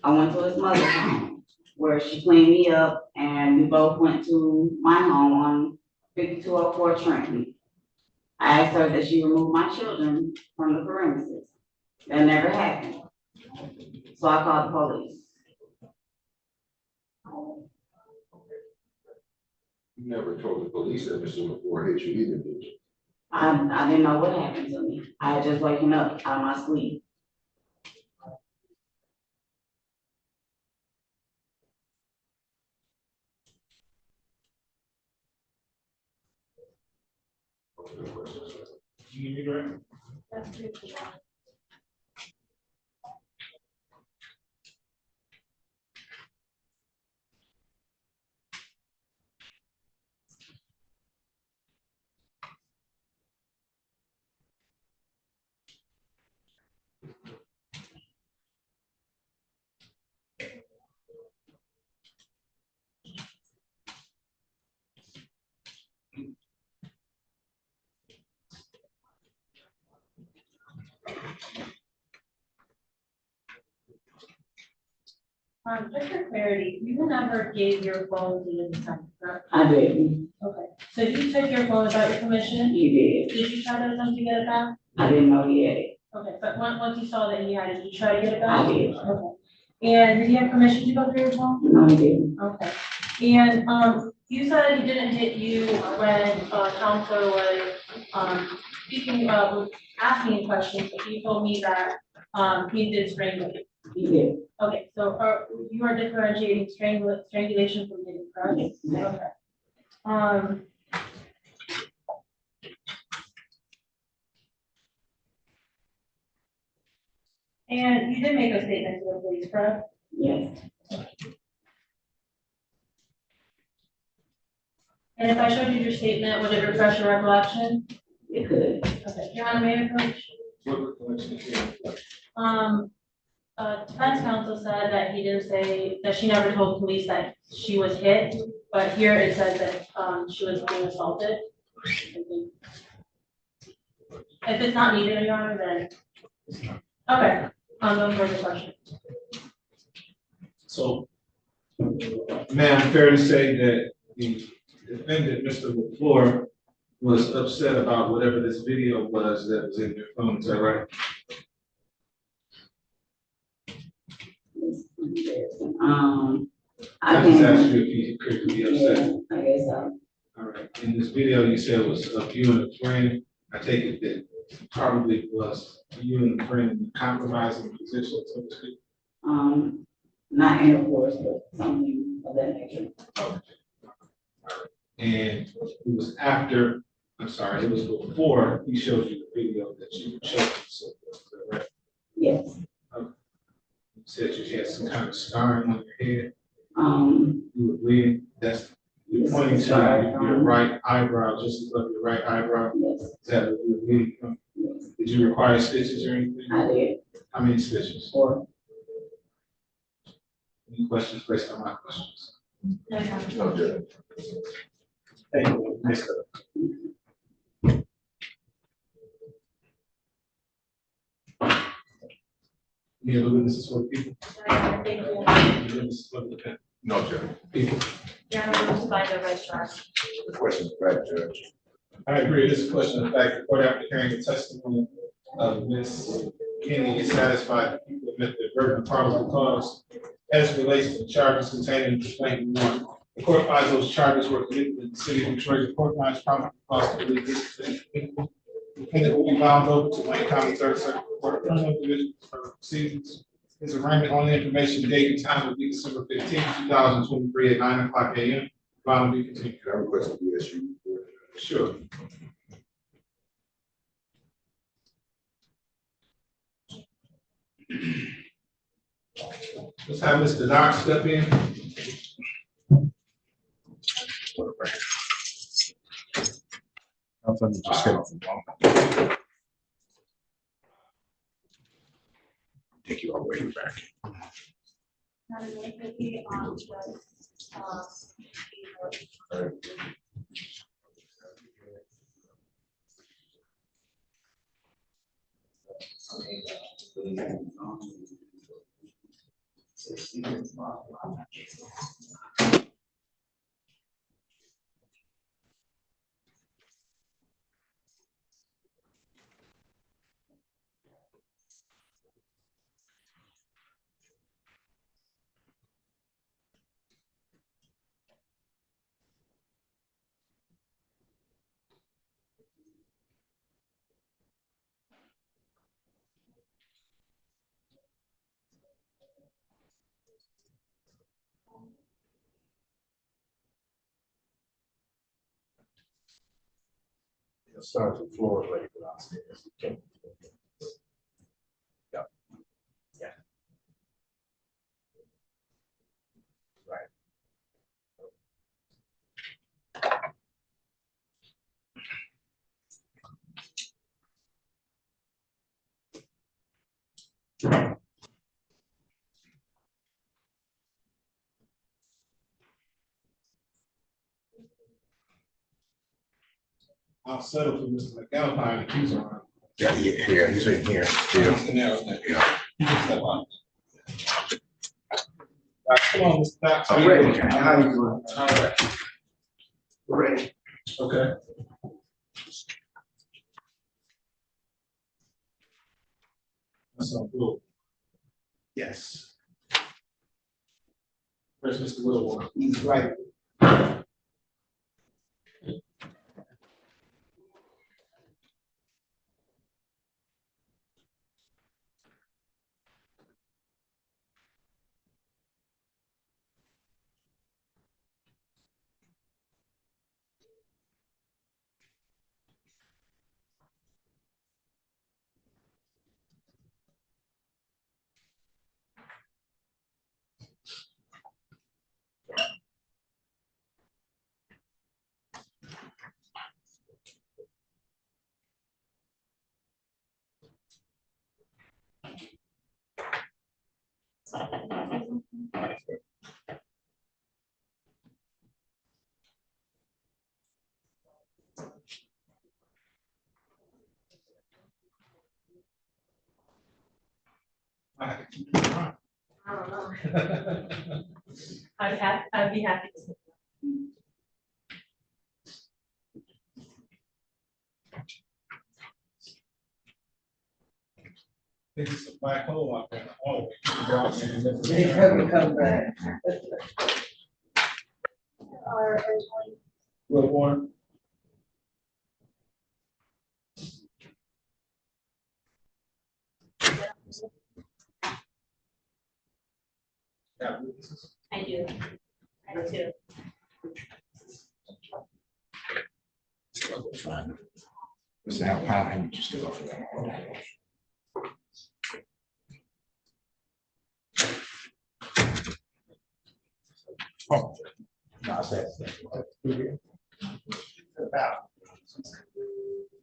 I went to his mother's home, where she cleaned me up, and we both went to my home on 5204 Trenton. I asked her that she remove my children from the premises. That never happened. So I called the police. You never told the police that Mr. LaFleur hit you either, did you? I didn't know what happened to me. I had just waken up out of my sleep. You need me, right? Just for clarity, you never gave your phone to the defendant, correct? I didn't. Okay, so you took your phone without your permission? You did. Did you try to attempt to get it back? I didn't know he had it. Okay, but once you saw that he had it, you try to get it back? I did. Okay. And did he have permission to go through your phone? No, he didn't. Okay. And, you said he didn't hit you when, counselor was, speaking, asking questions, but you told me that, he did strangle you. He did. Okay, so you are differentiating strangulation from hitting, correct? Yes. Okay. And you did make a statement to the police, correct? Yes. And if I showed you your statement, would it refresh your recollection? It could. Okay, Your Honor, may I approach? What recollection is here? Defense counsel said that he didn't say, that she never told police that she was hit, but here it says that, she was being assaulted. If it's not needed, Your Honor, then, okay, no further questions. So, ma'am, fair to say that the defendant, Mr. LaFleur, was upset about whatever this video was that was in your phone, is that right? I just asked you if you could be upset. I guess so. All right, in this video, you said it was of you and a friend. I take it that probably was you and a friend in a compromising position, so to speak? Not intercourse, but something of that nature. And it was after, I'm sorry, it was before he showed you the video that you showed, so, right? Yes. You said you had some kind of scarring on your head. Um, You were bleeding. That's, you're Yes, pointing to scar. your right eyebrow, just above your right eyebrow. yes, Is that what you were bleeding from? yes, Did you require stitches or anything? I did. How many stitches? 4. Any questions based on my questions? No, Judge. Thank you. Next up. Any other witnesses for the people? Thank you. Any witnesses for the defendant? No, Judge. People. Your Honor, moved by the registrar. The question is back, Judge. I agree. This is a question of fact. The court, after hearing the testimony of Ms. Kenny, is satisfied that people admit the burden of probable cause as it relates to the charges contained in complaint 1. The court finds those charges were committed in the city of Detroit. The court finds probable cause to believe this defendant will be bound over to Wayne County Third Circuit Court of Criminal Division for proceedings. His arraignment on the information date and time will be December 15, 2023 at 9:00 a.m. Bond will be continued. Can I request a BSU? Sure. Let's have Mr. Doc step in. I'm trying to just get off the phone. Take you all the way back. Not a very quickly, You'll start with the floor ready for downstairs. Okay. Yeah. Yeah. Right. I'll settle for Mr. McAlpine if he's around. Yeah, he's in here. He's in there, okay. Yeah. You can step up. Come on, Mr. Doc. I'm ready. How you doing? All right. We're ready. Okay. That's all good. Yes. Where's Mr. Wilborn? He's right. I can keep you around. I don't know. I'd be happy to. It's a black hole out there. Oh. They haven't come back. Wilborn. I do. I do. Mr. Alpine, I need you to go for that. Hold on. Oh, no, I said.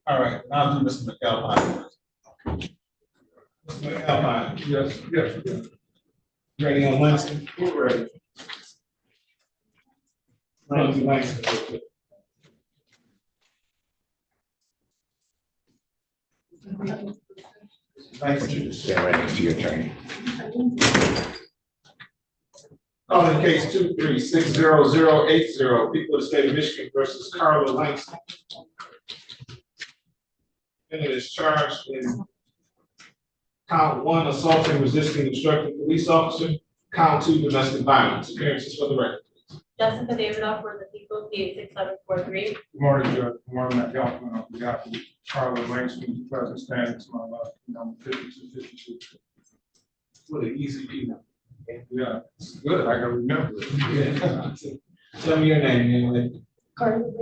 All right, now do Mr. McAlpine. Mr. McAlpine, yes. Ready on Langston? We're ready. Ramsey Langston. Thank you. Stand right next to your attorney. Calling case 2360080, people of the state of Michigan versus Carlo Langston. Defendant is charged in count 1, assault and resisting obstructing police officer, count 2, domestic violence. Appearances for the record. Jessica Davidoff for the people, P 6743. Good morning, Judge. Good morning, Matt Galpin, on behalf of Carlo Langston, present standing to my left, number 5252. What an easy peanut. Yeah, it's good. I can remember it. Yeah. Tell me your name, young lady. Carlo.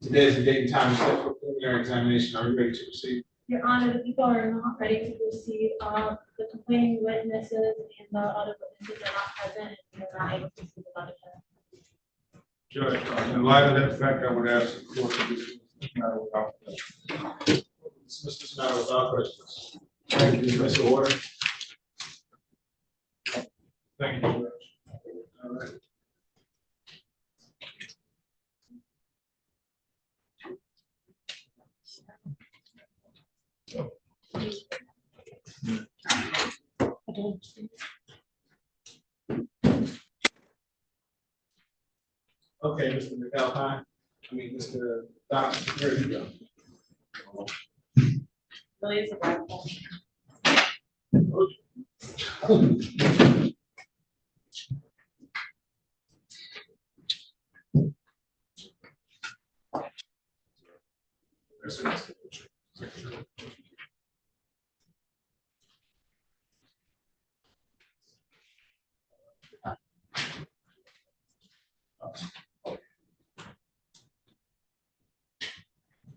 Today is the date and time set for preliminary examination. Are you ready to proceed? Your Honor, the people are not ready to proceed. The complaining witnesses and the other witnesses are not present and we are not able to proceed without a Judge, in light of that fact, I would ask the court to dismiss this matter without question. Dismiss this matter without questions. Thank you. Dismiss the order. Thank you, Judge. All right. Okay, Mr. McAlpine, Mr. Doc, here you go. Really is a bad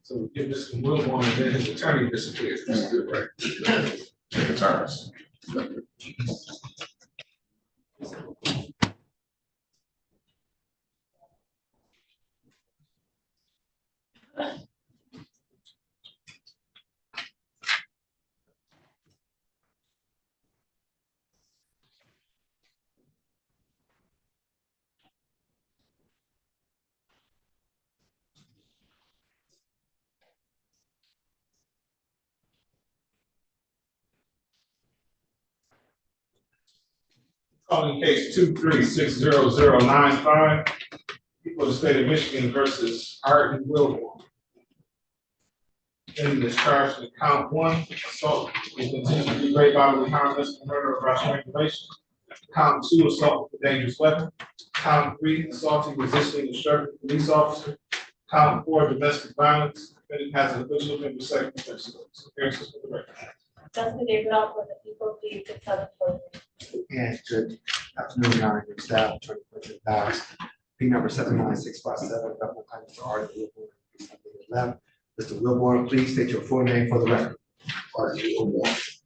So give Mr. Wilborn and then his attorney disappears. That's good, right? Terence. Calling case 2360095, people of the state of Michigan versus Arden Wilborn. Defendant is charged with count 1, assault with intent to do great bodily harm, murder, or gross strangulation. Count 2, assault with a dangerous weapon. Count 3, assaulting, resisting, obstructing police officer. Count 4, domestic violence. Defendant has an official member second offense. Appearances for the record. Jessica Davidoff for the people, P 6743. And Judge, afternoon, Your Honor, your staff, Attorney President Bass, P number 79657, double time for Arden Wilborn, left. Mr. Wilborn, please state your full name for the record. Arden Wilborn.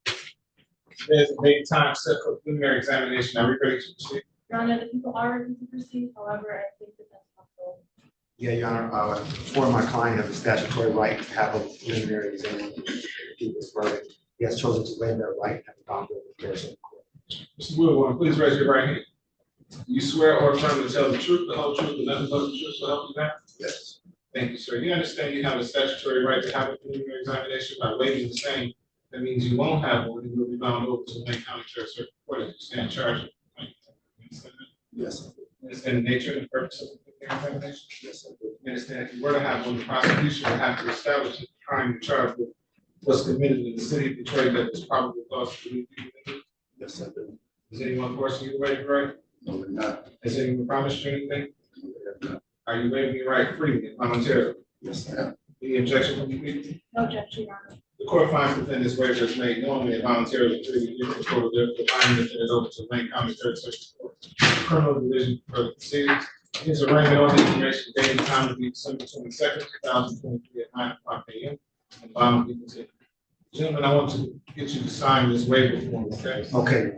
There's a date and time set for preliminary examination. Are we ready to proceed? Your Honor, the people are ready to proceed, however, I think that that's possible. Yeah, Your Honor, for my client has a statutory right to have a preliminary examination to do this verdict. He has chosen to waive that right at the docket of the affairs of the court. Mr. Wilborn, please raise your right hand. Do you swear or affirm to tell the truth, the whole truth, and nothing but the truth to help you now? Yes. Thank you, sir. You understand you have a statutory right to have a preliminary examination. By waiving the same, that means you won't have one and you'll be bound over to the Wayne County Sheriff's Circuit Court if you stand charged. Yes. You understand the nature and the purpose of the preliminary examination? Yes, sir. You understand if you were to have one, the prosecution would have to establish that the crime you're charged with was committed in the city of Detroit that was probable cause to believe you committed. Yes, I do. Is anyone forcing you to waive your right? No, we're not. Has anyone promised you anything? Are you waiving your right freely and voluntarily? Yes, I am. Any objection from the people? No objection, Your Honor. The court finds defendant's waiver is made knowingly and voluntarily through the court of therefore finding defendant over to Lane County Third Circuit Court, Criminal Division for the proceedings. His arraignment on the information date and time will be December 22nd, 2023 at 9:00 a.m. And bond will be continued. Gentlemen, I want to get you to sign this waiver form, okay? Okay.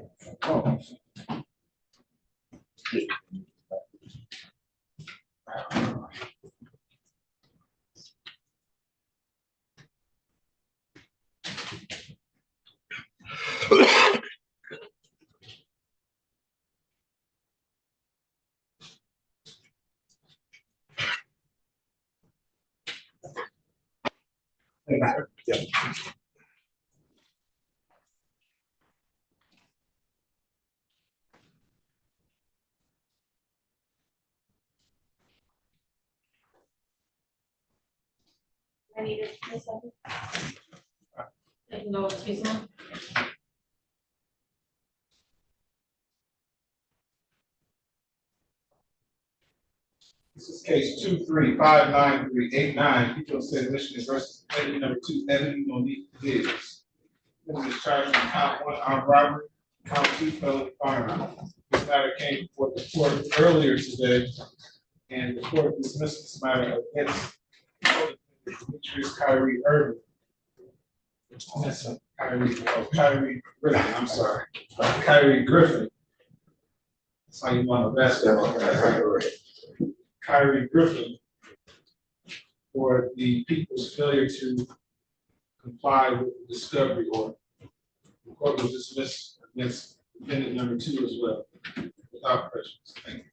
Yeah. I need it. No, excuse me. This is case 2359389, People of the State of Michigan versus defendant number 2, Ebony Monique Diggs. This is charged on count 1 armed robbery, count 2 felony firearm. This matter came before the court earlier today, and the court dismissed this matter against Demetrius Griffin. That's Kyrie Griffin, I'm sorry. Kyrie Griffin. That's how you want to best Kyrie Griffin for the people's failure to comply with the discovery order. The court will dismiss against defendant number 2 as well, without prejudice. Thank you.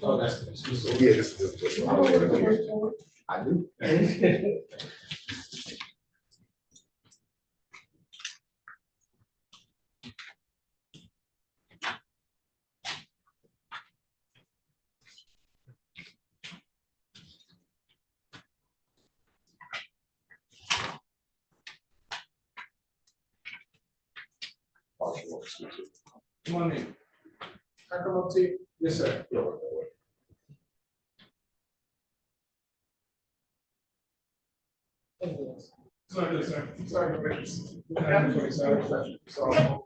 Oh, that's Yeah, this is. I do. Come on in. Can I come up to you? Yes, sir. Sorry, sir. Sorry, sorry.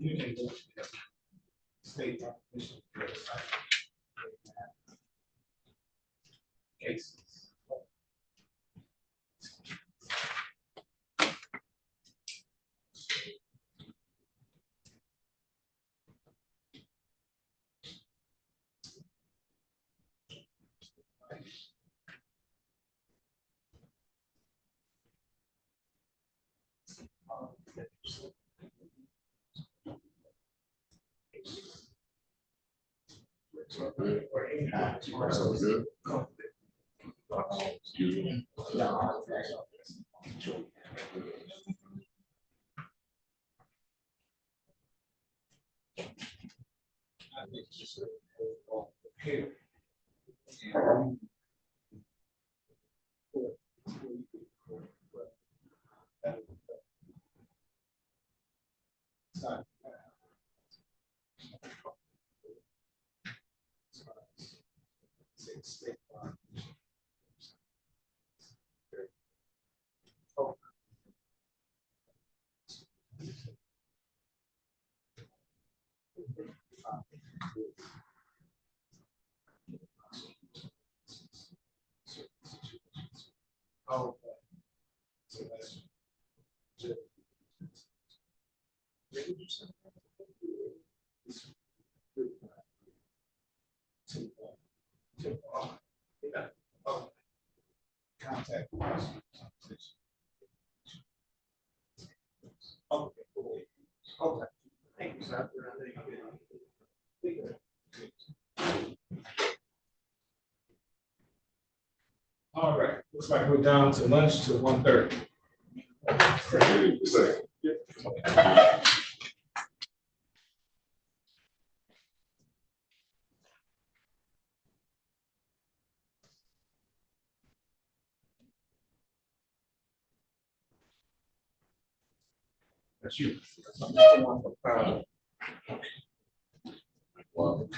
You can go to the state competition website. Cases. Sounds good. Excuse me. Okay. So that's. Contact. Okay, cool. Okay. Thank you, sir. All right, looks like we're down to lunch till 1:30. That's you. Wow.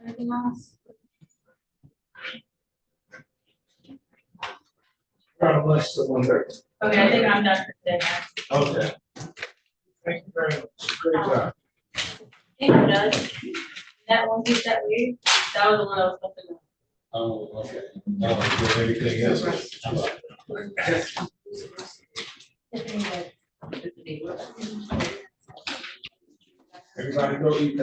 Anything else? Around lunch till 1:30. Okay, I think I'm done for today. Okay. Thank you very much. Great job. Thank you, Judge. That one piece that we, that was the one I was looking at. Oh, okay. Did everything else? Everybody go eat.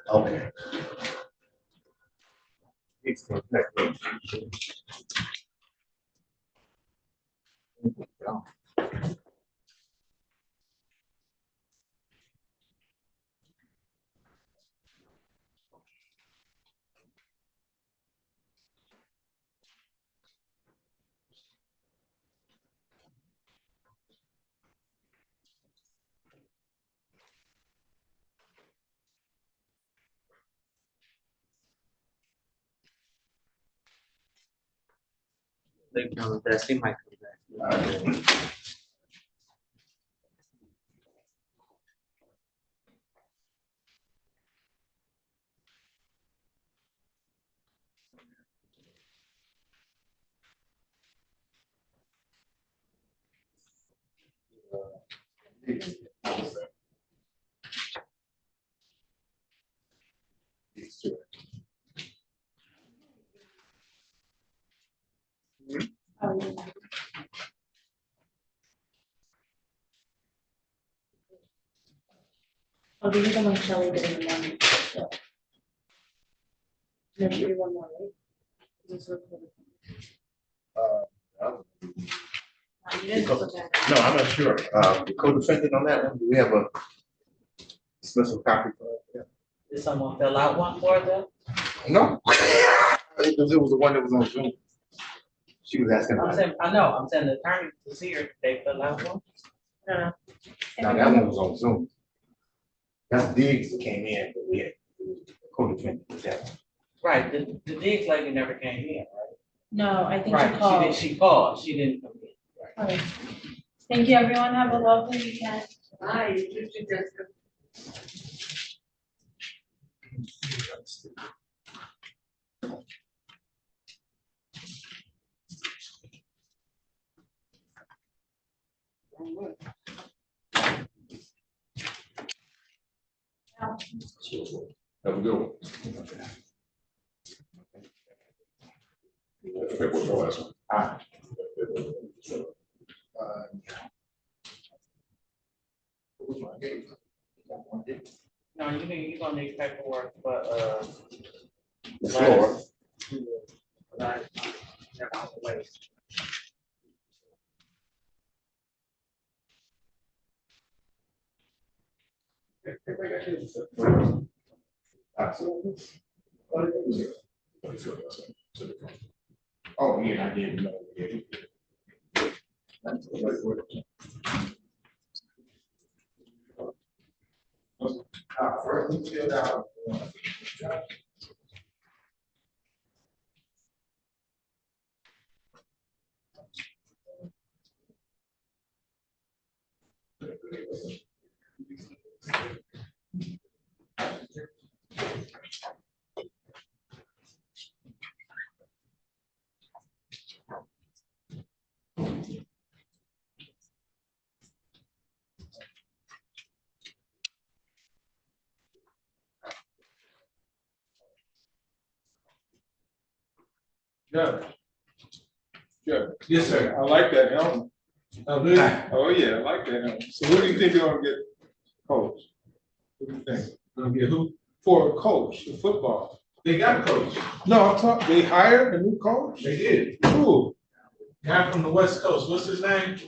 Okay. Like, Destiny might come back. Oh, these are the ones Shelley did in the morning. So. No, she did one more, right? This is recorded. You didn't look at it. No, I'm not sure. The co-defendant on that one, do we have a dismissal copy for that? Did someone fill out one for them? No. Because it was the one that was on Zoom. She was asking. I'm saying, I know, I'm saying the attorney was here, they fill out one? No, that one was on Zoom. That's Diggs that came in, but we had co-defendant with that one. Right, the Diggs lady never came in, right? No, I think Right, she called. she called, she didn't come in. Okay. Thank you, everyone. Have a lovely weekend. Bye, you should just. Have a good one. Okay, what's the last one? No, you gonna need paperwork, but, The floor. Oh, yeah, I didn't know. First, we filled out. Judge. Judge. Yes, sir. I like that helmet. Oh, really? Oh, yeah, I like that helmet. So what do you think they're gonna get coach? What do you think? Gonna get who? For a coach, the football. They got a coach. No, I'm talking, they hired a new coach? They did. Who? Guy from the West Coast. What's his name?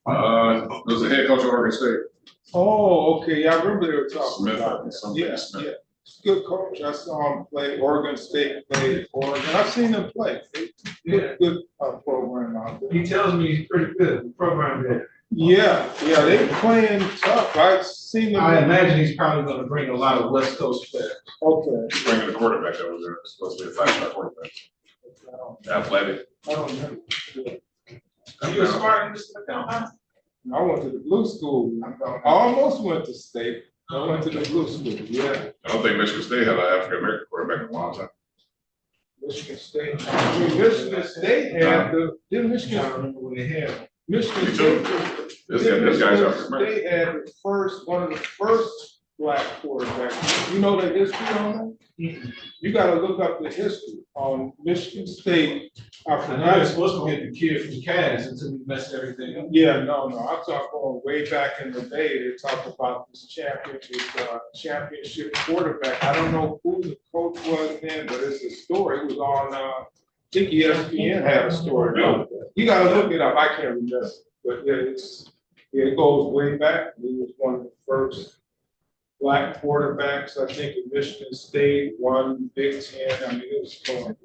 Was the head coach of Oregon State. Oh, okay, yeah, I remember they were talking Smith, about that. something Yeah, Smith. yeah. Good coach. I saw him play. Oregon State played Oregon. I've seen them play. Good program out there. He tells me he's pretty good. The program there. Yeah, they playing tough. I've seen them. I imagine he's probably gonna bring a lot of West Coast players. Okay. Bringing the quarterback that was there, supposed to be a five-star quarterback. Athletic. I don't know. Are you a Spartan, Mr. McDonald? I went to the blue school. I almost went to state. I went to the blue school, yeah. I don't think Michigan State had an African-American quarterback in a long time. Michigan State. Michigan State had the, didn't I Michigan, don't remember when they had. Michigan Me too. State. This guy's African American. They had the first, one of the first black quarterbacks. You know the history on that? You gotta look up the history on Michigan State. I I know forgot. they're supposed to get the kid from Cass until we messed everything up. Yeah, no, I'm talking going way back in the day. They talk about this championship quarterback. I don't know who the coach was then, but it's a story. It was on, I think ESPN had a story about that. You gotta look it up. I can't remember, but yeah, it goes way back. He was one of the first black quarterbacks, I think, in Michigan State, won Big Ten. I mean, it was fun.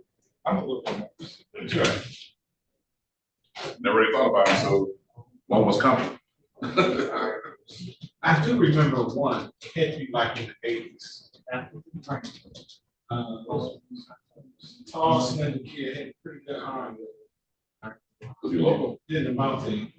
I'm looking at this. That's right. Never really thought about it, so one was coming. I do remember one, had to be like in the eighties. Tall, slender kid, had a pretty good arm. Was he local? Did the mountain.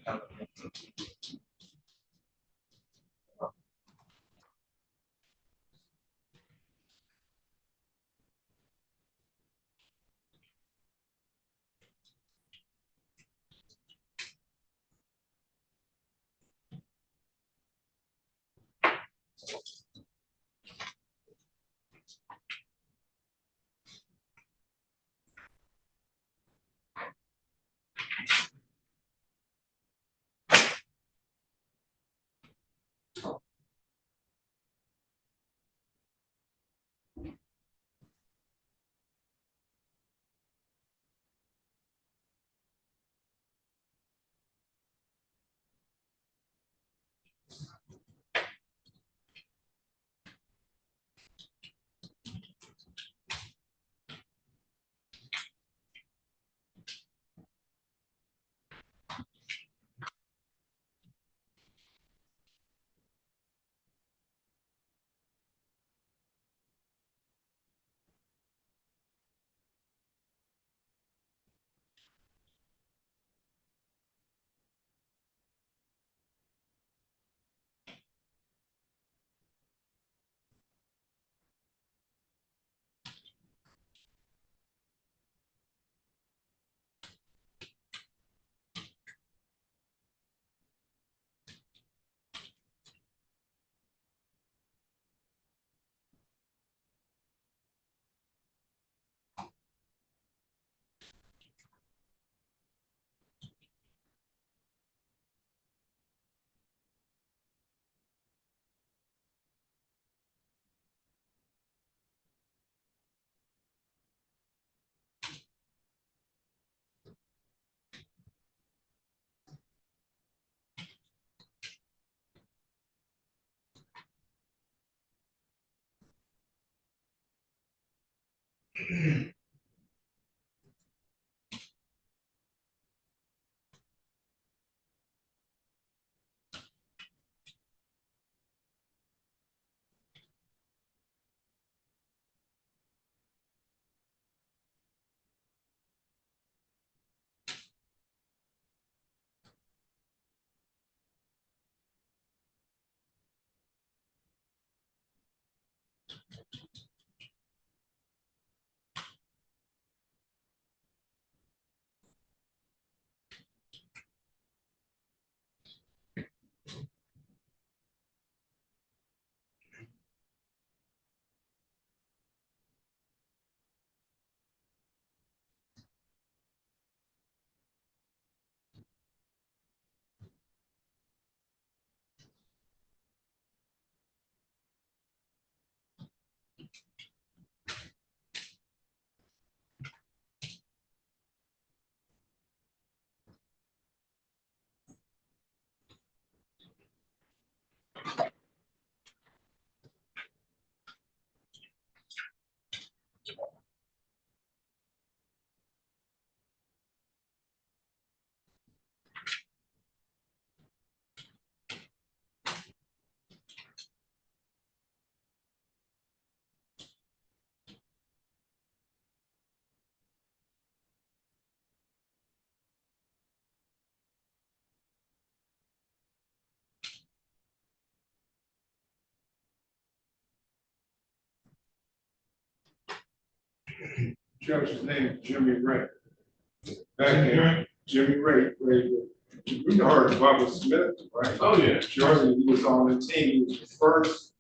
Judge's name is Jimmy Ray. Back in Jimmy Ray played with, you heard of Bubba Smith, right? Oh, yeah. Georgia, he was on the team. He was the first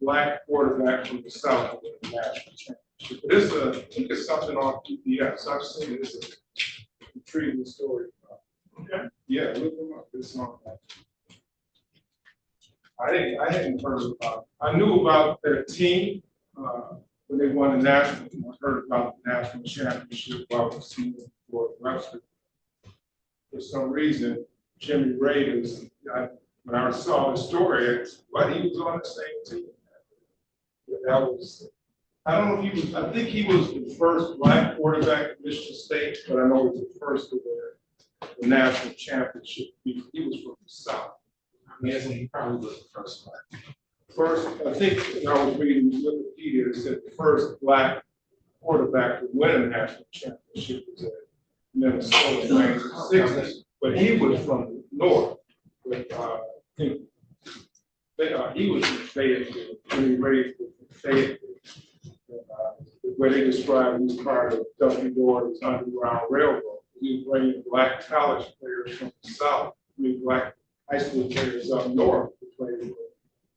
black quarterback from the South to win the national championship. But it's I think it's something on PBS. I've seen it. It's an intriguing story. Okay. Yeah, look them up. It's on that. I hadn't heard about it. I knew about their team when they won the national. I heard about the national championship while I was seeing for Webster. For some reason, Jimmy Ray was, when I saw the story, he was on the same team. That was, I don't know if he was, I think he was the first black quarterback at Michigan State, but I know he was the first to win the national championship. He was from the South. Yes, he probably was the first black. First, I think when I was reading Wikipedia, it said the first black quarterback to win a national championship was at Minnesota in 1960, but he was from the North. But, I think he was from Fayetteville. Jimmy Ray was from Fayetteville. Where they described he was part of Dunkin' Donuts Underground Railroad. He was bringing black college players from the South, black high school players up north to play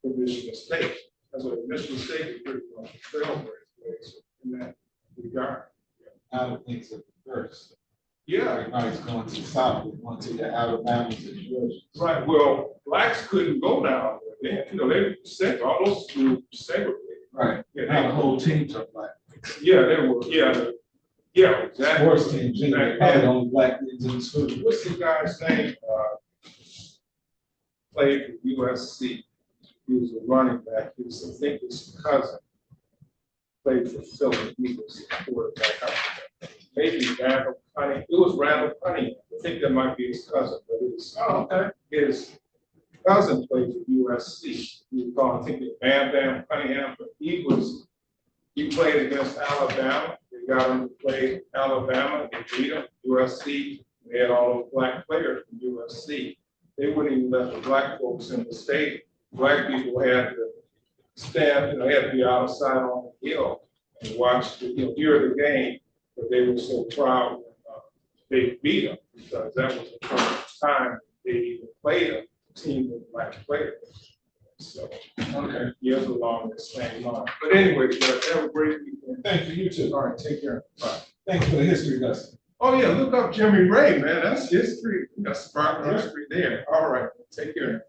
for Michigan State. That's what Michigan State is pretty much a trailblazer in that regard. I would think so first. Yeah. Everybody's going to the South, they're going to the Alabama to Georgia. Right, well, blacks couldn't go down there. They said all those schools segregated. Right. Yeah, Not the whole teams are black. Yeah, they were, yeah, exactly. Sports team, generally, had only black kids in the school. What's the guy's name? Played for USC. He was a running back. He was, I think, his cousin. Played for Phillips. He was a quarterback. Maybe Randall Cunningham. It was Randall Cunningham. I think that might be his cousin, but it was his cousin played for USC. He was called, I think, Bam Bam Cunningham, but he played against Alabama. They got him to play Alabama. They beat him. USC. They had all those black players from USC. They wouldn't even let the black folks in the state. Black people had to stand, they had to be outside on the hill and watch, hear the game. But they were so proud when they beat them, because that was the first time they even played a team with black players. So, okay, years along the same line. But anyway, have a great weekend. Thank you, you too. All right, take care. Bye. Thanks for the history lesson. Oh yeah, look up Jimmy Ray, man. That's history. That's spark history there. All right, take care.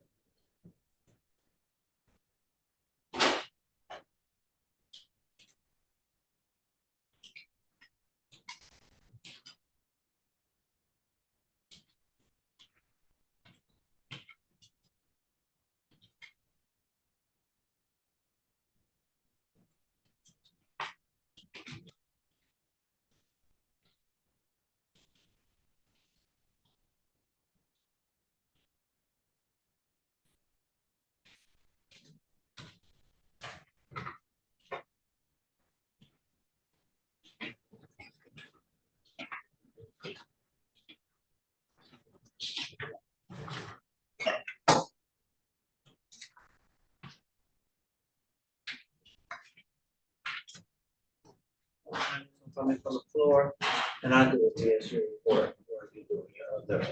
Coming from the floor, and I do a TSU report, or you do the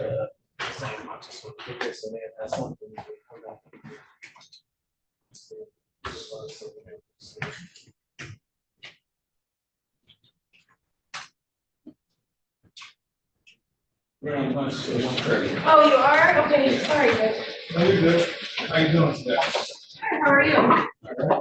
same. I just want to get this, and then that's one thing we come back. We're on lunch till 1:30. Oh, you are? Okay, sorry, guys. No, you're good. How you doing today? Hi, how are you? All right.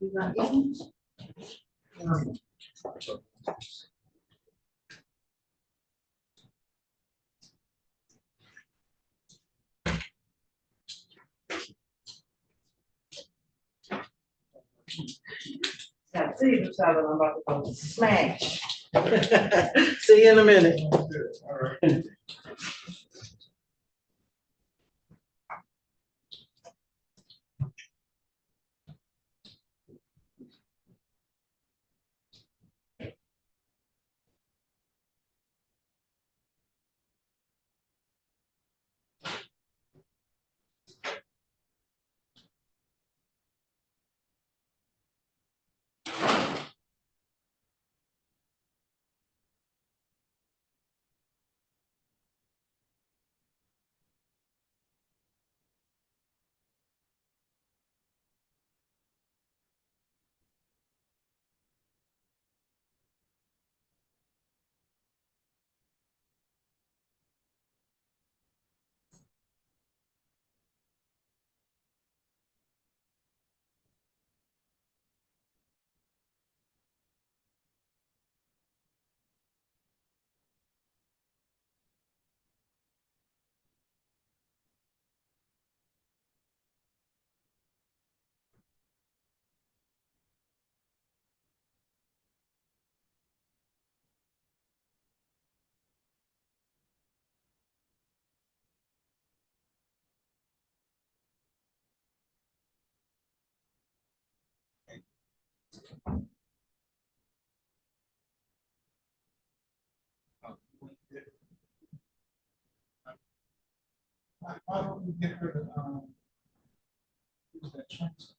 Now, see, you decided I'm about to go smash. See you in a minute. All right. Why don't we get her to, use that transfer?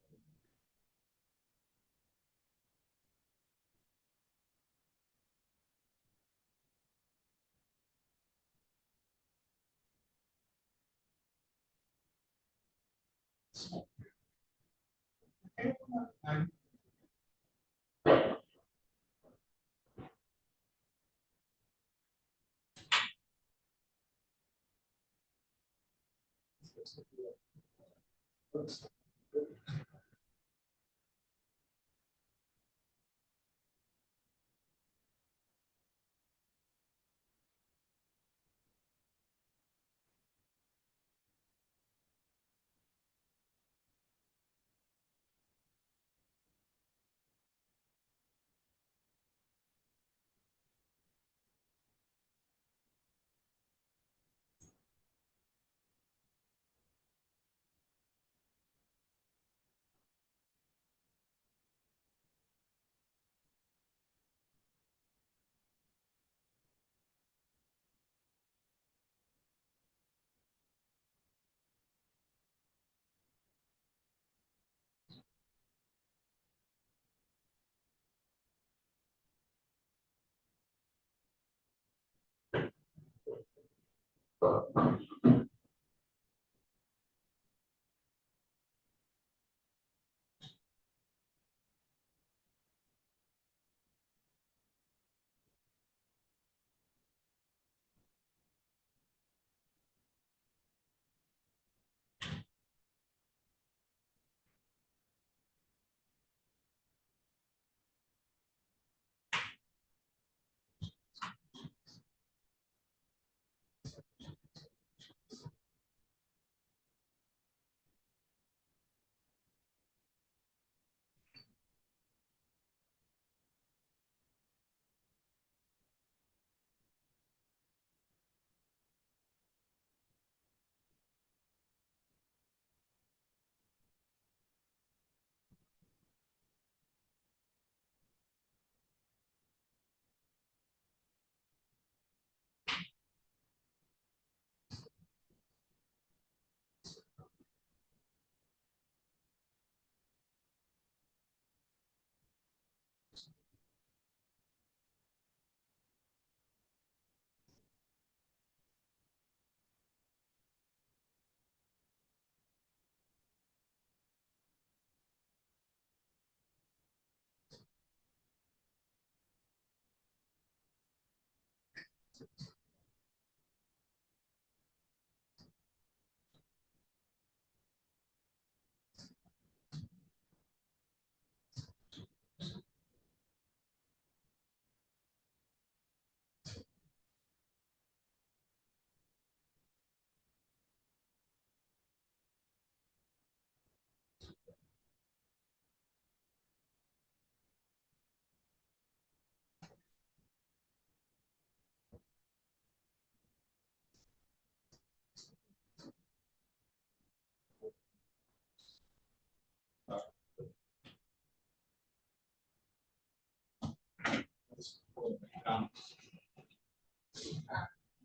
McDonald's.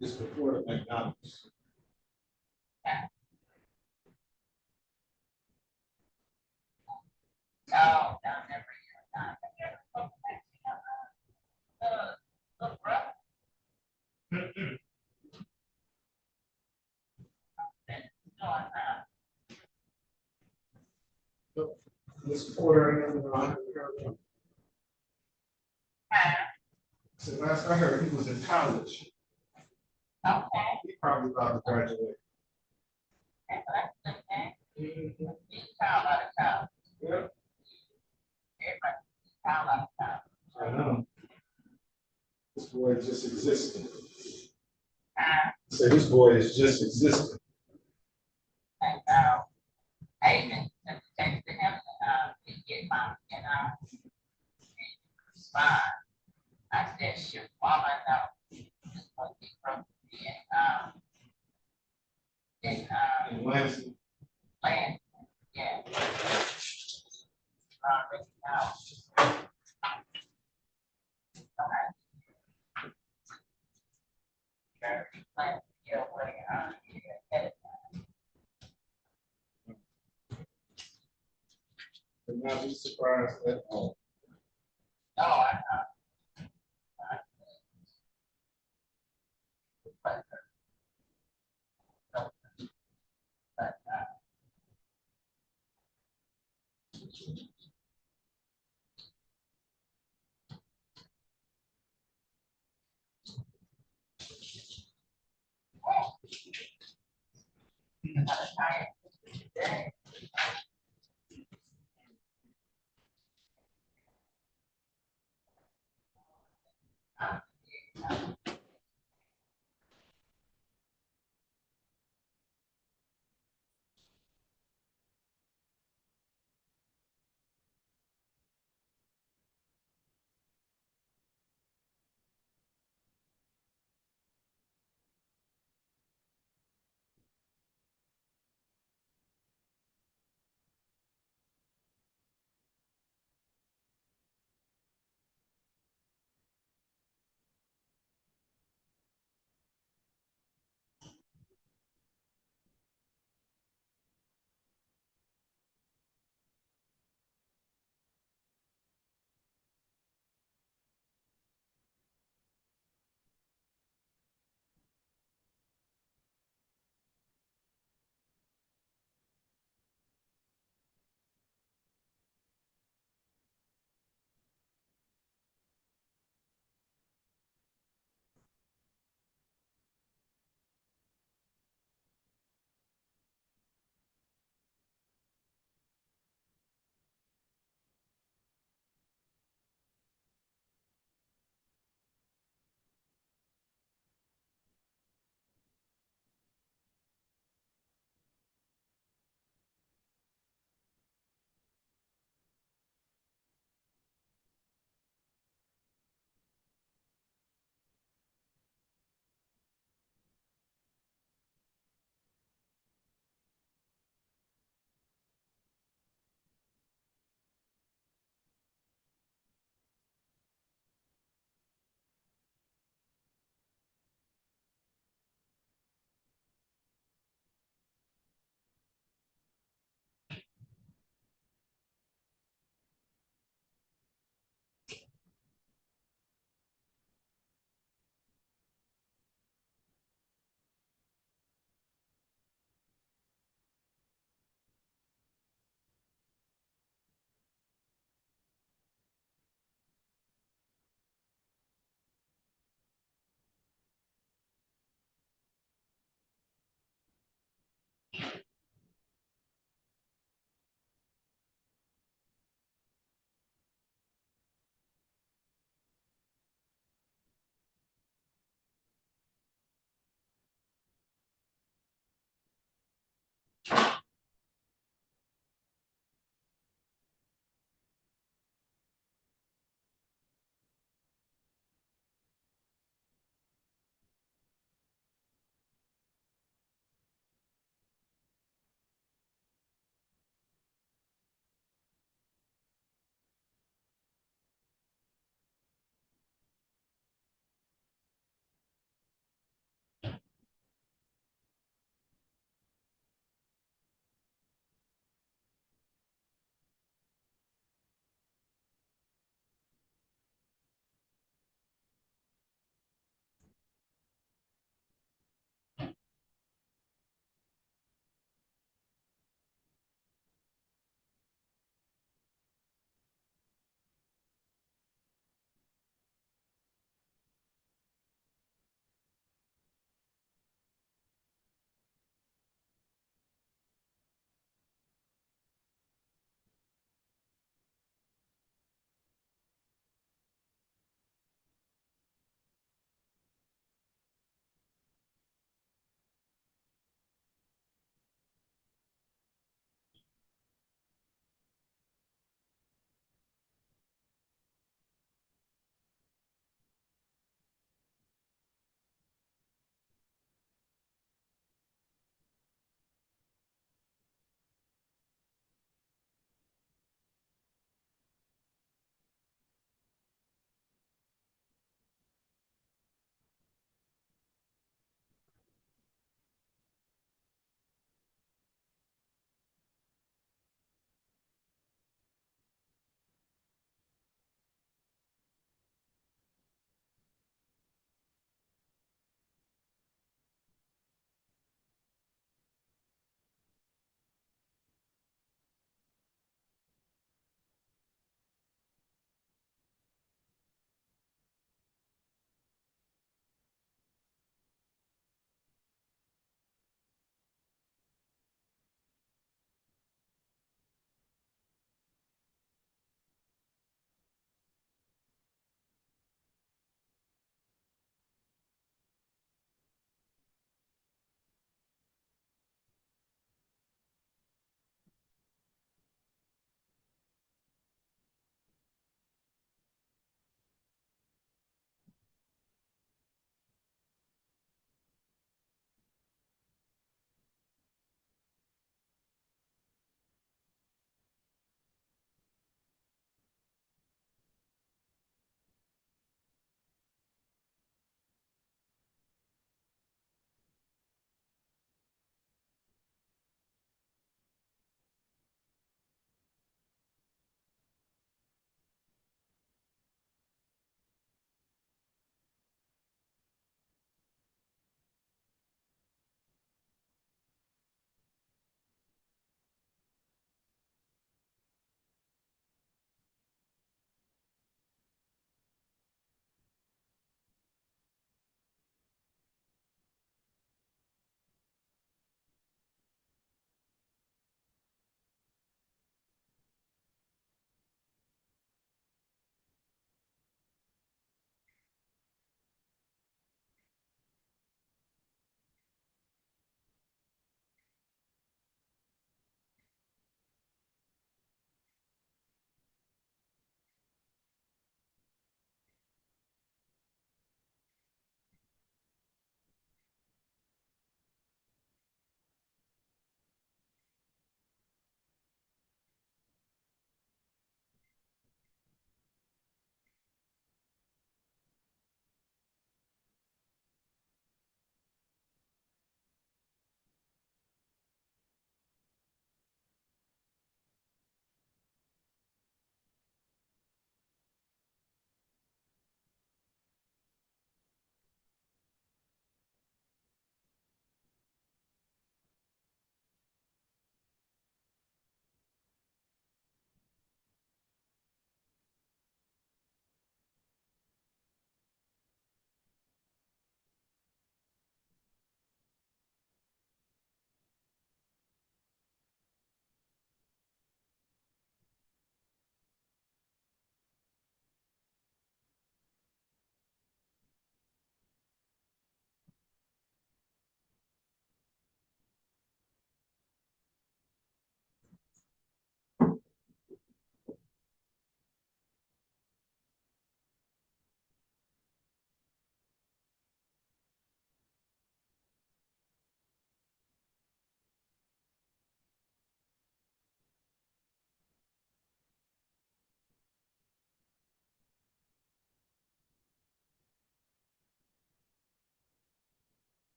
It's before the McDonald's. Oh, down there. This quarter, so last I heard, he was in college. Okay. He probably about to graduate. Yeah. I know. This boy is just existing. So this boy is just existing. I even texted him, to get my, respond. I said, shoot, mama, no. Just want to from In Lansing. land, yeah. Already know. Plan to get away, ahead of But not be surprised at all. No, I know.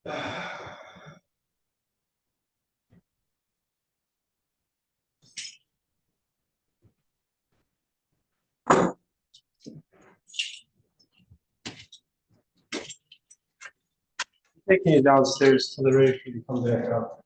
Taking you downstairs to the ready for you to come back up.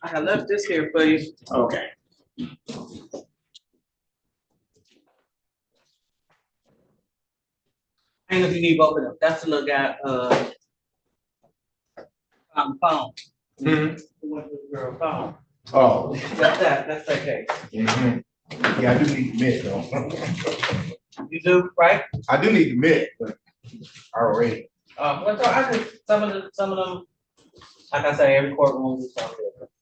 I have left this here for you. Okay. I ain't gonna need both of them. That's the little guy, on the phone. Mm-hmm. The one with the girl phone. Oh. That's okay. Mhm. Yeah, I do need to admit though. You do, right? I do need to admit, but already. Well, so I just, some of them, like I say, every courtroom is something different.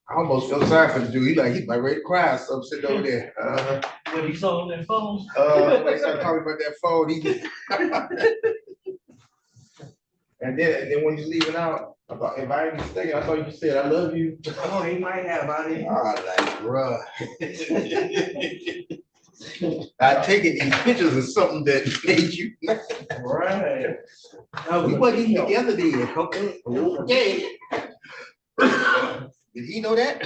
I almost feel sorry for the dude. He's like ready to cry, so I'm sitting over there. When he saw on that phone. When he started talking about that phone, and then when he's leaving out, I thought, if I ain't mistaken, I thought you said I love you. Oh, he might have, I didn't. Like, bruh. I take it these pictures of something that made you. Right. We wasn't even together then. Okay. Did he know that?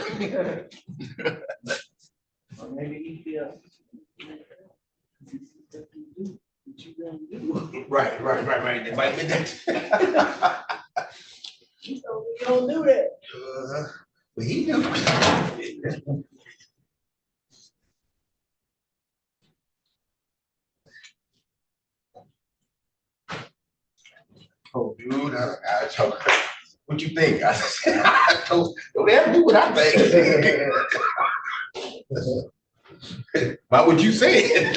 Or maybe he feel. Right. It might be that. You don't do that. But he knew. Oh, dude, I told what you think? I said, don't ever do what I think. Why would you say it?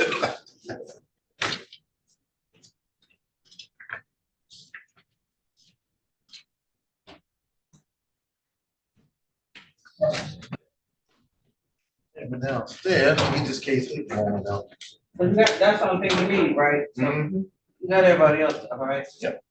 But downstairs, we just can't sleep on now. That's something we need, right? Mm-hmm. Not everybody else, all right? Yep.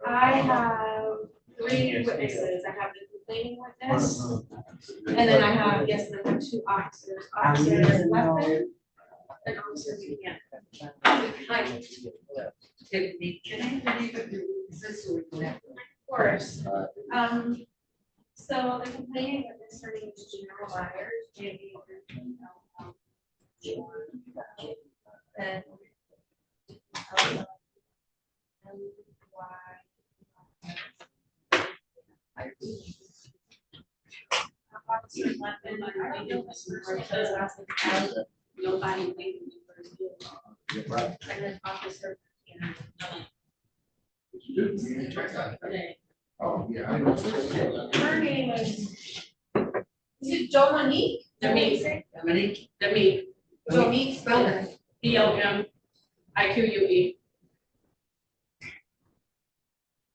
I have 3 witnesses. I have the complaining witness. And then I have, yes, and I have 2 officers. Officer Lefton and Officer Buchanan. Hi. Can I believe it? Is this what we have? Of course. So the complaining witness, her name is Jamar Myers, and Officer Lefton, I don't know this first name, last name, nobody named me first name. And then Officer Oh, yeah. I know. her name is it Dominique? Dominique. Dominique, spell it. BLMIQUE.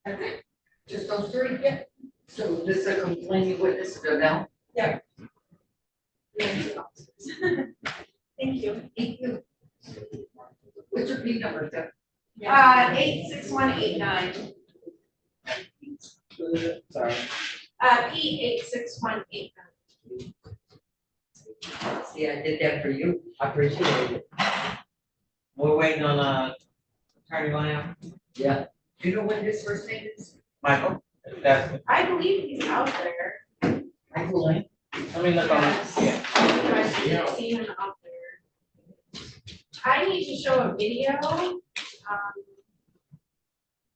That's it. Just those 3, yeah. So this is a complaining witness to now? Yeah. Thank you. Thank you. What's your P number, Jeff? 86189. Sorry. P86189. See, I did that for you. I appreciate it. We're waiting on, Attorney Lamb. Yeah. Do you know what his first name is? Michael. That's, I believe he's out there. Michael Lane. let me look on it. Yes. I didn't see him out there. I need to show a video.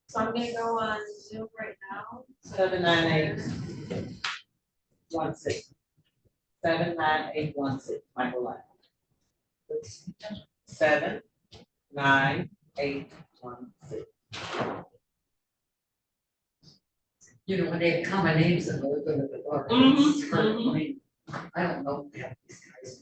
So I'm gonna go on Zoom right now. 79816. 79816, Michael Lane. 79816. You know, when they come and names and they're good at the bar. I don't know. Yeah, these guys.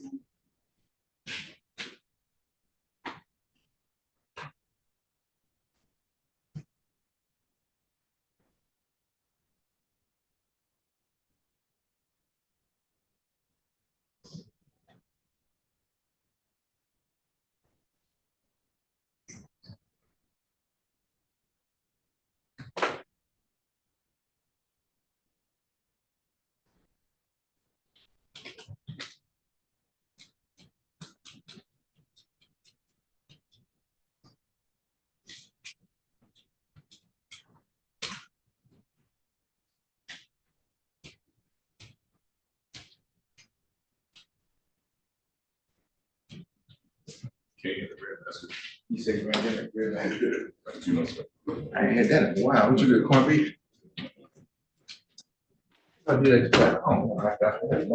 You say right there, I ain't had that in a while. What you do, corned beef? I do that. Oh, I got that.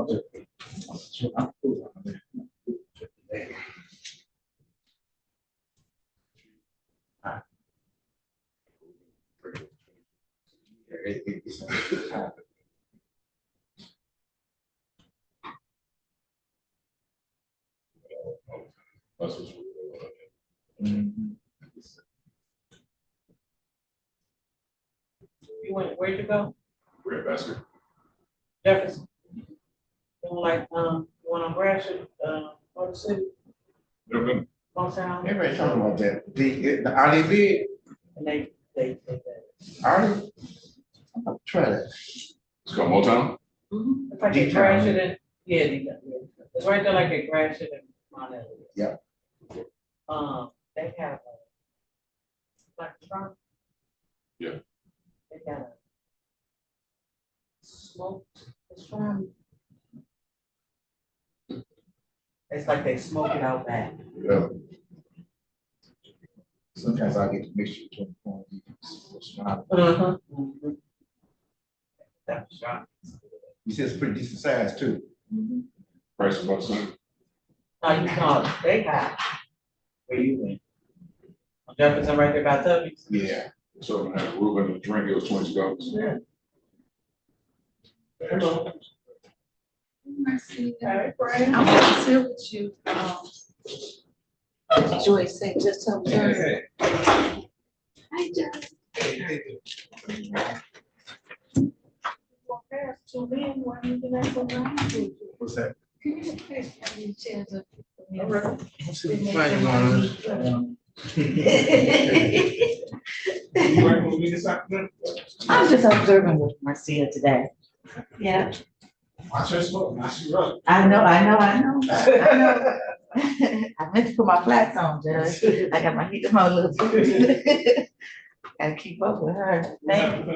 You went, where'd you go? Bread basket. Jefferson. You want you want on Gratiot, Motor City? Motown? Everybody talking about that. The Audi bid. And they. Audi? I'm gonna try that. It's called Motown? It's like a Gratiot and, yeah, it's right there like a Gratiot and Montana. Yeah. They have like a trunk. Yeah. They got a smoked, it's from. It's like they smoke it out back. Yeah. Sometimes I get to mix it between corned beef and That's right. You said it's pretty decent size too. Price is about the same. No, you know, they got. Where you went? On Jefferson right there by Tubby's. Yeah. So when I had a roof and a drink, it was $20. Yeah. Hello. Mercy. All right, I'm gonna sit with you. Joyce said just some. Hi, Joyce. What's that? Can you please have your chairs up? You working with me this afternoon? I'm just observing with Marcia today. Yeah, Watch her smoke, now she run. I know. I meant to put my flats on, Judge. I got my heat on a little bit. Gotta keep up with her. Thank you.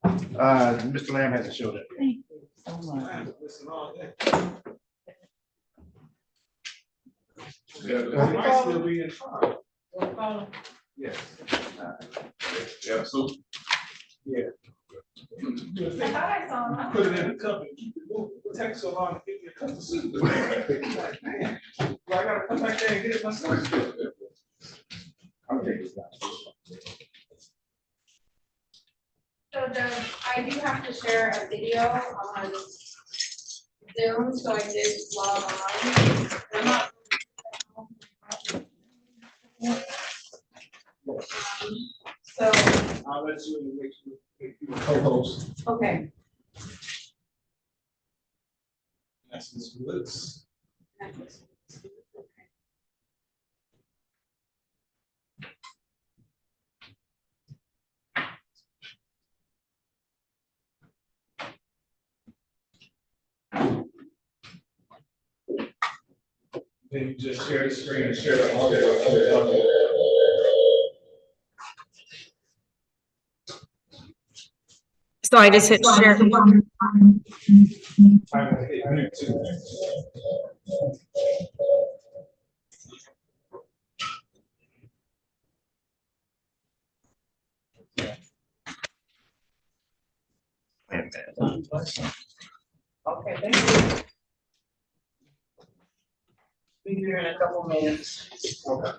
Mr. Lamb hasn't showed up. Thank you so much. Might still be in trial. Yes. Yeah, so. Yeah. I put it in the cup and keep it moving. What takes so long to get me a cup of soup? Like, man, well, I gotta come back there and get it myself. I'll take this down. So I do have to share a video on Zoom, so I did log on. I'm not. So. I'll let you make you co-host. Okay. That's Ms. Woods. Then you just share the screen and share the audio. So I just hit share. Okay, thank you. Be here in a couple minutes. Okay.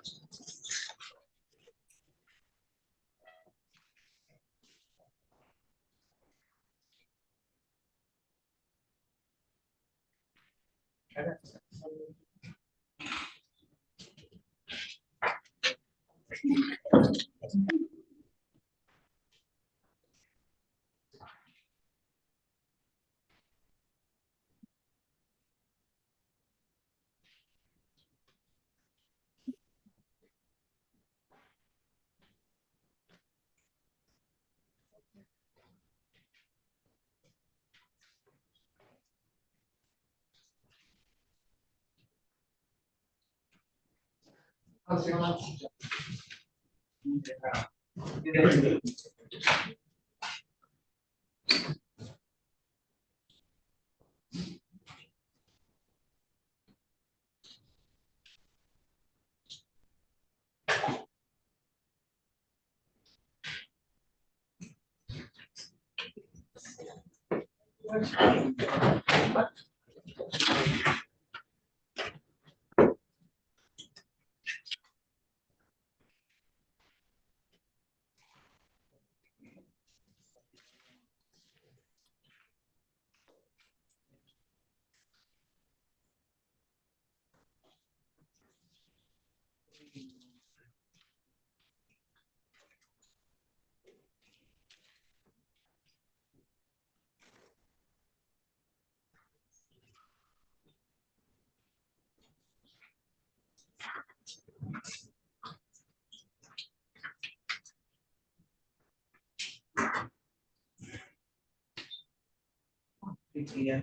Yeah.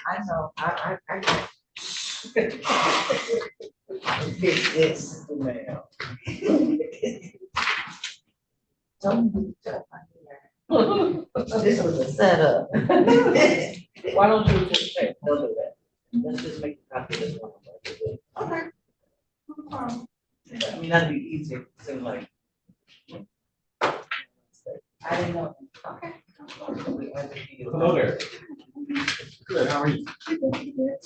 I know, I. This. Don't be tough on here. This was a setup. Why don't you just say, don't do that? Let's just make a copy of this one. Okay. I mean, that'd be easy, seem like. I didn't know. Okay. Hello there. Good, how are you? You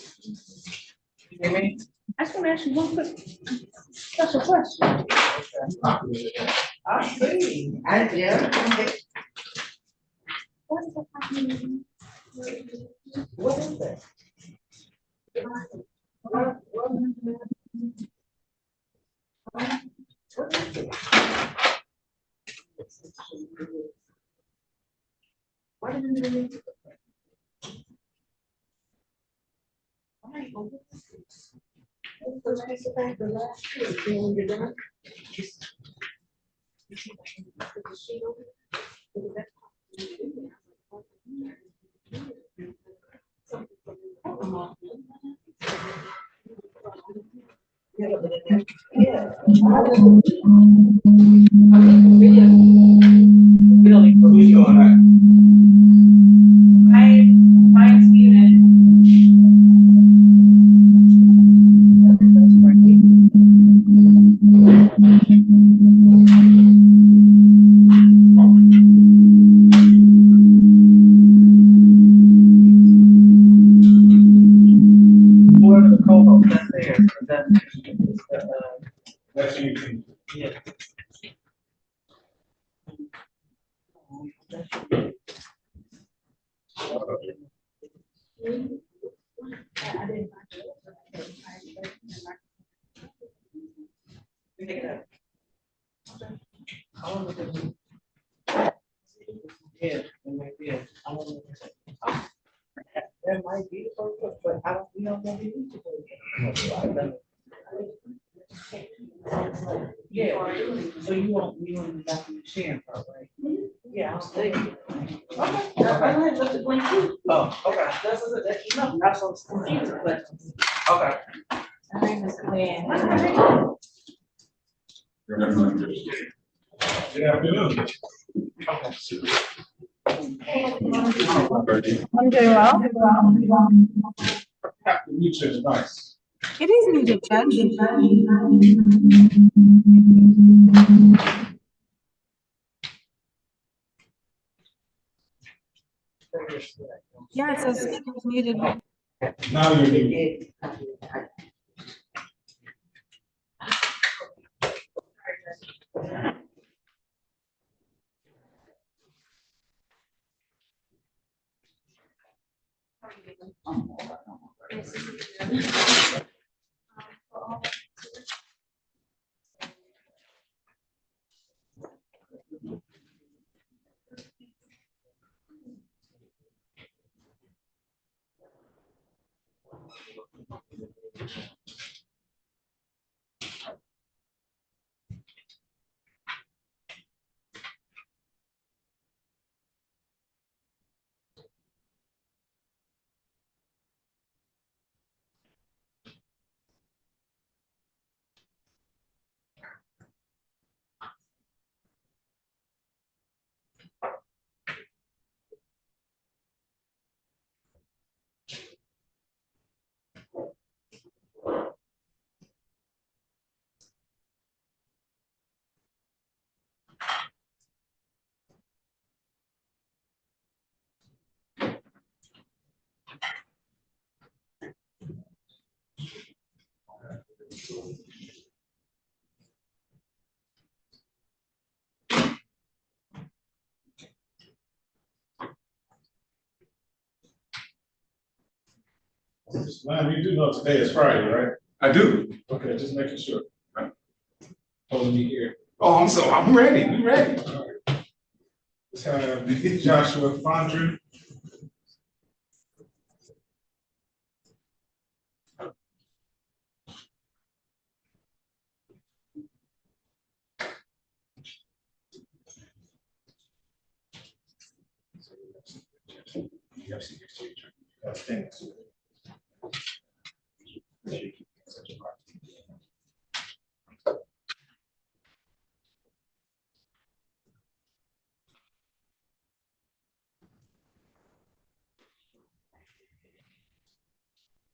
hear me? I just want to ask you one quick special question. I see. Yeah. What is the happening? What is that? Mine's muted. Whoever the co-host that's there, That's you can. yeah. Pick it up. How long is it? Yeah, it might be. I don't know. That might be the first one, but I don't, we don't know the need to go again. Yeah, so you won't got the sharing part, right? Yeah, I'll stay. Okay. I left the blank too. Oh, okay. That's enough. Not so confused, but, okay. My name is Gwen. Good afternoon. I'm doing well. Have to mute your device. It is muted, Judge. Yeah, it says it was muted. Now you're muted. Man, you do know today is Friday, right? I do. Okay, just making sure. Holding me here. Oh, I'm ready. We ready. All right. Let's have Joshua Fondren.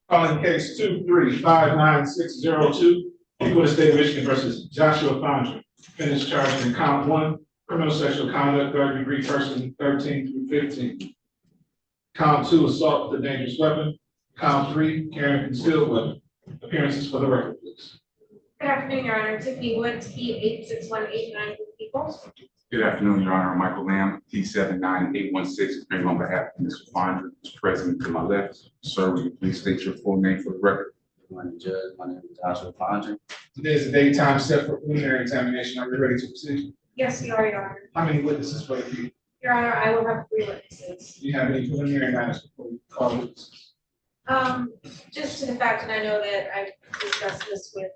Calling case 2359602, people of the state of Michigan versus Joshua Fondren. Finished charged in count 1, criminal sexual conduct, 3rd-degree person, 13 through 15. Count 2, assault with a dangerous weapon. Count 3, carrying a concealed weapon. Appearances for the record, please. Good afternoon, Your Honor. Tiffany Wood, T86189 people. Good afternoon, Your Honor. Michael Lamb, T79816, appearing on behalf of Mr. Fondren, who's present to my left. Sir, will you please state your full name for the record? Good morning, Judge. My name is Joshua Fondren. Today is the date time set for preliminary examination. Are we ready to proceed? Yes, you are, Your Honor. How many witnesses for the case? Your Honor, I will have 3 witnesses. Do you have any preliminary matters before we call witnesses? Just to the fact, and I know that I discussed this with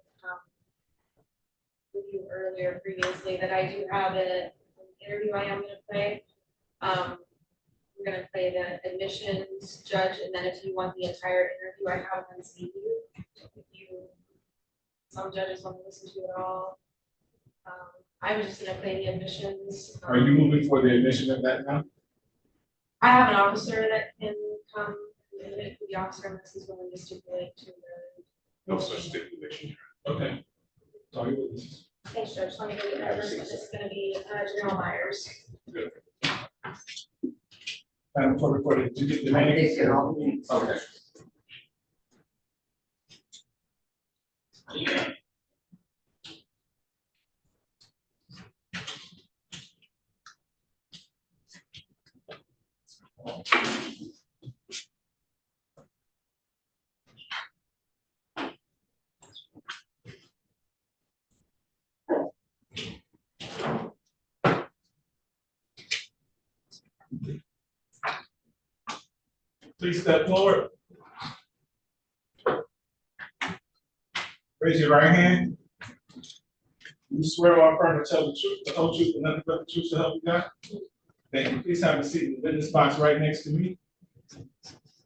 you earlier previously, that I do have an interview I am gonna play. We're gonna play the admissions judge, and then if you want the entire interview, I have one CV. If you, some judges want to listen to it all. I was just gonna play the admissions. Are you moving for the admission of that now? I have an officer that can come and admit to the officer unless he's willing to stipulate to the. No such stipulation. Okay. Sorry, witnesses. Thanks, Judge. Let me go get that first one. This is gonna be General Myers. Good. Madam Clerk, Reporter, did you get the name? Okay. Please step forward. Raise your right hand. You swear or affirm to tell the truth, the whole truth, and nothing but the truth to help you God? Thank you. Please have a seat in the witness box right next to me.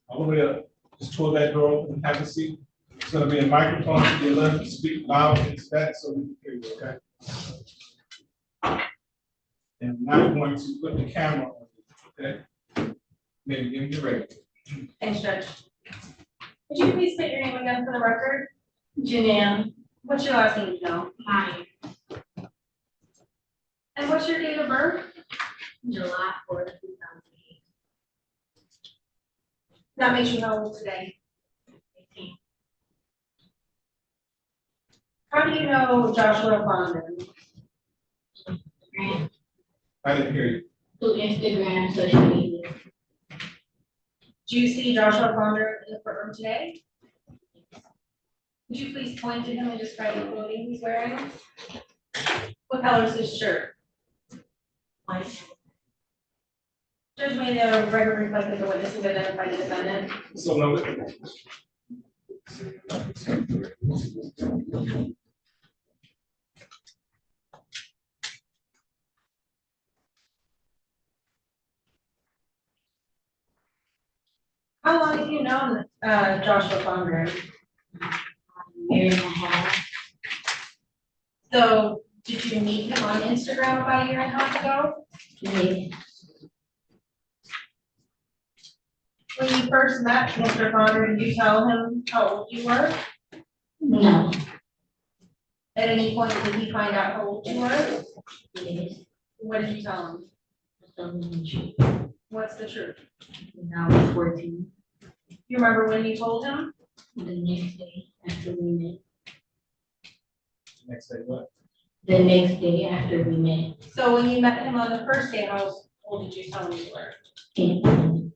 All the way up. Just pull that door open and have a seat. There's gonna be a microphone to your left. Speak loud into that so we can hear you, okay? And now I'm going to put the camera on you, okay? Maybe give me ready. Thanks, Judge. Would you please state your name again for the record? Janelle. What's your last name, Janelle? Hi. And what's your date of birth? July 4th, 2008. That makes you how old today? 18. How do you know Joshua Fondren? I didn't hear you. Through Instagram, social media. Do you see Joshua Fondren in the courtroom today? Would you please point to him and describe the clothing he's wearing? What color is his shirt? White. Judge, may the record reflect that the witness has identified the defendant. So noted. How long have you known Joshua Fondren? Year and a half. So did you meet him on Instagram about a year and a half ago? Yes. When you first met Mr. Fondren, did you tell him how old you were? No. At any point, did he find out how old you were? Yes. What did you tell him? The truth. What's the truth? When I was 14. You remember when you told him? The next day after we met. Next day what? The next day after we met. So when you met him on the first day, how old did you tell him you were? 18.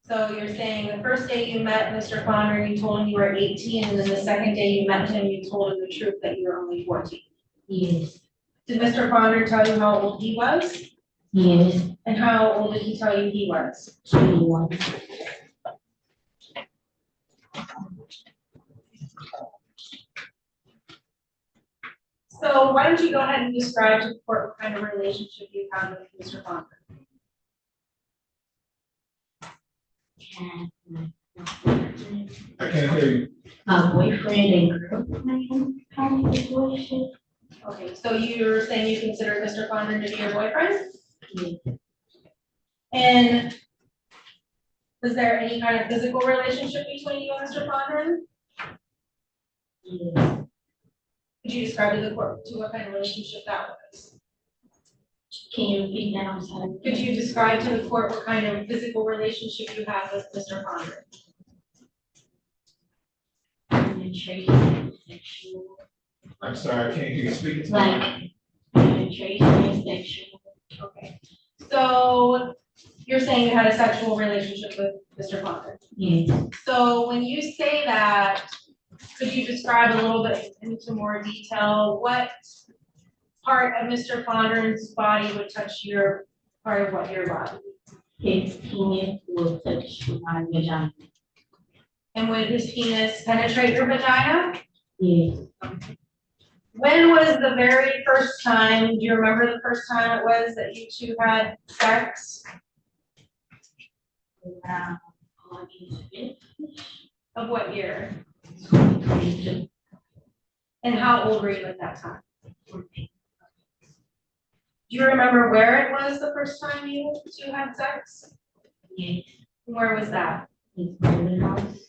So you're saying the first day you met Mr. Fondren, you told him you were 18, and then the second day you met him, you told him the truth that you were only 14? Yes. Did Mr. Fondren tell you how old he was? Yes. And how old did he tell you he was? 21. So why don't you go ahead and describe to the court what kind of relationship you have with Mr. Fondren? I can't hear you. Boyfriend and girlfriend kind of situation. Okay, so you're saying you consider Mr. Fondren to be your boyfriend? Yes. And was there any kind of physical relationship between you and Mr. Fondren? Yes. Could you describe to the court to what kind of relationship that was? Can you repeat that? I'm sorry. Could you describe to the court what kind of physical relationship you have with Mr. Fondren? Penetration, sexual. I'm sorry, I can't hear you speaking to me. Like penetration, sexual. Okay. So you're saying you had a sexual relationship with Mr. Fondren? Yes. So when you say that, could you describe a little bit into more detail what part of Mr. Fondren's body would touch your part of what your body? His penis will touch my vagina. And would his penis penetrate your vagina? Yes. When was the very first time, do you remember the first time it was that you two had sex? Around August 5th. Of what year? 2022. And how old were you at that time? 14. Do you remember where it was the first time you two had sex? Yes. Where was that? His brother's house.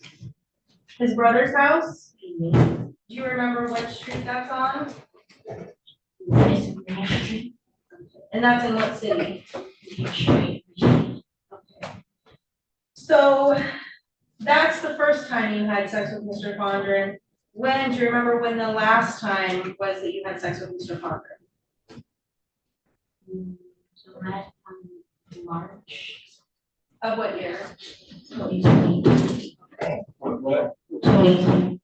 His brother's house? Yes. Do you remember what street that's on? Yes. And that's in what city? Detroit. Okay. So that's the first time you had sex with Mr. Fondren. When, do you remember when the last time was that you had sex with Mr. Fondren? So last time, March. Of what year? 2020. Okay. What? 2020.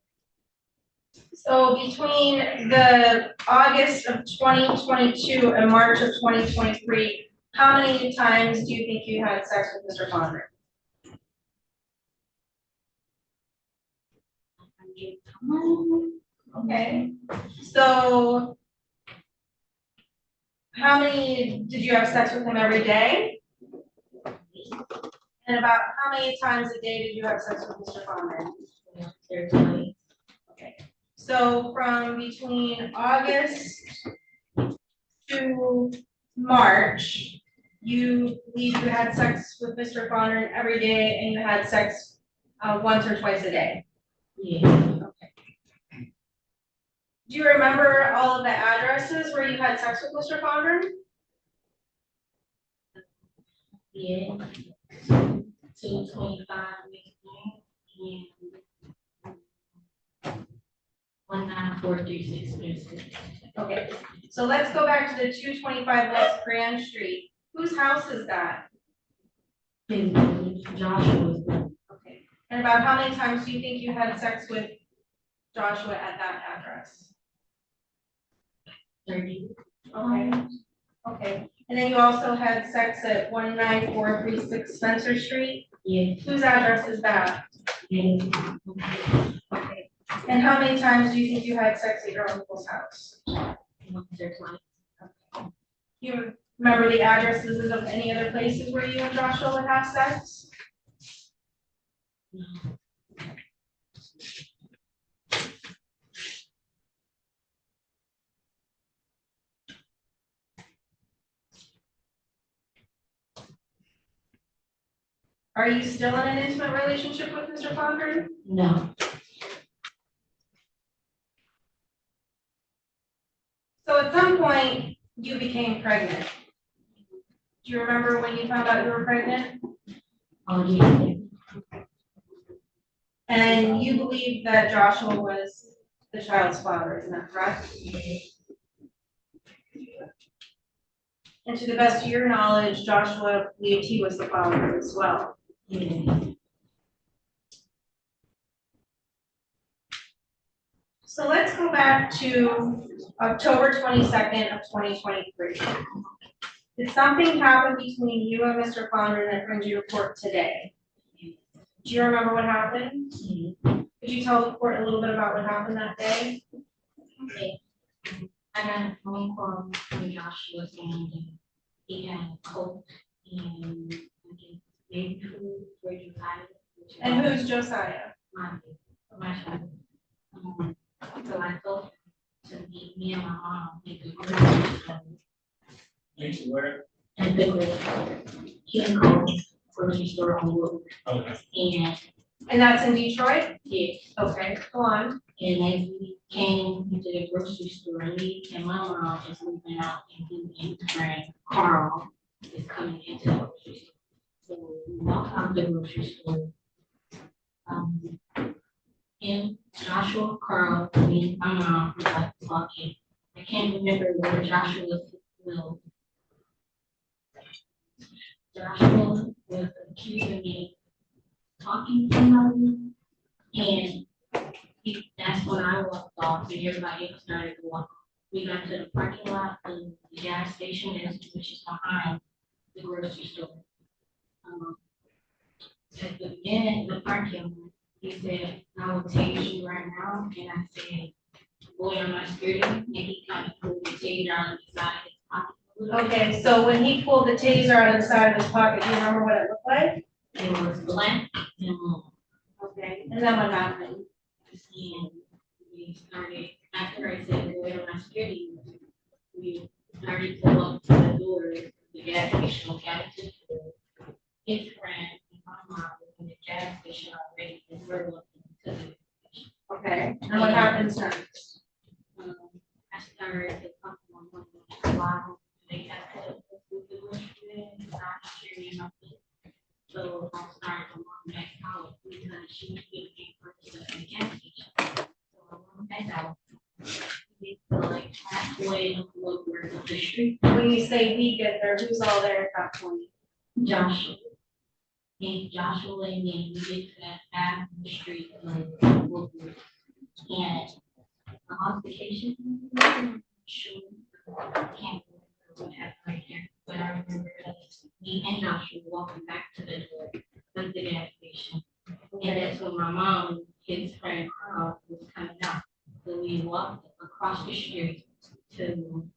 So between the August of 2022 and March of 2023, How many times do you think you had sex with Mr. Fondren? Okay, so how many, did you have sex with him every day? And about how many times a day did you have sex with Mr. Fondren? Okay, so from between August to March, you believe you had sex with Mr. Fondren every day and you had sex once or twice a day? Yeah. Okay. Do you remember all of the addresses where you had sex with Mr. Fondren? Yeah. 225 and 19436. Okay, so let's go back to the 225 West Grand Street. Whose house is that? Joshua's. Okay, and about how many times do you think you had sex with Joshua at that address? 30. Okay, okay, and then you also had sex at 19436 Spencer Street? Yeah. Whose address is that? Yeah. Okay, and how many times do you think you had sex at your uncle's house? Once or twice. You remember the addresses of any other places where you and Joshua would have sex? No. Are you still in an intimate relationship with Mr. Fondren? No. So at some point, you became pregnant. Do you remember when you found out you were pregnant? Oh, yeah. And you believe that Joshua was the child's father, isn't that correct? And to the best of your knowledge, Joshua believed he was the father as well. Yeah. So let's go back to October 22nd of 2023. Did something happen between you and Mr. Fondren that brings you to court today? Do you remember what happened? Could you tell the court a little bit about what happened that day? Okay. I got a phone call from Joshua saying that he had a coat and I guess baby food for Josiah. And who's Josiah? My child. So I told him to meet me and my mom at the grocery store. Where? At the grocery store. He can go grocery store on Wood. Okay. And that's in Detroit? Yeah. Okay, go on. And as we came into the grocery store, me and my mom is moving out and he and friend Carl is coming into the grocery store. So we walk out the grocery store. Him, Joshua, Carl, me, my mom was like talking. I can't remember where Joshua was. Joshua was accusing me talking to somebody, and that's when I walked off and everybody else started to walk. We got to the parking lot and the gas station which is behind the grocery store. At the beginning of the parking lot, he said, I will tase you right now. And I said, boy, I'm not scared of you. And he kind of pulled the taser out of the side of his pocket. Okay, so when he pulled the taser out of the side of his pocket, do you remember what it looked like? It was black and blue. Okay, and then what happened? And we started, after I said, boy, I'm not scared of you, we started to walk to the door, the gas station, got to the door. His friend and my mom was in the gas station already, and we're looking to the gas station. Okay, and what happens next? I started to come on one of the wow, they had to do the grocery, not sharing nothing. So I started to walk back out because she was getting first at the gas station. So I walked back out. We feel like halfway up the street. When you say we get there, who's all there at that point? Joshua. And Joshua and me, we get to that half of the street of Woodward. And the altercation, sure, I can't remember what happened right there. But I remember me and Joshua walking back to the door of the gas station. And that's when my mom, his friend Carl, was coming out. So we walked across the street to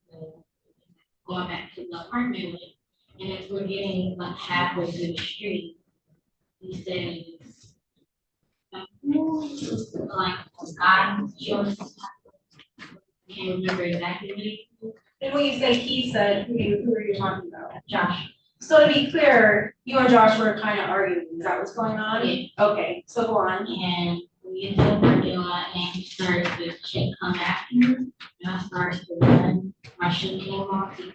going back to the apartment building. And as we're getting like halfway to the street, he says, like a guy showed us. Can't remember exactly what he. And when you say he said, who are you talking about? Josh. So to be clear, you and Josh were kind of arguing, is that what's going on? Yeah. Okay, so go on. And we ended up working on it, and he started to check come after me, and I started to run. My shoe came off, he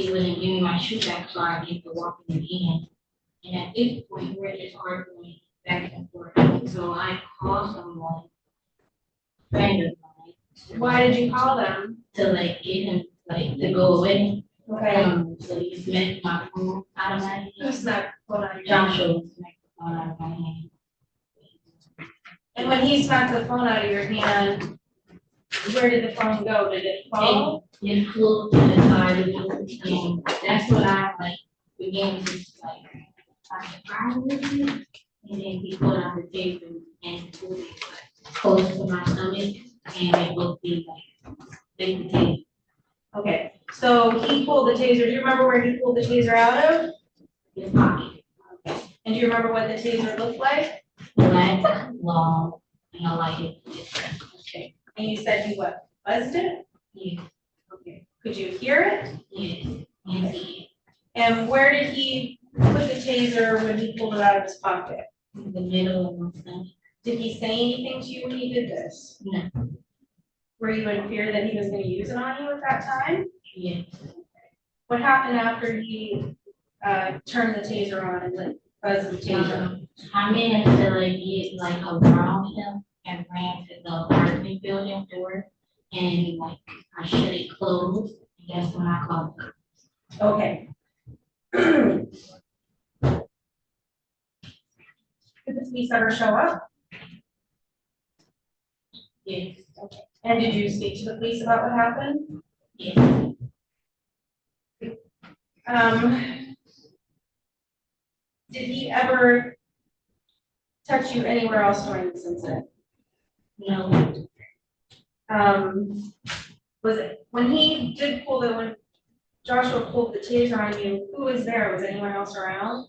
wouldn't give me my shoe back, so I get to walking again. And at this point, we're just arguing back and forth. So I called someone, friend of mine. Why did you call them? To like get him like to go away. Okay. So he smacked my phone out of my hand. Who smacked the phone out of your Joshua hand? smacked the phone out of my hand. And when he smacked the phone out of your hand, where did the phone go? Did it fall? It flew to the side of the room. That's what I like began to like surprise with me. And then he pulled out the tape and pulled it like close to my stomach, and it would be like big tape. Okay, so he pulled the taser. Do you remember where he pulled the taser out of? His pocket. Okay. And do you remember what the taser looked like? Black, long, and I like it. Okay. And you said you what? Buzzed it? Yes. Okay. Could you hear it? Yes. And see And where did he put the taser when he pulled it out of his pocket? it in the middle of my stomach. Did he say anything to you when he did this? No. Were you in fear that he was going to use it on you at that time? Yes. What happened after he turned the taser on and lit buzzed the taser? I managed to like get like around him and ran to the apartment building door, and like I shut it closed, and that's when I called him. Okay. Did the police ever show up? Yes. Okay. And did you speak to the police about what happened? Yes. Did he ever touch you anywhere else during this incident? No. Was it, when Joshua pulled the taser on you, who was there? Was anyone else around?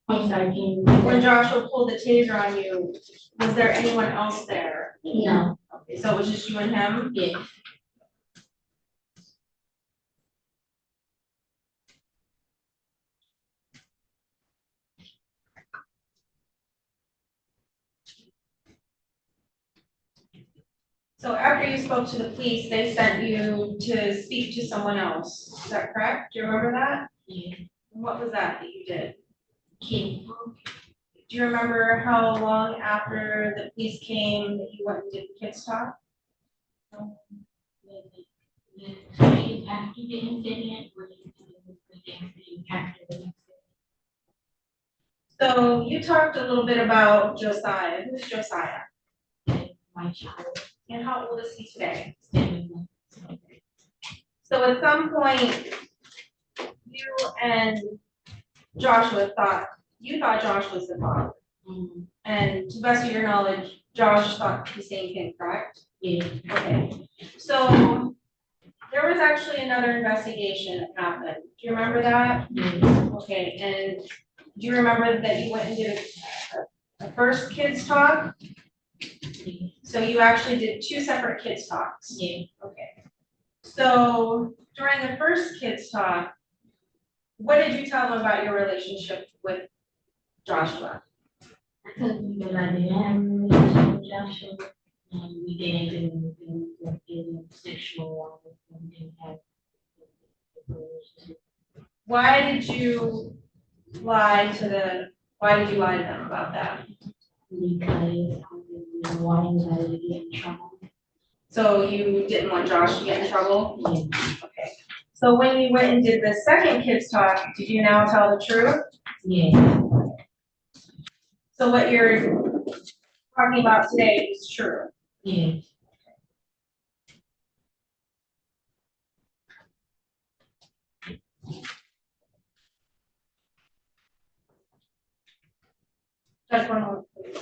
I'm sorry, can you? When Joshua pulled the taser on you, was there anyone else there? No. Okay, so it was just you and him? Yes. So after you spoke to the police, they sent you to speak to someone else. Is that correct? Do you remember that? Yeah. What was that you did? Kid. Do you remember how long after the police came that you went and did the kids talk? After the incident, after the incident. So you talked a little bit about Josiah. Who's Josiah? My child. And how old is he today? 7 months. So at some point, you and Joshua thought Josh was the father. Mm-hmm. And to the best of your knowledge, Josh thought the same thing, correct? Yeah. Okay. So there was actually another investigation that happened. Do you remember that? Yeah. Okay, and do you remember that you went and did a first kids talk? Yeah. So you actually did 2 separate kids talks? Yeah. Okay. So during the first kids talk, what did you tell them about your relationship with Joshua? I told him that I didn't have a relationship with Joshua, and we didn't do anything like getting sexual, and didn't have a relationship. Why did you lie to them about that? Because I didn't want anybody to get in trouble. So you didn't want Josh to get in trouble? Yeah. Okay. So when you went and did the second kids talk, did you now tell the truth? Yeah. So what you're talking about today is true? Yeah. Just one more, please.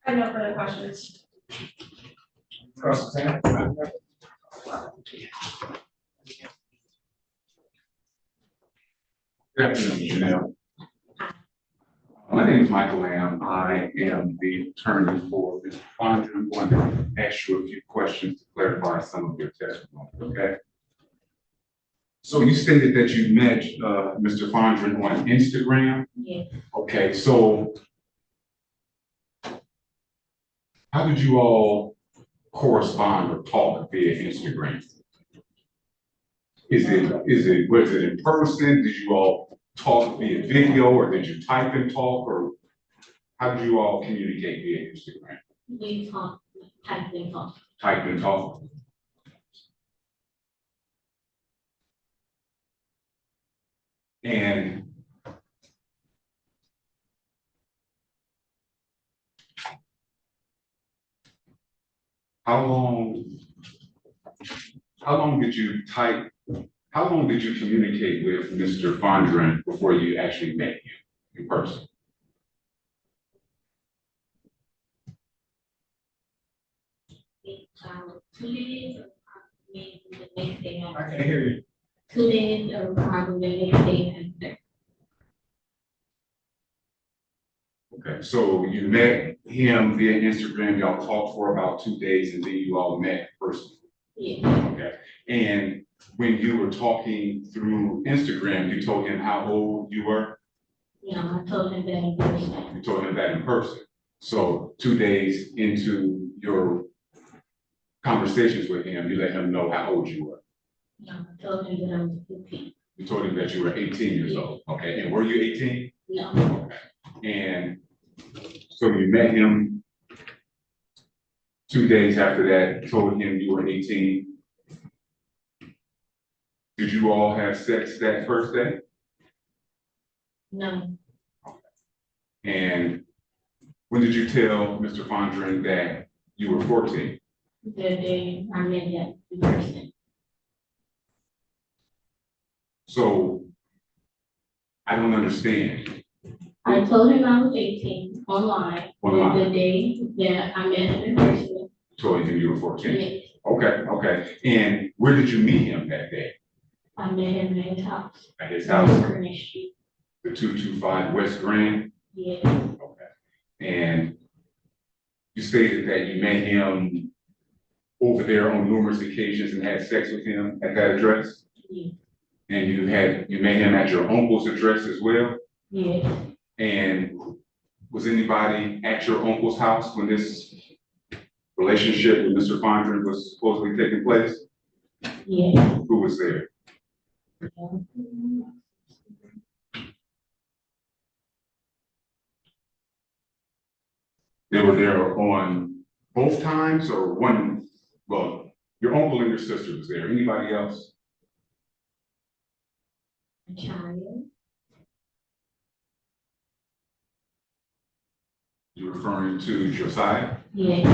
I have no further questions. Good afternoon, Janelle. My name is Michael Lamb. I am the attorney for Mr. Fondren. I'm going to ask you a few questions to clarify some of your testimony, okay? So you stated that you met Mr. Fondren on Instagram? Yes. Okay, so how did you all correspond or talk via Instagram? Was it in person? Did you all talk via video, or did you type and talk, or how did you all communicate via Instagram? We talk, type and talk. Type and talk. And how long did you type? How long did you communicate with Mr. Fondren before you actually met him in person? Um, 2 days, or maybe the next day after. I can't hear you. 2 days, or probably the next day after. Okay, so you met him via Instagram, y'all talked for about 2 days, and then you all met personally? Yeah. Okay, and when you were talking through Instagram, you told him how old you were? Yeah, I told him that in person. You told him that in person. So 2 days into your conversations with him, you let him know how old you were? Yeah, I told him that I was 15. You told him that you were 18 years old, okay, and were you 18? No. Okay, and so you met him 2 days after that, told him you were 18. Did you all have sex that first day? No. And when did you tell Mr. Fondren that you were 14? The day I met him in person. So I don't understand. I told him I was 18 online. Online. The day that I met him in person. Told him you were 14? Yes. Okay, okay. And where did you meet him that day? I met him at his house. At his house? Green Street. The 225 West Grand? Yes. Okay. And you stated that you met him over there on numerous occasions and had sex with him at that address? Yes. And you met him at your uncle's address as well? Yes. And was anybody at your uncle's house when this relationship with Mr. Fondren was supposedly taking place? Yes. Who was there? They were there on both times, or one? Well, your uncle and your sister was there. Anybody else? A child. You're referring to Josiah? Yes.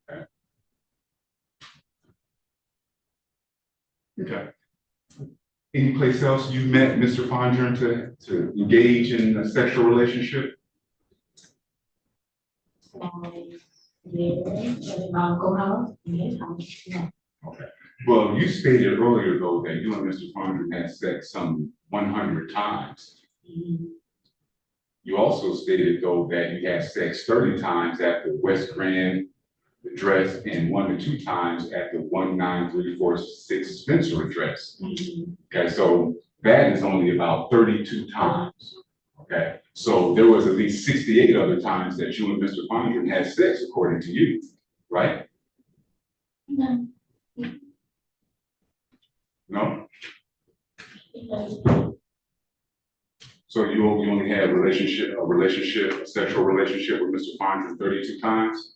Okay. Okay. Any place else you met Mr. Fondren to engage in a sexual relationship? Yes. At my uncle's house. Yes. Yeah. Okay. Well, you stated earlier, though, that you and Mr. Fondren had sex some 100 times. You also stated, though, that you had sex 30 times at the West Grand address and 1 to 2 times at the 19346 Spencer address. Okay, so that is only about 32 times. Okay, so there was at least 68 other times that you and Mr. Fondren had sex, according to you, right? No. No? So you only had a sexual relationship with Mr. Fondren 32 times?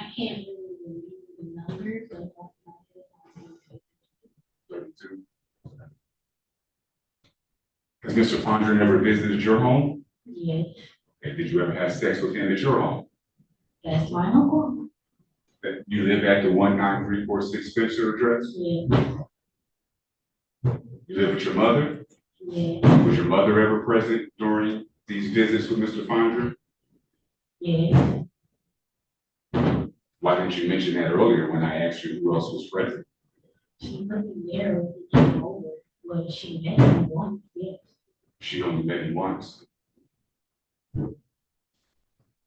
I can't remember the number, but 32. Mr. Fondren ever visited your home? Yes, And did you ever have sex with him at your home? that's my uncle. That you live at the 19346 Spencer address? Yeah, You live with your mother? yeah, Was your mother ever present during these visits with Mr. Fondren? yeah. Why didn't you mention that earlier when I asked you who else was present? She wasn't there when he came over, but she met him once, yes. She only met him once.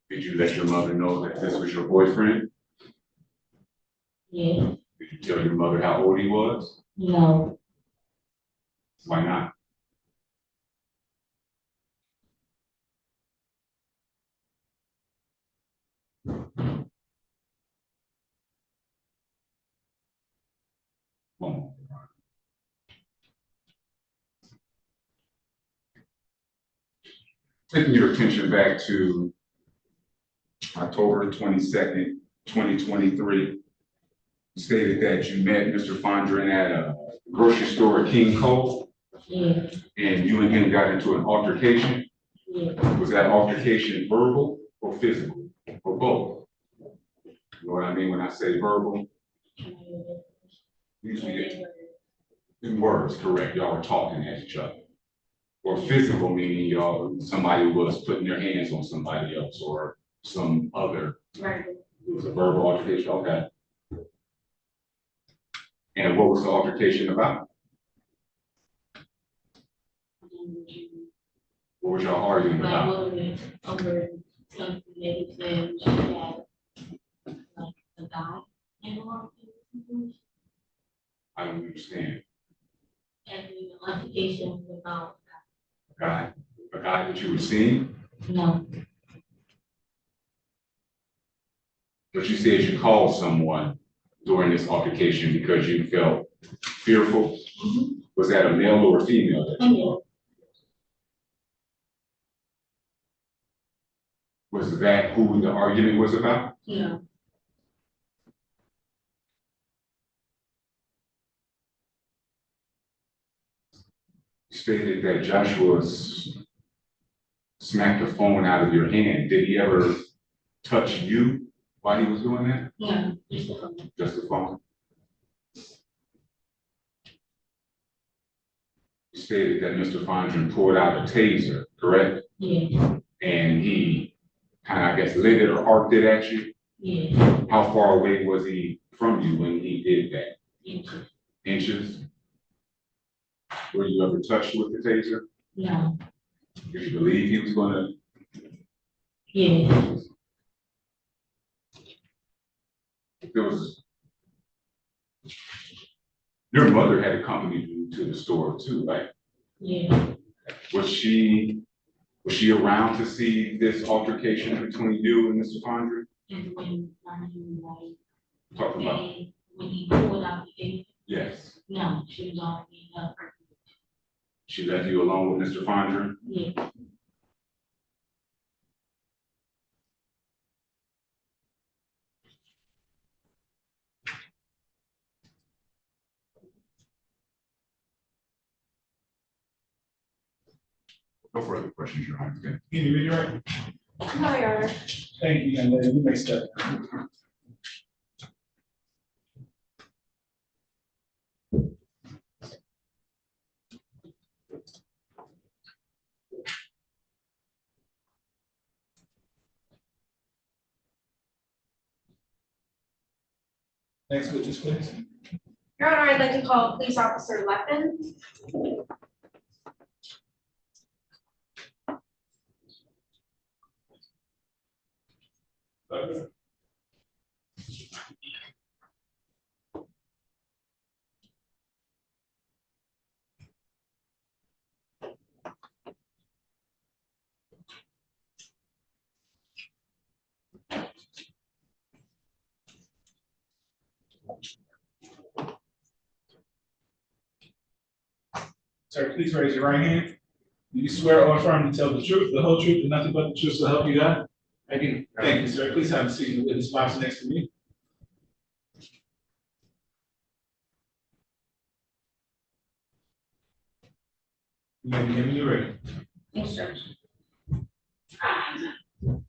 Did you let your mother know that this was your boyfriend? Yes, Did you tell your mother how old he was? no, Why not? One moment. Taking your attention back to October 22nd, 2023, you stated that you met Mr. Fondren at a grocery store at King Cole, yeah, and you and him got into an altercation. yeah. Was that altercation verbal or physical, or both? You know what I mean when I say verbal? Usually in words, correct, y'all were talking at each other. Or physical, meaning y'all, somebody was putting their hands on somebody else or some other. Right. It was a verbal altercation, okay. And what was the altercation about? What was y'all arguing Like, about? over something that he said she had, like, a guy involved in the situation. I don't understand. And the altercation was about, A guy that you were seeing, no, but you said you called someone during this altercation because you felt fearful. Was that a male or a female? yeah, Was that who the argument was about? yeah, You stated that Joshua smacked the phone out of your hand. Did he ever touch you while he was doing that? yeah, Just the phone? You stated that Mr. Fondren pulled out a taser, correct? yeah, And he kind of, I guess, lit it or arced it at you? yeah. How far away was he from you when he did that? Inches. Inches? Were you ever touched with the taser? No, Did you believe he was gonna? yeah, There was, your mother had accompanied you to the store too, right? yeah. Was she around to see this altercation between you and Mr. Fondren? And when, like, Talking about, and when he pulled out the taser, yes. no, she was already up. She left you alone with Mr. Fondren? Yeah, No further questions, Your Honor. Can you read your right? No, Your Honor. Thank you, and then you may step. Next witness, please. Your Honor, I'd like to call Police Officer Leppin. Sir, please raise your right hand. Do you swear or affirm to tell the truth, the whole truth, and nothing but the truth to help you God? I do. Thank you, sir. Please have a seat in the witness box next to me. You may begin when you're ready. Thanks, Judge. Good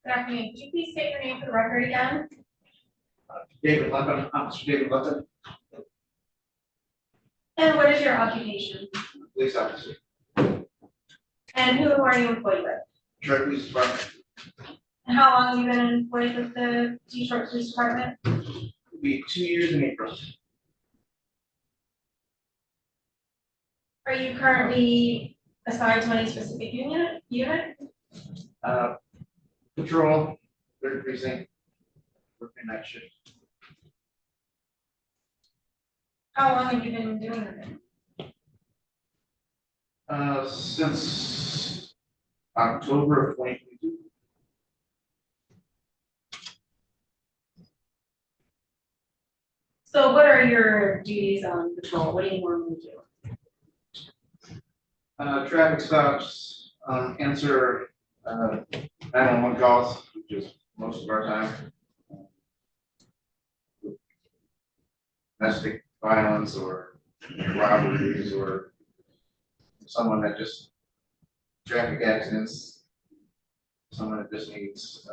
afternoon. Could you please state your name for the record again? David London, I'm Mr. David London, And what is your occupation? police officer, And who are you employed with? Detroit Police Department. And how long have you been employed with the Detroit Police Department? It'll be 2 years in April. Are you currently assigned to any specific unit? Patrol, third precinct, working night shift. How long have you been doing it? Since October of 2022. So what are your duties on patrol? What do you normally do? Traffic stops, answer 911 calls, which is most of our time. Domestic violence or robberies or someone that just traffic accidents, someone that just needs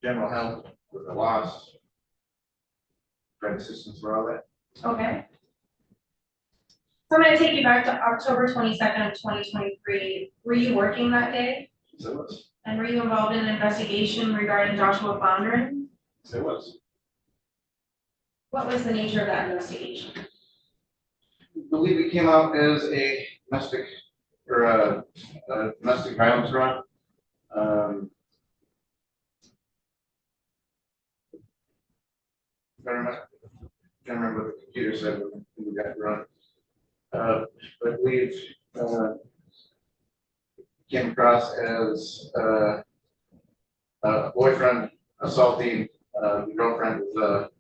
general help with a loss, try assistance for all that. Okay. So I'm gonna take you back to October 22nd, 2023. Were you working that day? So it was. And were you involved in an investigation regarding Joshua Fondren? So it was. What was the nature of that investigation? I believe it came out as a domestic or a domestic violence run. Can't remember what the computer said when we got run. I believe came across as a boyfriend assaulting the girlfriend with a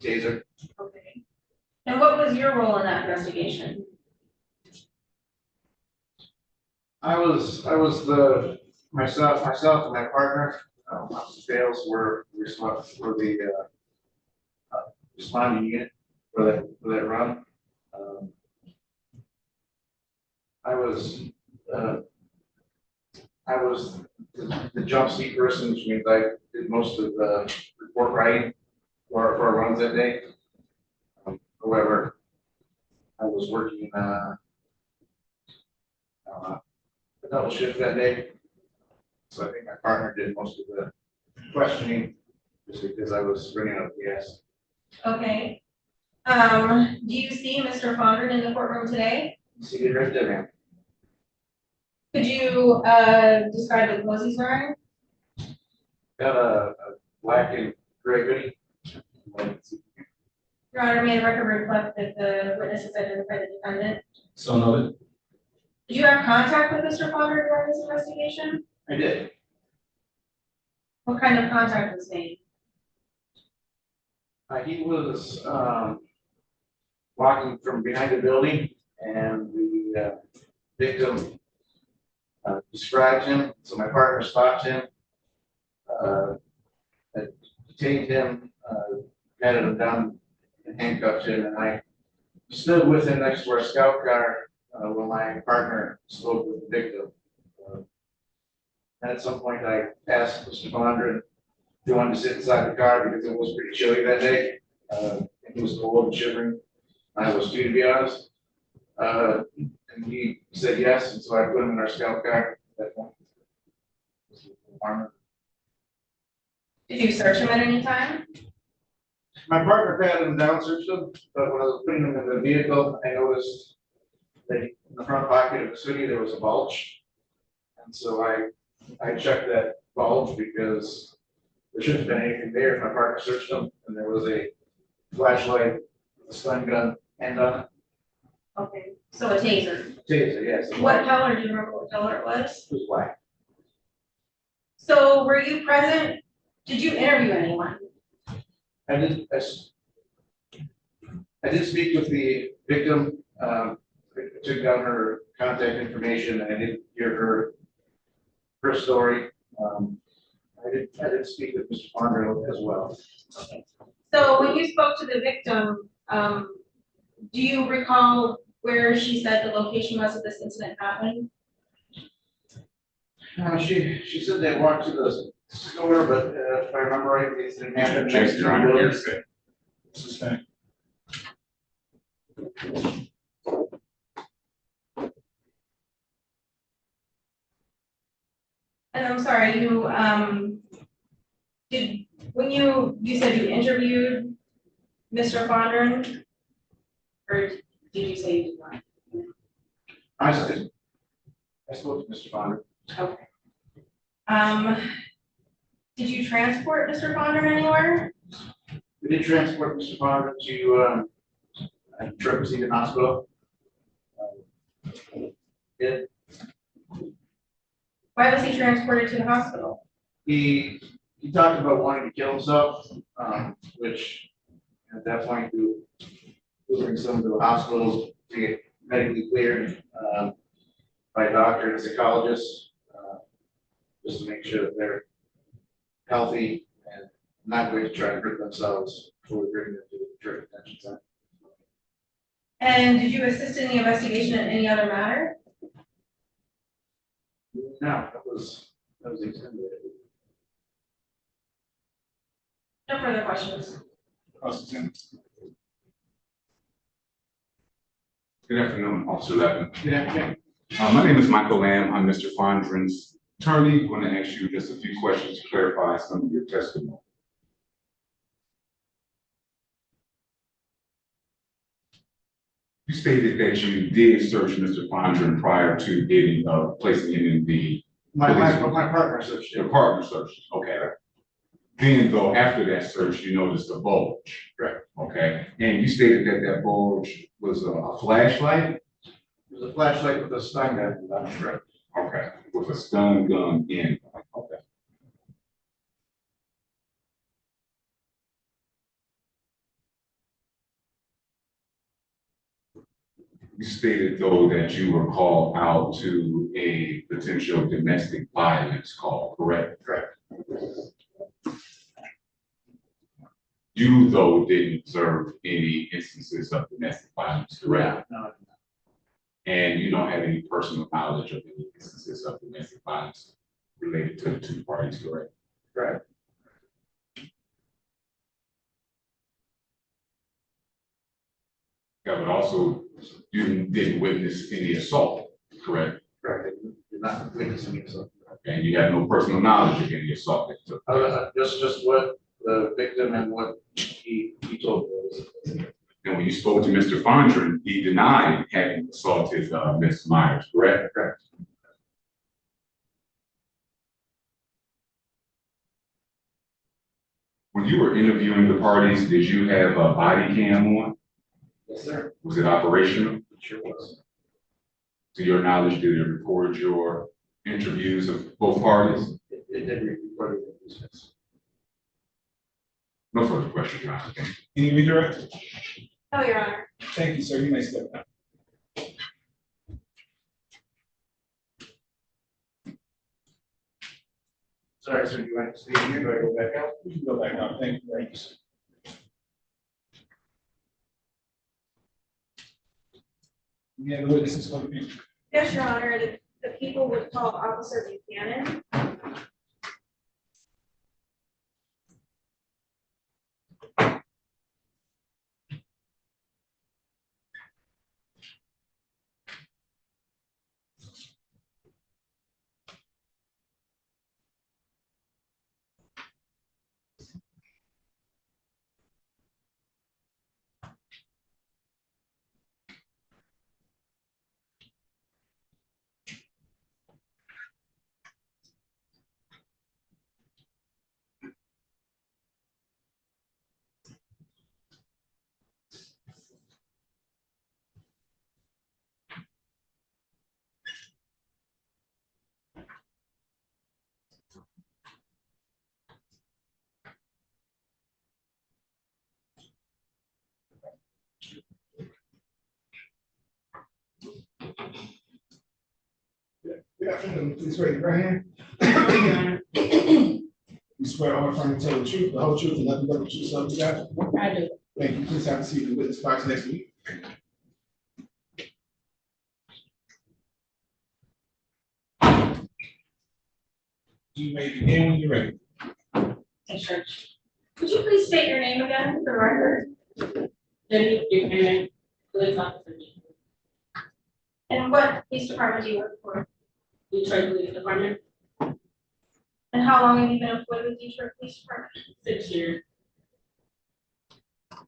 taser. Okay. And what was your role in that investigation? I was myself and my partner, sales were responsible for the responding unit for that run. I was the jump seat person, which means I did most of the report writing for our runs that day. However, I was working a double shift that day, so I think my partner did most of the questioning, just because I was running out of gas. Okay. Do you see Mr. Fondren in the courtroom today? Seated right there, ma'am. Could you describe the clothes he's wearing? Got a black and gray hoodie. Your Honor, may the record reflect that the witness has identified the defendant? So noted. Did you have contact with Mr. Fondren during this investigation? I did. What kind of contact was made? He was walking from behind the building, and the victim described him. So my partner stopped him, detained him, patted him down, and handcuffed him. And I stood with him next to our scout car when my partner spoke with the victim. And at some point, I asked Mr. Fondren if he wanted to sit inside the car because it was pretty chilly that day. It was cold and shivering. I was too, to be honest. And he said yes, and so I put him in our scout car at that point. Did you search him at any time? My partner patted him down, searched him, but when I was putting him in the vehicle, I noticed that in the front pocket of his hoodie, there was a bulge. And so I checked that bulge because there shouldn't have been anything there if my partner searched him, and there was a flashlight, a stun gun, and on it. Okay, so a taser. Taser, yes. What color, do you remember what color it was? It was black. So were you present? Did you interview anyone? I did speak with the victim, I took down her contact information, and I did hear her story. I did speak with Mr. Fondren as well. Okay. So when you spoke to the victim, Do you recall where she said the location was of this incident happened? She said they walked to the store, but if I remember right, the incident happened next to Your Honor, the hearsay. Sustained. And I'm sorry, when you said you interviewed Mr. Fondren? Or did you say you did not? I spoke to Mr. Fondren. Okay. Did you transport Mr. Fondren anywhere? We did transport Mr. Fondren to Procedural Hospital. Yeah. Why was he transported to the hospital? He talked about wanting to kill himself, which at that point we bring someone to the hospital to get medically cleared by a doctor and a psychologist, just to make sure that they're healthy and not going to try to hurt themselves before we bring them to the treatment detention center. And did you assist in the investigation in any other matter? No, that was the extent of it. No further questions. Good afternoon, Officer Levin. Good afternoon. My name is Michael Lamb. I'm Mr. Fondren's attorney. I'm going to ask you just a few questions to clarify some of your testimony. You stated that you did search Mr. Fondren prior to placing him in the. My partner searched him. Your partner searched, okay. Then though, after that search, you noticed a bulge. Correct. Okay, and you stated that that bulge was a flashlight? It was a flashlight with a stun gun. That's correct. Okay, with a stun gun in. Okay. You stated though that you were called out to a potential domestic violence call, correct? Correct. You though didn't observe any instances of domestic violence, correct? No. And you don't have any personal knowledge of any instances of domestic violence related to the two parties, correct? Correct. Yeah, but also you didn't witness any assault, correct? Correct. Did not witness any assault. And you have no personal knowledge of any assault that took place. Just what the victim and what he told me. And when you spoke to Mr. Fondren, he denied having assaulted Ms. Myers, correct? Correct. When you were interviewing the parties, did you have a body cam on? Yes, sir. Was it operational? It sure was. To your knowledge, did it record your interviews of both parties? It did record the business. No further questions, Your Honor. Thank you. Any redirect? No, Your Honor. Thank you, sir. You may step down. Sorry, sir, do you want to stay here? Do I go back out? You can go back out. Thank you very much. Any other witnesses for the people? Yes, Your Honor, the people would call Officer Buchanan. Good afternoon. Please raise your right hand. You swear or affirm to tell the truth, the whole truth, and nothing but the truth, so help you God? I do. Thank you. Please have a seat in the witness box next week. You may begin when you're ready. Thanks, Judge. Could you please state your name again for the record? Demetrius Griffin, police officer. And what police department do you work for? Detroit Police Department. And how long have you been employed with Detroit Police Department? 6 years.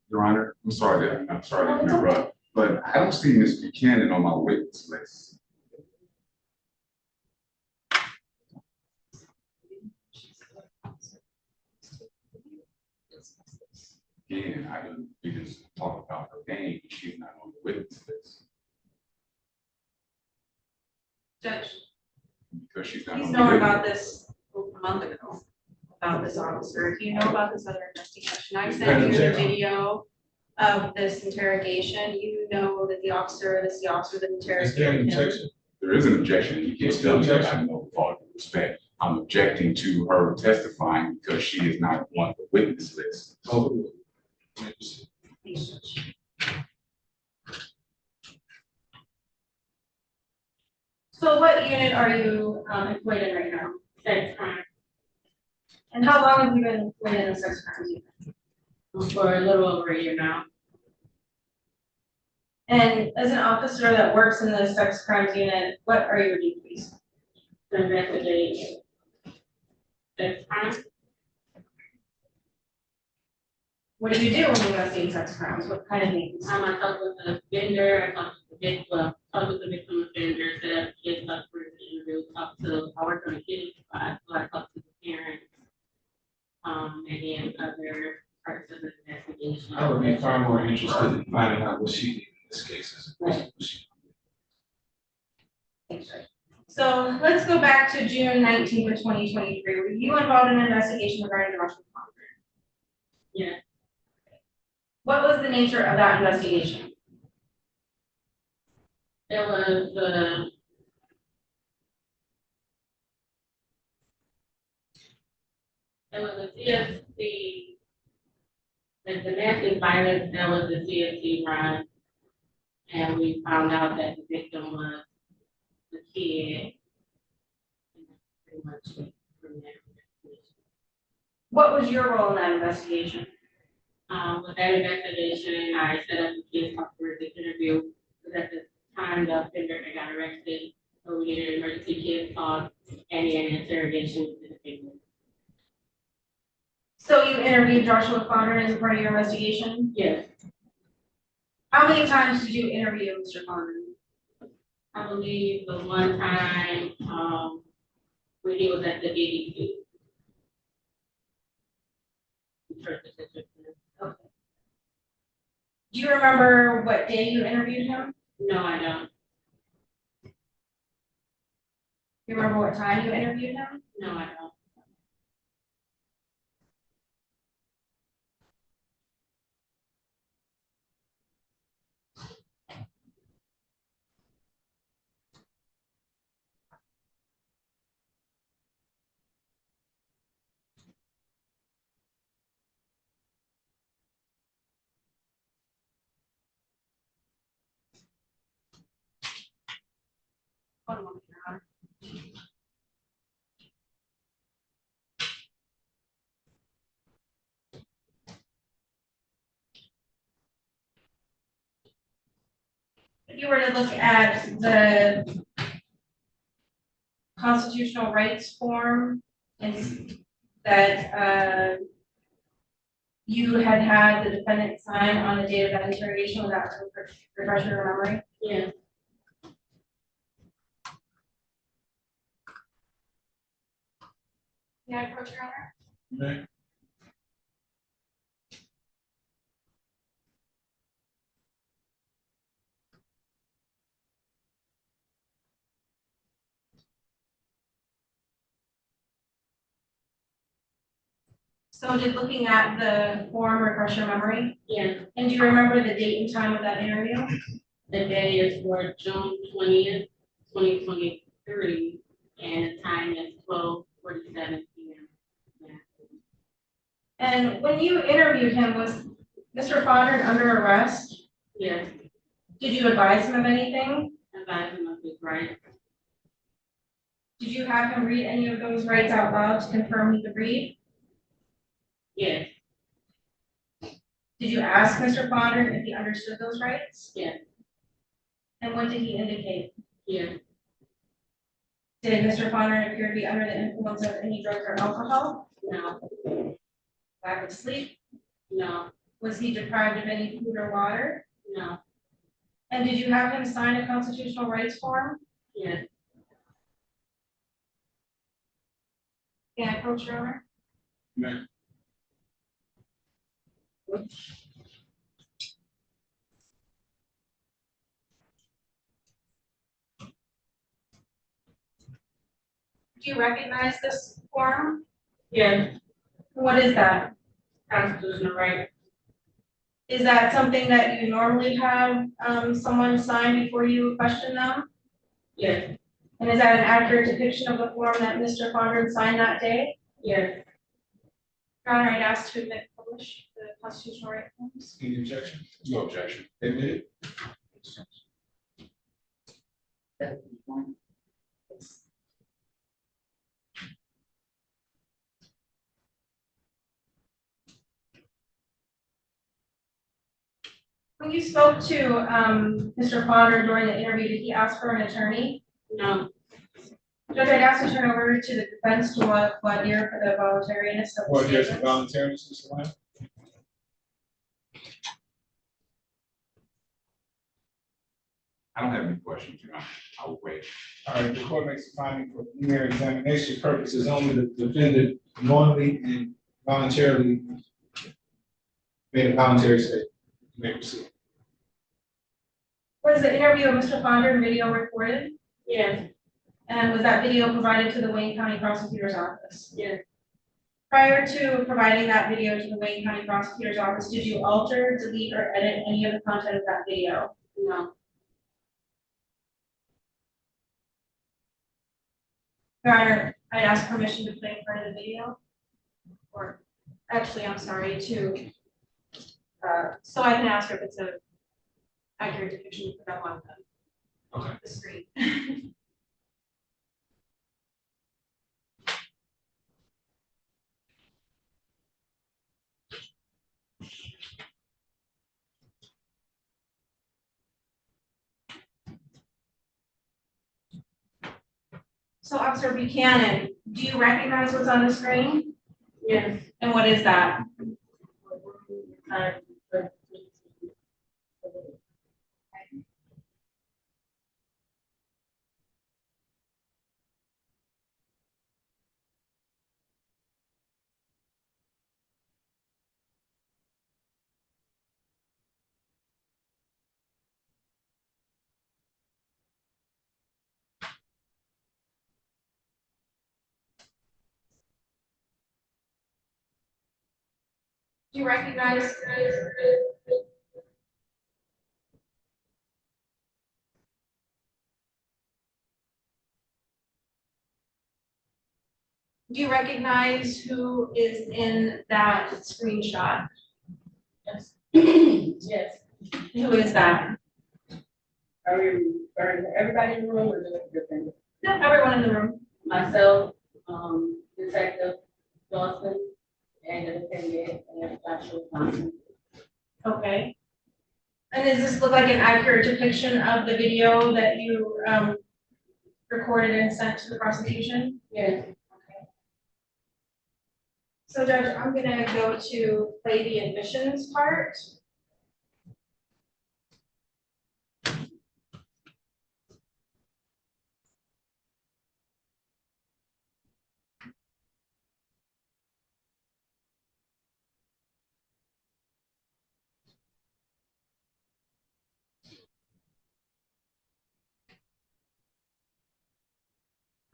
Your Honor, I'm sorry to interrupt, but I don't see Ms. Buchanan on my witness list. Again, we just talked about her name, but she's not on the witness list. Judge, Because she's not he's on the known witness. about this a month ago, about this officer. Do you know about this other investigation? I sent you the video of this interrogation. You know that the officer, this is the officer that interrogated him. There is an objection. You can't tell me that I know with all due respect. I'm objecting to her testifying because she is not on the witness list. So what unit are you employed in right now? Sex crime. And how long have you been employed in the sex crimes unit? For a little over a year now. And as an officer that works in the sex crimes unit, what are your duties? To investigate sex crimes. What do you do when you investigate sex crimes? What kind of things? I talk with the offender, I talk with the victim, talk with the victim offender, set up kids up for the interview, I work on a kiddie spot, so I talk to the parents, and then other parts of the investigation. I would be far more interested in finding out what she did in this case as opposed to what she. Thanks, Judge. So let's go back to June 19th of 2023. Were you involved in an investigation regarding Joshua Fondren? Yeah. What was the nature of that investigation? It was a CFC, the domestic violence, that was the CFC run. And we found out that the victim was the kid. Pretty much from that investigation. What was your role in that investigation? With that investigation, I set up the kids talk for the interview, because at the time the offender had got arrested, so we did an emergency kids talk and an interrogation with the defendant. So you interviewed Joshua Fondren as part of your investigation? Yes. How many times did you interview Mr. Fondren? I believe the one time when he was at the BBC. Okay. Do you remember what day you interviewed him? No, I don't. You remember what time you interviewed him? No, I don't. One moment, Your Honor. If you were to look at the constitutional rights form and that you had the defendant sign on the date of that interrogation without refreshing your memory? Yeah. May I approach, Your Honor? May. So did looking at the form refresh your memory? Yeah. And do you remember the date and time of that interview? The day is for June 20th, 2023, and the time is 12:47 p.m. Yeah. And when you interviewed him, Mr. Fondren under arrest? Yes, Did you advise him of anything? advise him of his right. Did you have him read any of those rights out loud to confirm he could read? Yes, Did you ask Mr. Fondren if he understood those rights? yes, And what did he indicate? yes, Did Mr. Fondren appear to be under the influence of any drugs or alcohol? no, Lack of sleep? no, Was he deprived of any food or water? no, And did you have him sign a constitutional rights form? yes. Can I approach your honor? Ma'am. Do you recognize this form? Yes, What is that? constitutional right. Is that something that you normally have someone sign before you question them? Yes, And is that an accurate depiction of the form that Mr. Fondren signed that day? yes, Your Honor, I'd ask to admit publish the constitutional right forms. Any objection? No objection. Admitted? When you spoke to Mr. Fondren during the interview, did he ask for an attorney? no, Judge, I'd ask to turn over to the defense to what year for the voluntariness of the What is the statements. voluntariness, Mr. Lamb? I don't have any questions, Your Honor. I will wait. All right, the court makes a finding for preliminary examination purposes only the defendant knowingly and voluntarily made a voluntary statement. You may proceed. Was the interview of Mr. Fondren video recorded? yes, And was that video provided to the Wayne County Prosecutor's Office? yes, Prior to providing that video to the Wayne County Prosecutor's Office, did you alter, delete, or edit any of the content of that video? no, Your Honor, I'd ask permission to play part of the video. Or, actually, I'm sorry, so I can ask her if it's a accurate depiction for that one. Okay. The screen. So Officer Buchanan, do you recognize what's on the screen? yes. And what is that? Do you recognize? Do you recognize who is in that screenshot? Yes. Yes. Who is that? Everybody in the room or just different? No, everyone in the room. Myself, Detective Dawson, and the defendant, and Joshua Thompson. Okay. And does this look like an accurate depiction of the video that you recorded and sent to the prosecution? Yes. So Judge, I'm gonna go to play the admissions part.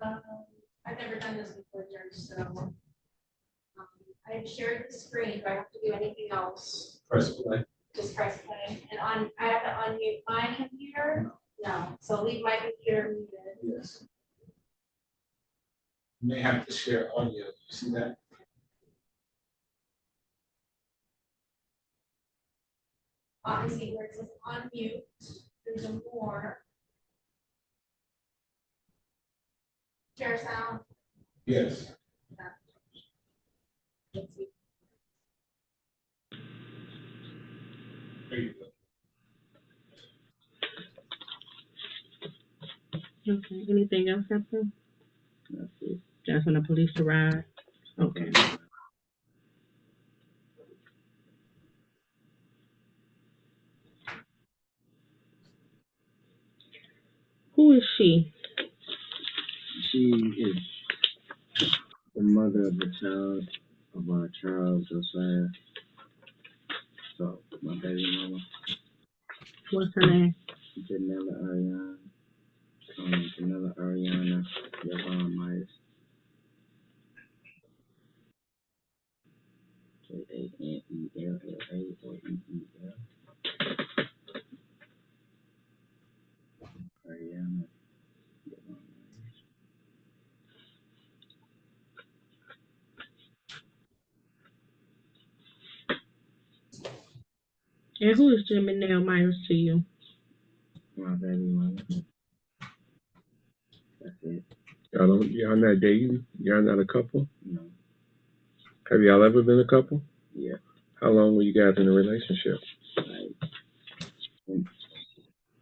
I've never done this before, Judge, so. I've shared the screen. Do I have to do anything else? Press play. Just press play. And I have to unmute my computer? No. So leave my computer muted. Yes. You may have to share audio. You see that? obviously where it says unmute, there's a more. Share sound. Yes. Let's see. There you go. Okay, anything else happened? Let's see. Just when the police arrived. Okay. Who is she? She is the mother of the child of our child, Josiah. So, my baby mama. What's her name? Janella Ariana. Janella Ariana. Yvonne Myers. Janella or E-E-L. Ariana. And who is Janelle Myers to you? My baby mama. That's it. Y'all not dating? Y'all not a couple? No. Have y'all ever been a couple? Yeah. How long were you guys in a relationship? Like, since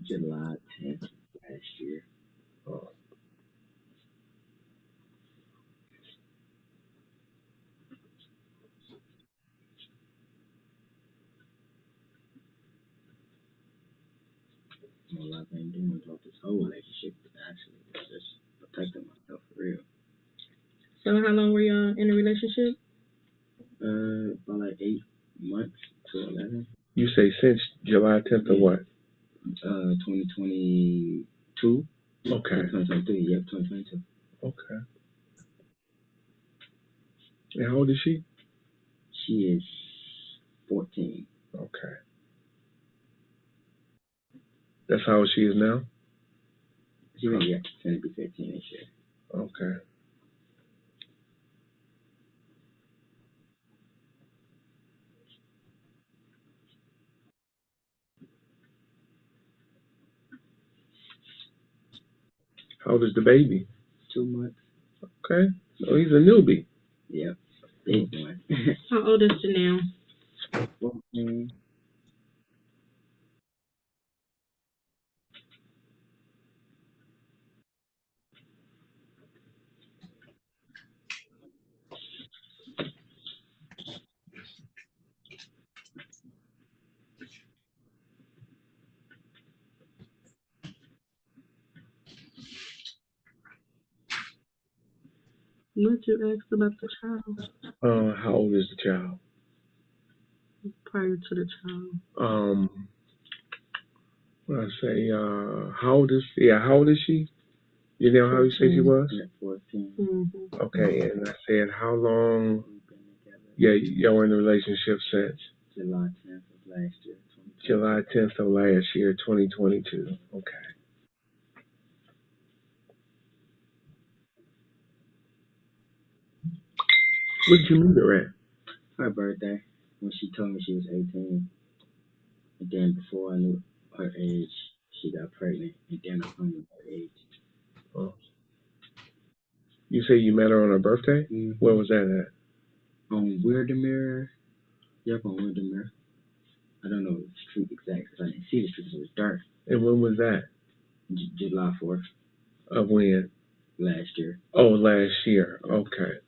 July 10th last year. Oh. All I've been doing throughout this whole relationship is actually just protecting myself for real. So how long were y'all in a relationship? About like 8 months to 11. You say since July 10th or what? 2022. Okay. 2023, yep, 2022. Okay. And how old is she? She is 14. Okay. That's how old she is now? She's gonna be 15 this year. Okay. How old is the baby? 2 months. Okay. So he's a newbie. Yep. Big one. How old is Janelle? 14. What you asked about the child? How old is the child? Prior to the child. What I say, how old is she? You know how you say she was? 14. Mm-hmm. Okay, and I said, how long? Yeah, y'all were in a relationship since? July 10th of last year. July 10th of last year, 2022. Okay. Where did you meet her at? Her birthday, when she told me she was 18. And then before I knew her age, she got pregnant. And then I found out her age. Oh. You say you met her on her birthday? Mm-hmm. Where was that at? On Windermere. Yep, on Windermere. I don't know the street exact because I didn't see the street, so it was dark. And when was that? July 4th. Of when? Last year. Oh, last year. Okay.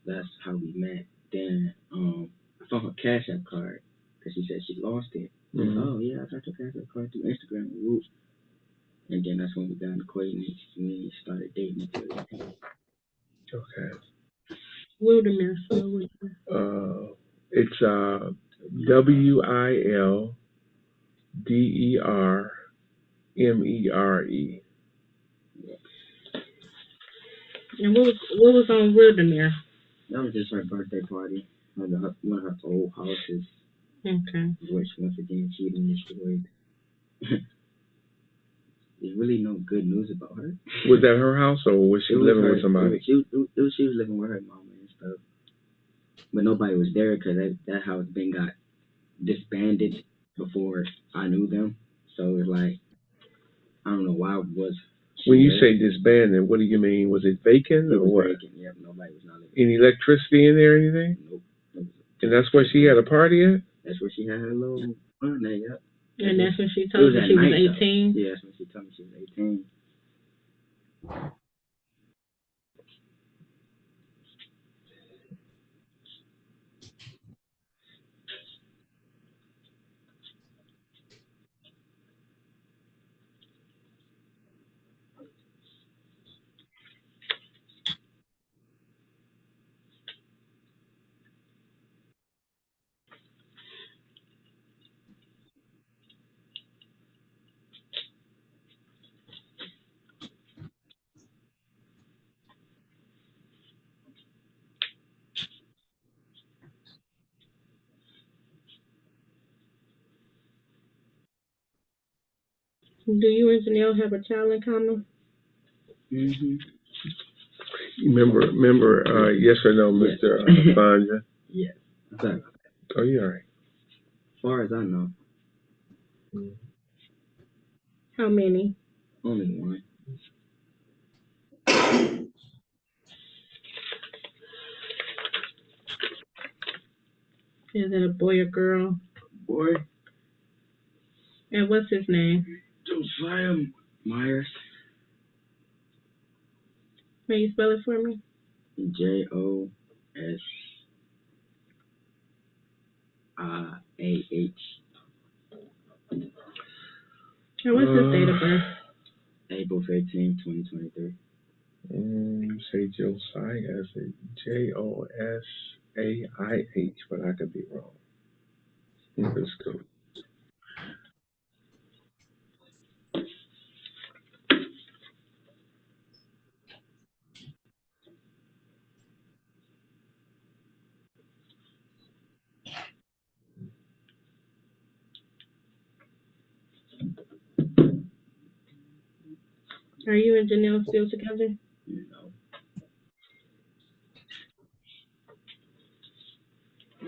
That's how we met. Then I found her Cash App card because she said she lost it. Mm-hmm. Oh yeah, I got your Cash App card through Instagram. Whoop. And then that's when we got acquainted. We started dating. Okay. Wilderness. It's WILDERMERE. And what was on Wilderness? That was just her birthday party. One of her old houses. Okay. Which once again she didn't destroyed. There's really no good news about her. Was that her house or was she living with somebody? She was living with her mama and stuff. But nobody was there because that house then got disbanded before I knew them. So it's like, I don't know why was. When you say disbanded, what do you mean? Was it vacant or what? Vacant, yeah, nobody was not living. Any electricity in there or anything? Nope. And that's where she had a party at? That's where she had her little fun there, yep. And that's when she told you she was 18? Yeah, that's when she told me she was 18. Do you and Janelle have a child in common? Mm-hmm. Remember, yes or no, Mr. Fondren? Yes. Okay. Oh, you all right? As far as I know. How many? Only one. Is it a boy or girl? Boy. And what's his name? Josiah Myers. May you spell it for me? Josiah. And what's his date of birth? April 15, 2023. Say Josiah, say Josaiah, but I could be wrong. Let's go. Are you and Janelle still together? No.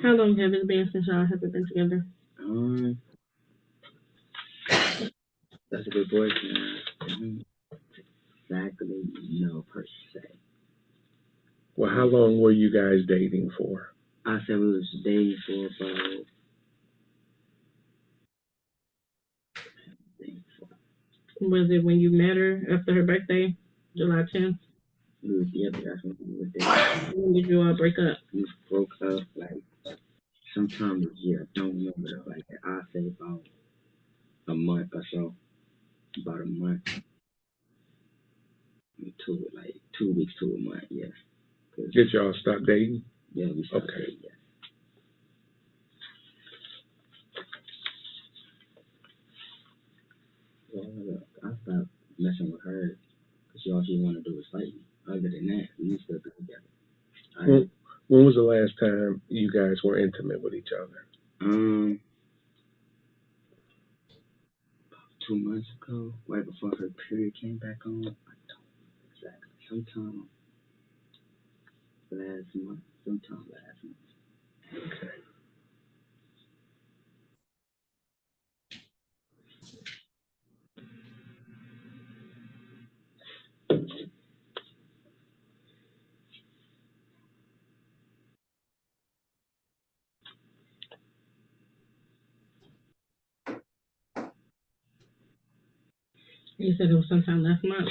How long have it been since y'all have been together? That's a good question. Exactly, no per se. Well, how long were you guys dating for? I said we was dating for about. Was it when you met her after her birthday, July 10th? Yeah, that's when we were dating. When did you all break up? We broke up like sometime this year. I don't remember though. Like I say about a month or so. About a month. 2 weeks to a month, yeah. Did y'all stop dating? Yeah, we stopped dating, yeah. Well, I stopped messing with her because all she wanted to do was fight me. Other than that, we used to be together. When was the last time you guys were intimate with each other? 2 months ago, right before her period came back on. I don't know exactly. Sometime last month. Okay. You said it was sometime last month.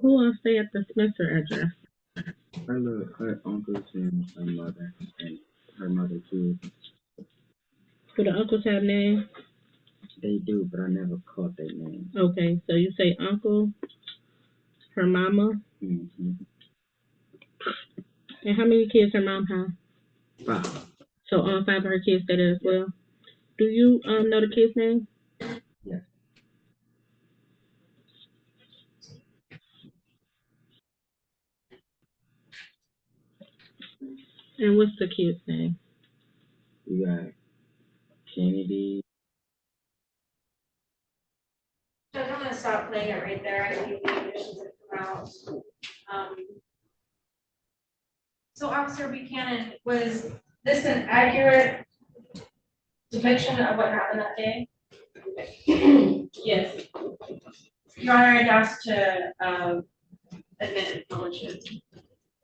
Who all stay at the Spencer address? Her uncles and her mother too. Do the uncles have names? They do, but I never caught their name. Okay, so you say uncle, her mama. Mm-hmm. And how many kids her mom has? 5. So all 5 of her kids stay there as well. Do you know the kid's name? Yes. And what's the kid's name? You got Kennedy. Judge, I'm gonna stop playing it right there. I don't need the admissions that come out. So Officer Buchanan, was this an accurate depiction of what happened that day? Yes. Your Honor, I'd ask to admit acknowledgement.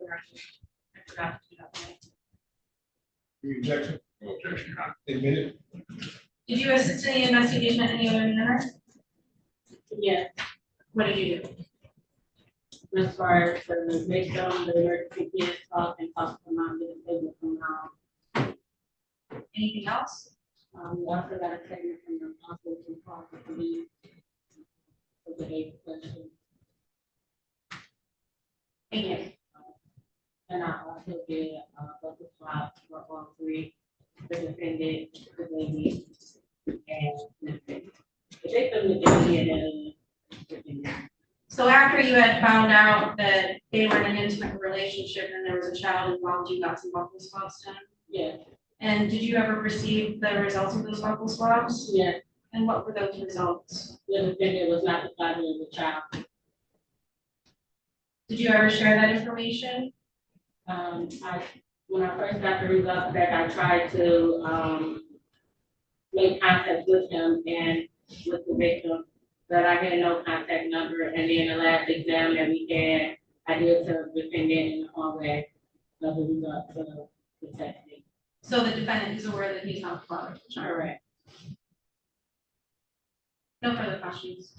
I forgot to do that. Any objection? No objection, Your Honor. Admitted. Did you assist in the investigation at any other manner? Yes. What did you do? As far as the victim, the emergency kids talk and talk to them out, get a statement from Anything else? we also got a statement from the hospital to talk to me for the date question. Thank you. And I also did local swab for all three, the defendant, the baby, and the victim. The victim, the baby, and then the defendant. So after you had found out that they were in an intimate relationship and there was a child involved, you got some buccal swabs done? Yeah. And did you ever receive the results of those buccal swabs? Yeah. And what were those results? The defendant was not the father of the child. Did you ever share that information? When I first got the results back, I tried to make contact with him and with the victim, but I had no contact number. And then the last exam that we had, I did tell the defendant in the hallway of the results of the testing. So the defendant is aware that he's not the father of the child? Correct. No further questions.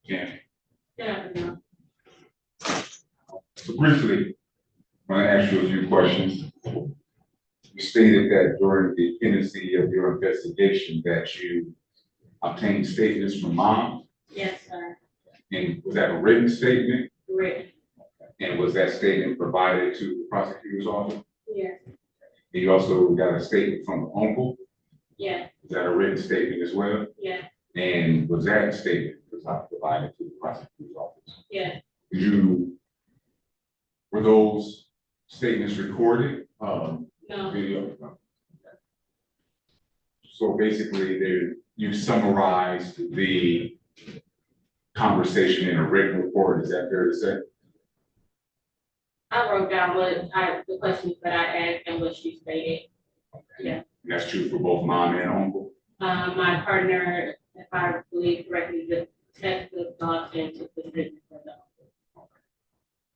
Yeah. So briefly, I'm going to ask you a few questions. You stated that during the pendency of your investigation that you obtained statements from mom, Yes, sir. and was that a written statement? Written. And was that statement provided to the prosecutor's office? Yes. And you also got a statement from the uncle? Yes. Is that a written statement as well? Yes. And was that statement provided to the prosecutor's office? Yes. Were those statements recorded? No. Video? No. So basically, you summarized the conversation in a written report, is that fair to say? I wrote down the questions that I asked and what she stated. Yeah. And that's true for both mom and uncle? My partner, if I believe correctly, the test the thoughts and took the written for the uncle.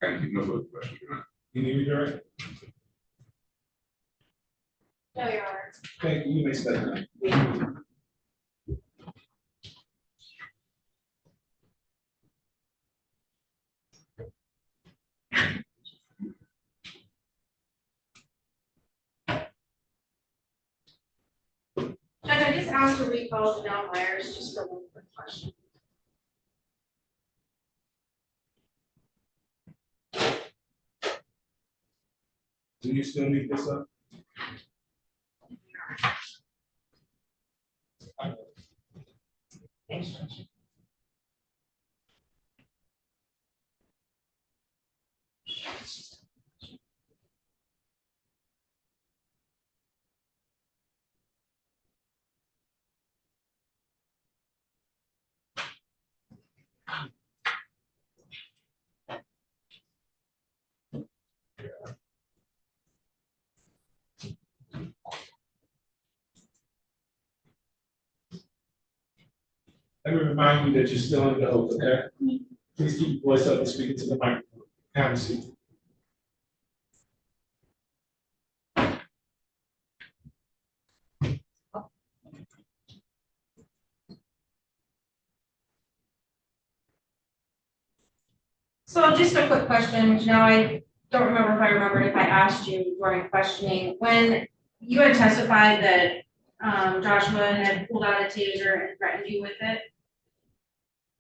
Thank you, no further questions, Your Honor. You need me direct? No, Your Honor. Thank you, you may step down. Judge, I just asked to recall Noel Myers just for one quick question. Do you still need this up? Thanks, Judge. Let me remind you that you're still under oath, okay? Please keep your voice up and speak into the microphone. Have a seat. So just a quick question, which now I don't remember if I remembered if I asked you during questioning. When you had testified that Joshua had pulled out a taser and threatened you with it,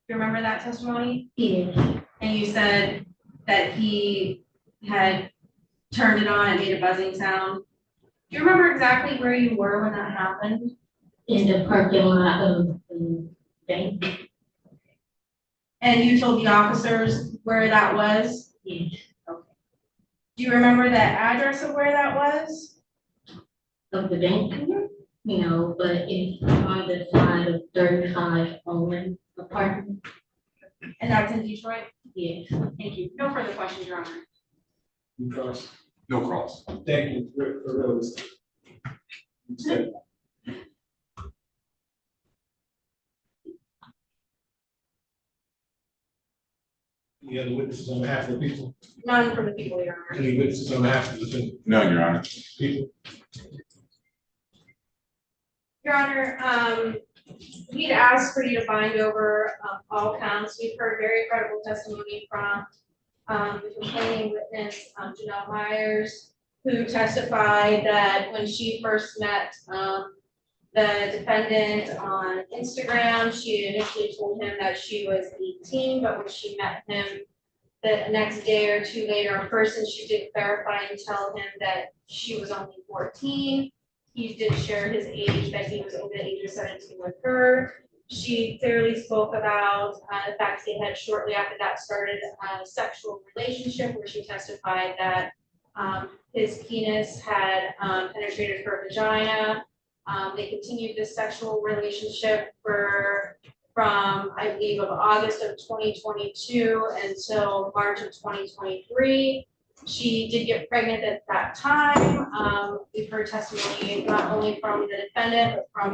do you remember that testimony? Yes. And you said that he had turned it on and made a buzzing sound. Do you remember exactly where you were when that happened? In the parking lot of the bank. And you told the officers where that was? Yes. Okay. Do you remember that address of where that was? Of the Vancouver, but it's on the side of 35 Owen apartment. And that's in Detroit? Yes. Thank you. No further questions, Your Honor. You cross. No cross. Thank you for real. Any other witnesses on behalf of the people? None from the people, Your Honor. Any witnesses on behalf of the defendant? None, Your Honor. People? Your Honor, we'd asked for you to bind over all counts. We've heard very credible testimony from the complaining witness, Janelle Myers, who testified that when she first met the defendant on Instagram, she initially told him that she was 18, but when she met him the next day or two later in person, she did clarify and tell him that she was only 14. He did share his age, that he was over the age of 17 with her. She clearly spoke about the fact they had shortly after that started a sexual relationship where she testified that his penis had penetrated her vagina. They continued this sexual relationship from I believe of August of 2022 until March of 2023. She did get pregnant at that time. We've heard testimony not only from the defendant, but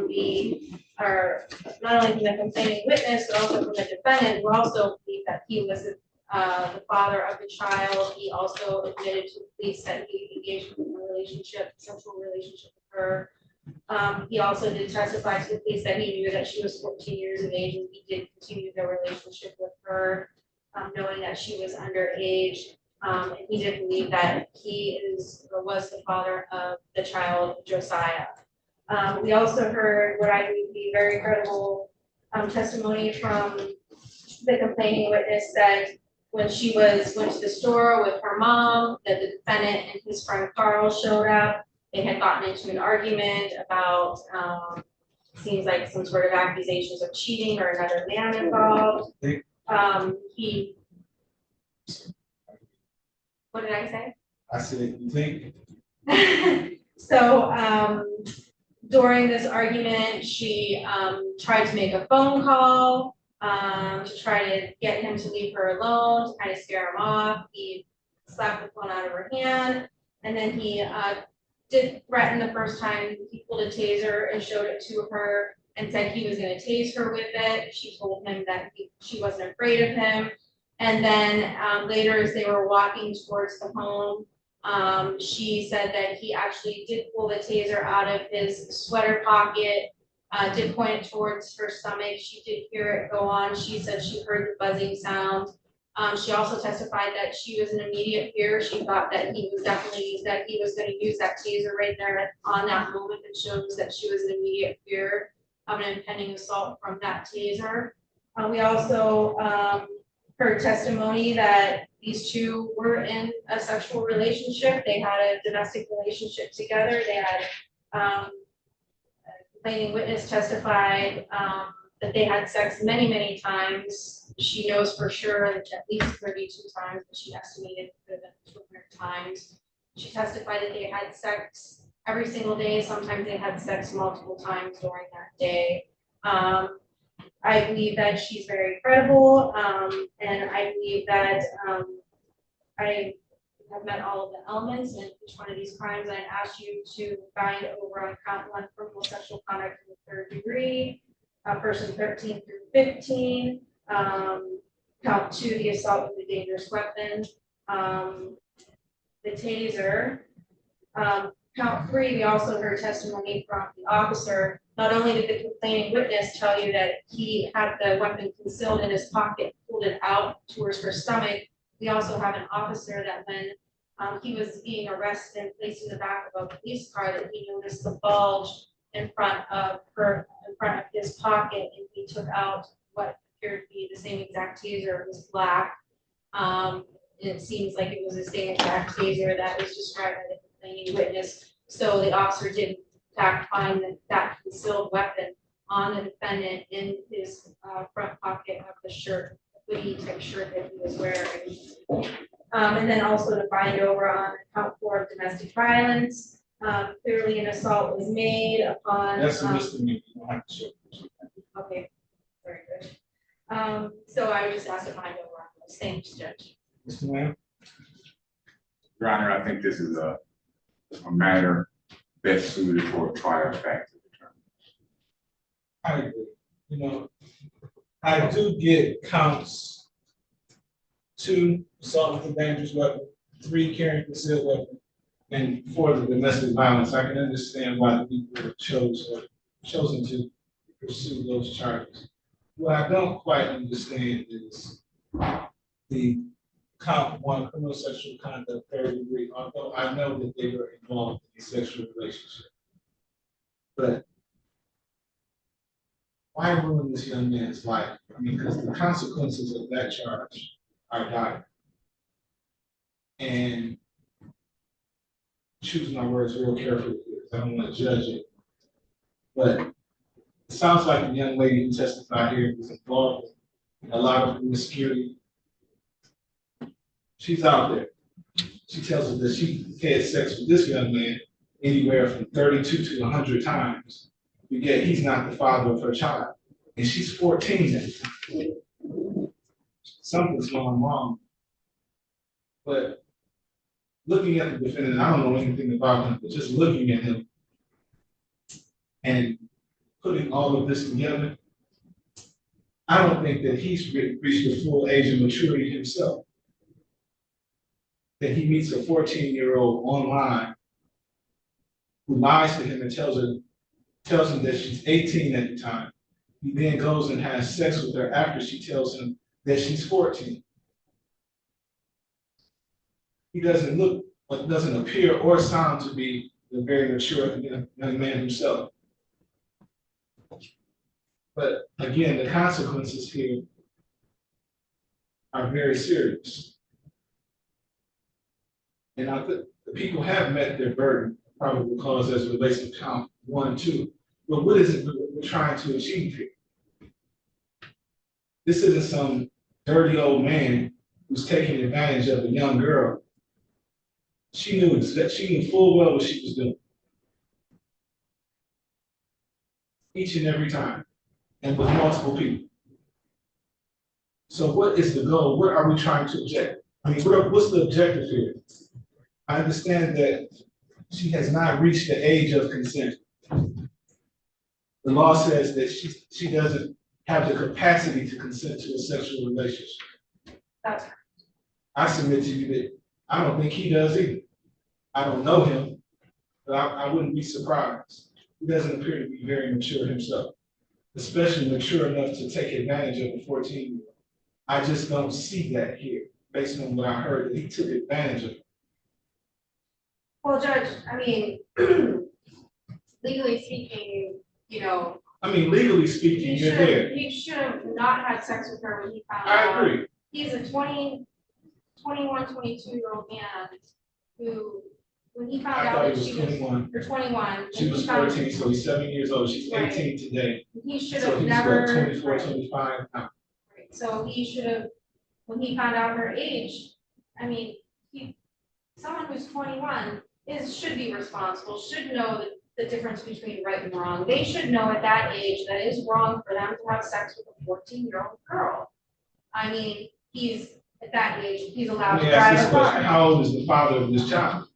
not only from the complaining witness, but also from the defendant, who also believed that he was the father of the child. He also admitted to the police that he engaged in a sexual relationship with her. He also did testify to the police that he knew that she was 14 years of age, and he did continue their relationship with her, knowing that she was underage. And he did believe that he was the father of the child, Josiah. We also heard what I believe to be very credible testimony from the complaining witness that when she went to the store with her mom, that the defendant and his friend Carl showed up. They had gotten into an argument about seems like some sort of accusations of cheating or another man involved. What did I say? I said, you think? So during this argument, she tried to make a phone call to try to get him to leave her alone, to kind of scare him off. He slapped the phone out of her hand, and then he did threaten the first time. He pulled a taser and showed it to her and said he was going to tase her with it. She told him that she wasn't afraid of him. And then later, as they were walking towards the home, she said that he actually did pull the taser out of his sweater pocket, did point it towards her stomach. She did hear it go on. She said she heard the buzzing sound. She also testified that she was in immediate fear. She thought that he was going to use that taser right there on that moment. It shows that she was in immediate fear of an impending assault from that taser. We also heard testimony that these two were in a sexual relationship. They had a domestic relationship together. They had complaining witness testified that they had sex many, many times. She knows for sure that at least 32 times, but she estimated that 200 times. She testified that they had sex every single day. Sometimes they had sex multiple times during that day. I believe that she's very credible, and I believe that I have met all of the elements in each one of these crimes. I asked you to bind over on count 1, criminal sexual conduct in the 3rd degree, person 13 through 15, count 2, the assault with a dangerous weapon, the taser. Count 3, we also heard testimony from the officer. Not only did the complaining witness tell you that he had the weapon concealed in his pocket, pulled it out towards her stomach, we also have an officer that when he was being arrested and placed in the back of a police car, that he noticed the bulge in front of his pocket, and he took out what appeared to be the same exact taser. It was black. And it seems like it was the same exact taser that was described by the complaining witness. So the officer did in fact find that concealed weapon on the defendant in his front pocket of the shirt hoodie type shirt that he was wearing. And then also to find over on count 4 of domestic violence. Clearly an assault was made upon. That's a misdemeanor. You don't have to show. Okay, very good. So I would just ask to find over on those. Thanks, Judge. Mr. Lamb? Your Honor, I think this is a matter best suited for a trial fact. I agree. You know, I do get counts 2, assault with a dangerous weapon, 3, carrying concealed weapon, and 4, the domestic violence. I can understand why the people have chosen to pursue those charges. What I don't quite understand is the count 1, criminal sexual conduct, 3rd degree, although I know that they were involved in a sexual relationship. But why ruin this young man's life? I mean, because the consequences of that charge are dire. And choose my words real carefully because I don't want to judge it. But it sounds like the young lady who testified here was involved in a lot of promiscuity. She's out there. She tells us that she had sex with this young man anywhere from 32 to 100 times. But yet he's not the father of her child. And she's 14 at the time. Something's going wrong. But looking at the defendant, I don't know anything about him, but just looking at him and putting all of this together, I don't think that he's reached the full age of maturity himself. That he meets a 14-year-old online who lies to him and tells him that she's 18 at the time. He then goes and has sex with her after she tells him that she's 14. He doesn't look, but doesn't appear or sound to be a very mature young man himself. But again, the consequences here are very serious. And I think the people have met their burden, probable cause as it relates to count 1, 2. But what is it we're trying to achieve here? This isn't some dirty old man who's taking advantage of a young girl. She knew full well what she was doing. Each and every time, and with multiple people. So what is the goal? What are we trying to object? I mean, what's the objective here? I understand that she has not reached the age of consent. The law says that she doesn't have the capacity to consent to a sexual relationship. That's I submit to you that I don't think he does either. I don't know him, but I wouldn't be surprised. He doesn't appear to be very mature himself, especially mature enough to take advantage of a 14-year-old. I just don't see that here, based on what I heard, that he took advantage of it. Well, Judge, I mean, legally speaking, you know. I mean, legally speaking, you're there. He should have not had sex with her when he found out. I agree. He's a 21, 22-year-old man who, when he found out that she was 21. She was 14, so he's 7 years old. She's 18 today. He should So have he's never. what, 24, 25 now. Right. So he should have, when he found out her age, I mean, someone who's 21 should be responsible, should know the difference between right and wrong. They should know at that age that it is wrong for them to have sex with a 14-year-old girl. I mean, he's at that age, he's allowed to drive a car. How old is the father of this child?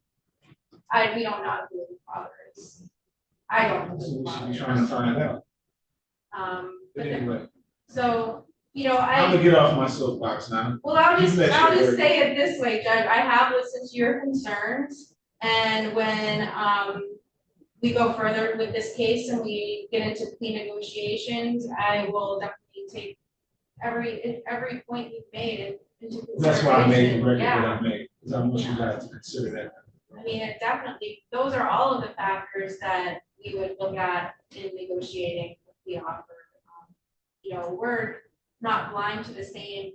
We don't know who the father is. I don't know. So we should be trying to find out. But anyway. So, you know, I'm gonna get off my soapbox now. Well, I'll just say it this way, Judge. I have listened to your concerns, and when we go further with this case and we get into plea negotiations, I will definitely take every point you've made into consideration. That's why I made the record that I made, because I want you guys to consider that. I mean, it definitely, those are all of the factors that we would look at in negotiating the offer. You know, we're not blind to the same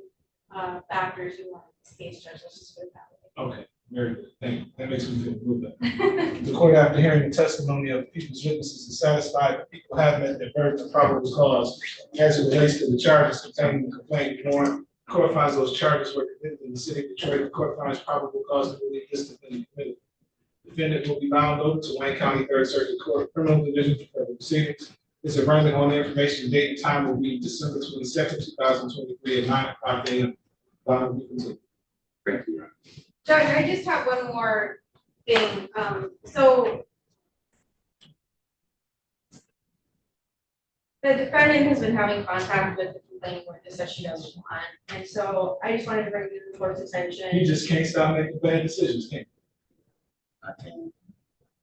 factors you are in this case, Judge. Let's just put it that way. Okay, very good. Thank you. That makes me feel good. The court, after hearing the testimony of the people's witnesses, is satisfied that people have met their burden of probable cause as it relates to the charges contained in the complaint warrant Court finds those charges were committed in the city of Detroit. The court finds probable cause to believe this defendant committed. Defendant will be bound over to Wayne County Third Circuit Court Criminal Division for further proceedings. This arraignment on the information, date and time will be December 22nd, 2023 at 9:00 a.m. Bond will be continued. Thank you. Judge, I just have one more thing. So the defendant has been having contact with the complaining witness that she doesn't want. And so I just wanted to bring the court's attention. You just can't stop making bad decisions, can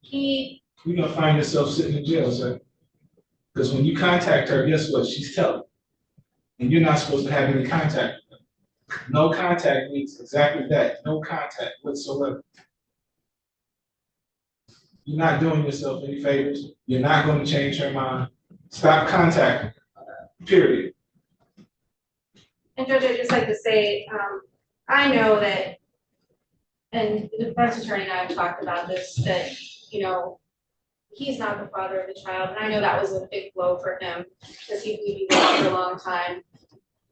you? You're gonna find yourself sitting in jail, sir. Because when you contact her, guess what? She's telling. And you're not supposed to have any contact with her. No contact means exactly that. No contact whatsoever. You're not doing yourself any favors. You're not going to change her mind. Stop contacting her. Period. And Judge, I'd just like to say, I know that, and the defense attorney and I have talked about this, that, you know, he's not the father of the child, and I know that was a big blow for him, because he'd been gone for a long time.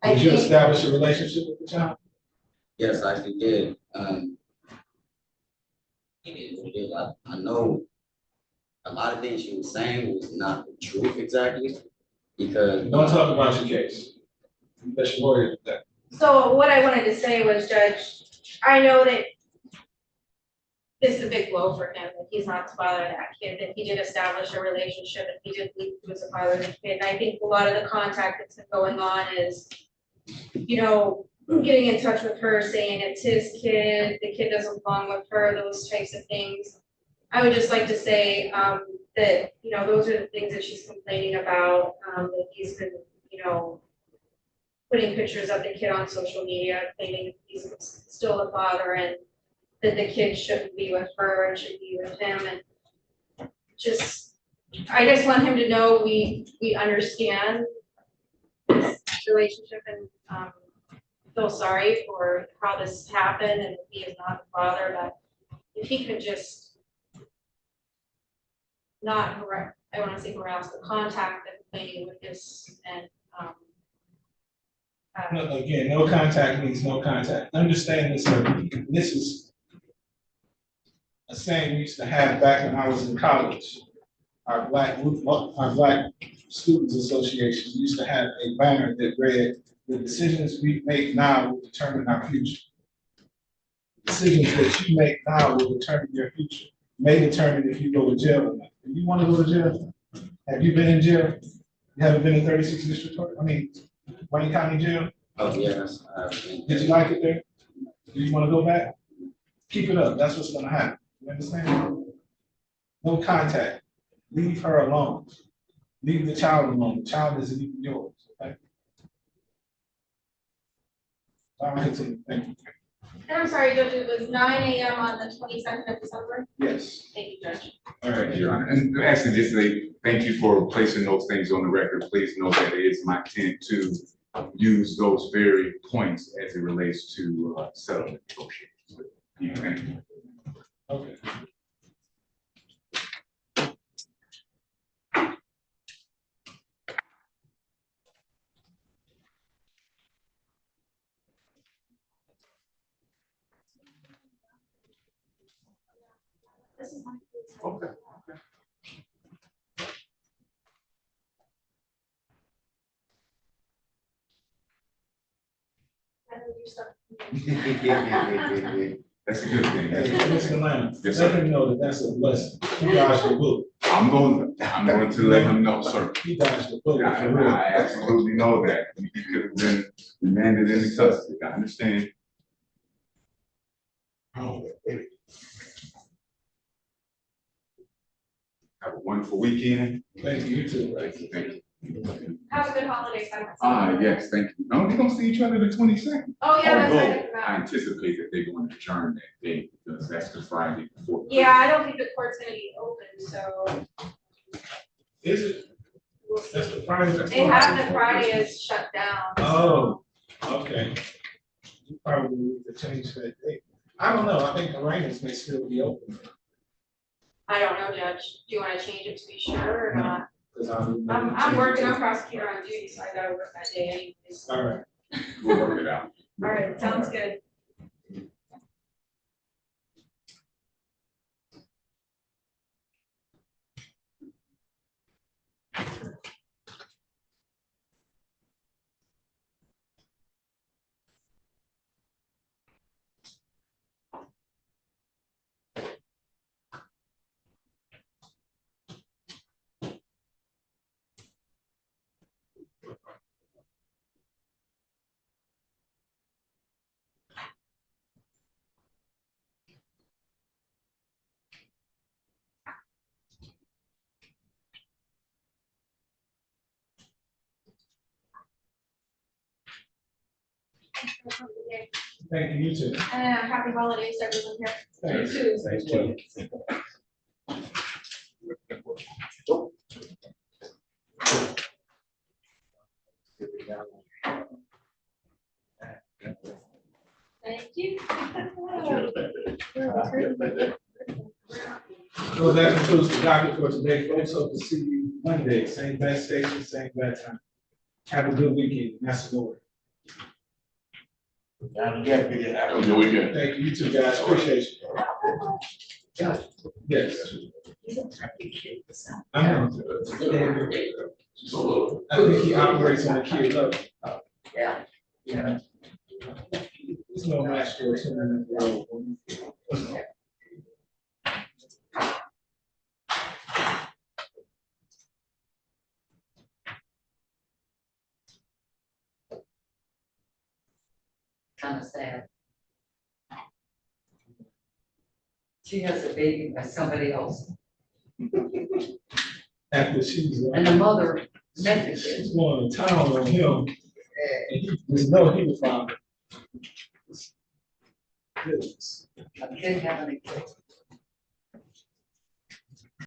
Did you establish a relationship with the child? Yes, I actually did. I know a lot of things she was saying was not the truth exactly, because. Don't talk about your case. That's your lawyer with that. So what I wanted to say was, Judge, I know that this is a big blow for him, that he's not the father of that kid, that he did establish a relationship and he did believe he was the father of the kid. And I think a lot of the contact that's been going on is, you know, getting in touch with her, saying it's his kid, the kid doesn't belong with her, those types of things. I would just like to say that, you know, those are the things that she's complaining about, that he's been, you know, putting pictures of the kid on social media, claiming he's still the father and that the kid shouldn't be with her and should be with him. And just, I just want him to know we understand this relationship and feel sorry for how this happened and he is not the father, but if he could just not harass, I want to say harass, the contact and complaining with this and No, again, no contact means no contact. Understand this, sir. This is a saying we used to have back when I was in college. Our Black Students Association used to have a banner that read, "The decisions we make now will determine our future." Decisions that you make now will determine your future. May determine if you go to jail or not. If you want to go to jail, have you been in jail? You haven't been in 36 District Court? I mean, Wayne County Jail? Oh, yes. Did you like it there? Do you want to go back? Keep it up. That's what's going to happen. You understand? No contact. Leave her alone. Leave the child alone. The child isn't even yours. Okay? All right, continue. Thank you. And I'm sorry, Judge, it was 9 a.m. on the 22nd of December? Yes. Thank you, Judge. All right, Your Honor. And actually, just say thank you for placing those things on the record. Please note that it is my intent to use those very points as it relates to settlement negotiations. Thank you. Okay. Okay. That's a good thing. Mr. Lamb, let him know that that's a blessing. He dodged the bullet. I'm going to let him know, sir. He dodged the bullet. I absolutely know that. He could have been remanded into custody. I understand. Oh, baby. Have a wonderful weekend. Thank you, you too. Thank you. Have a good holiday. Yes, thank you. No, we're gonna see each other the 22nd. Oh, yeah, that's Although, right. I anticipate that they're going to adjourn that day because that's the Friday before. Yeah, I don't think the court's gonna be open, so. Is it? That's the Friday. They have the Friday is shut down. Oh, okay. You probably need to change that date. I don't know. I think the arenas may still be open. I don't know, Judge. Do you want to change it to be sure or not? Because I'm working on prosecutor on duty, so I gotta work that day anyways. All right. We'll work it out. All right, sounds good. Thank you, you too. Happy holidays, everyone here. Thanks. You too. Thank you. Thank you. Well, that concludes the docket for today, folks. Hope to see you Monday, same bad station, same bad time. Have a good weekend. That's the Lord. Have a good weekend. Thank you, you too, guys. Appreciate you. Yes. I know. I think he operates on a kid level. Yeah. Yeah. There's no match for Tillman in the world. Kind of sad. She has a baby by somebody else, After she's and the mother met the kid. she's going to town on him, and he just know he was fine. A kid having a kid.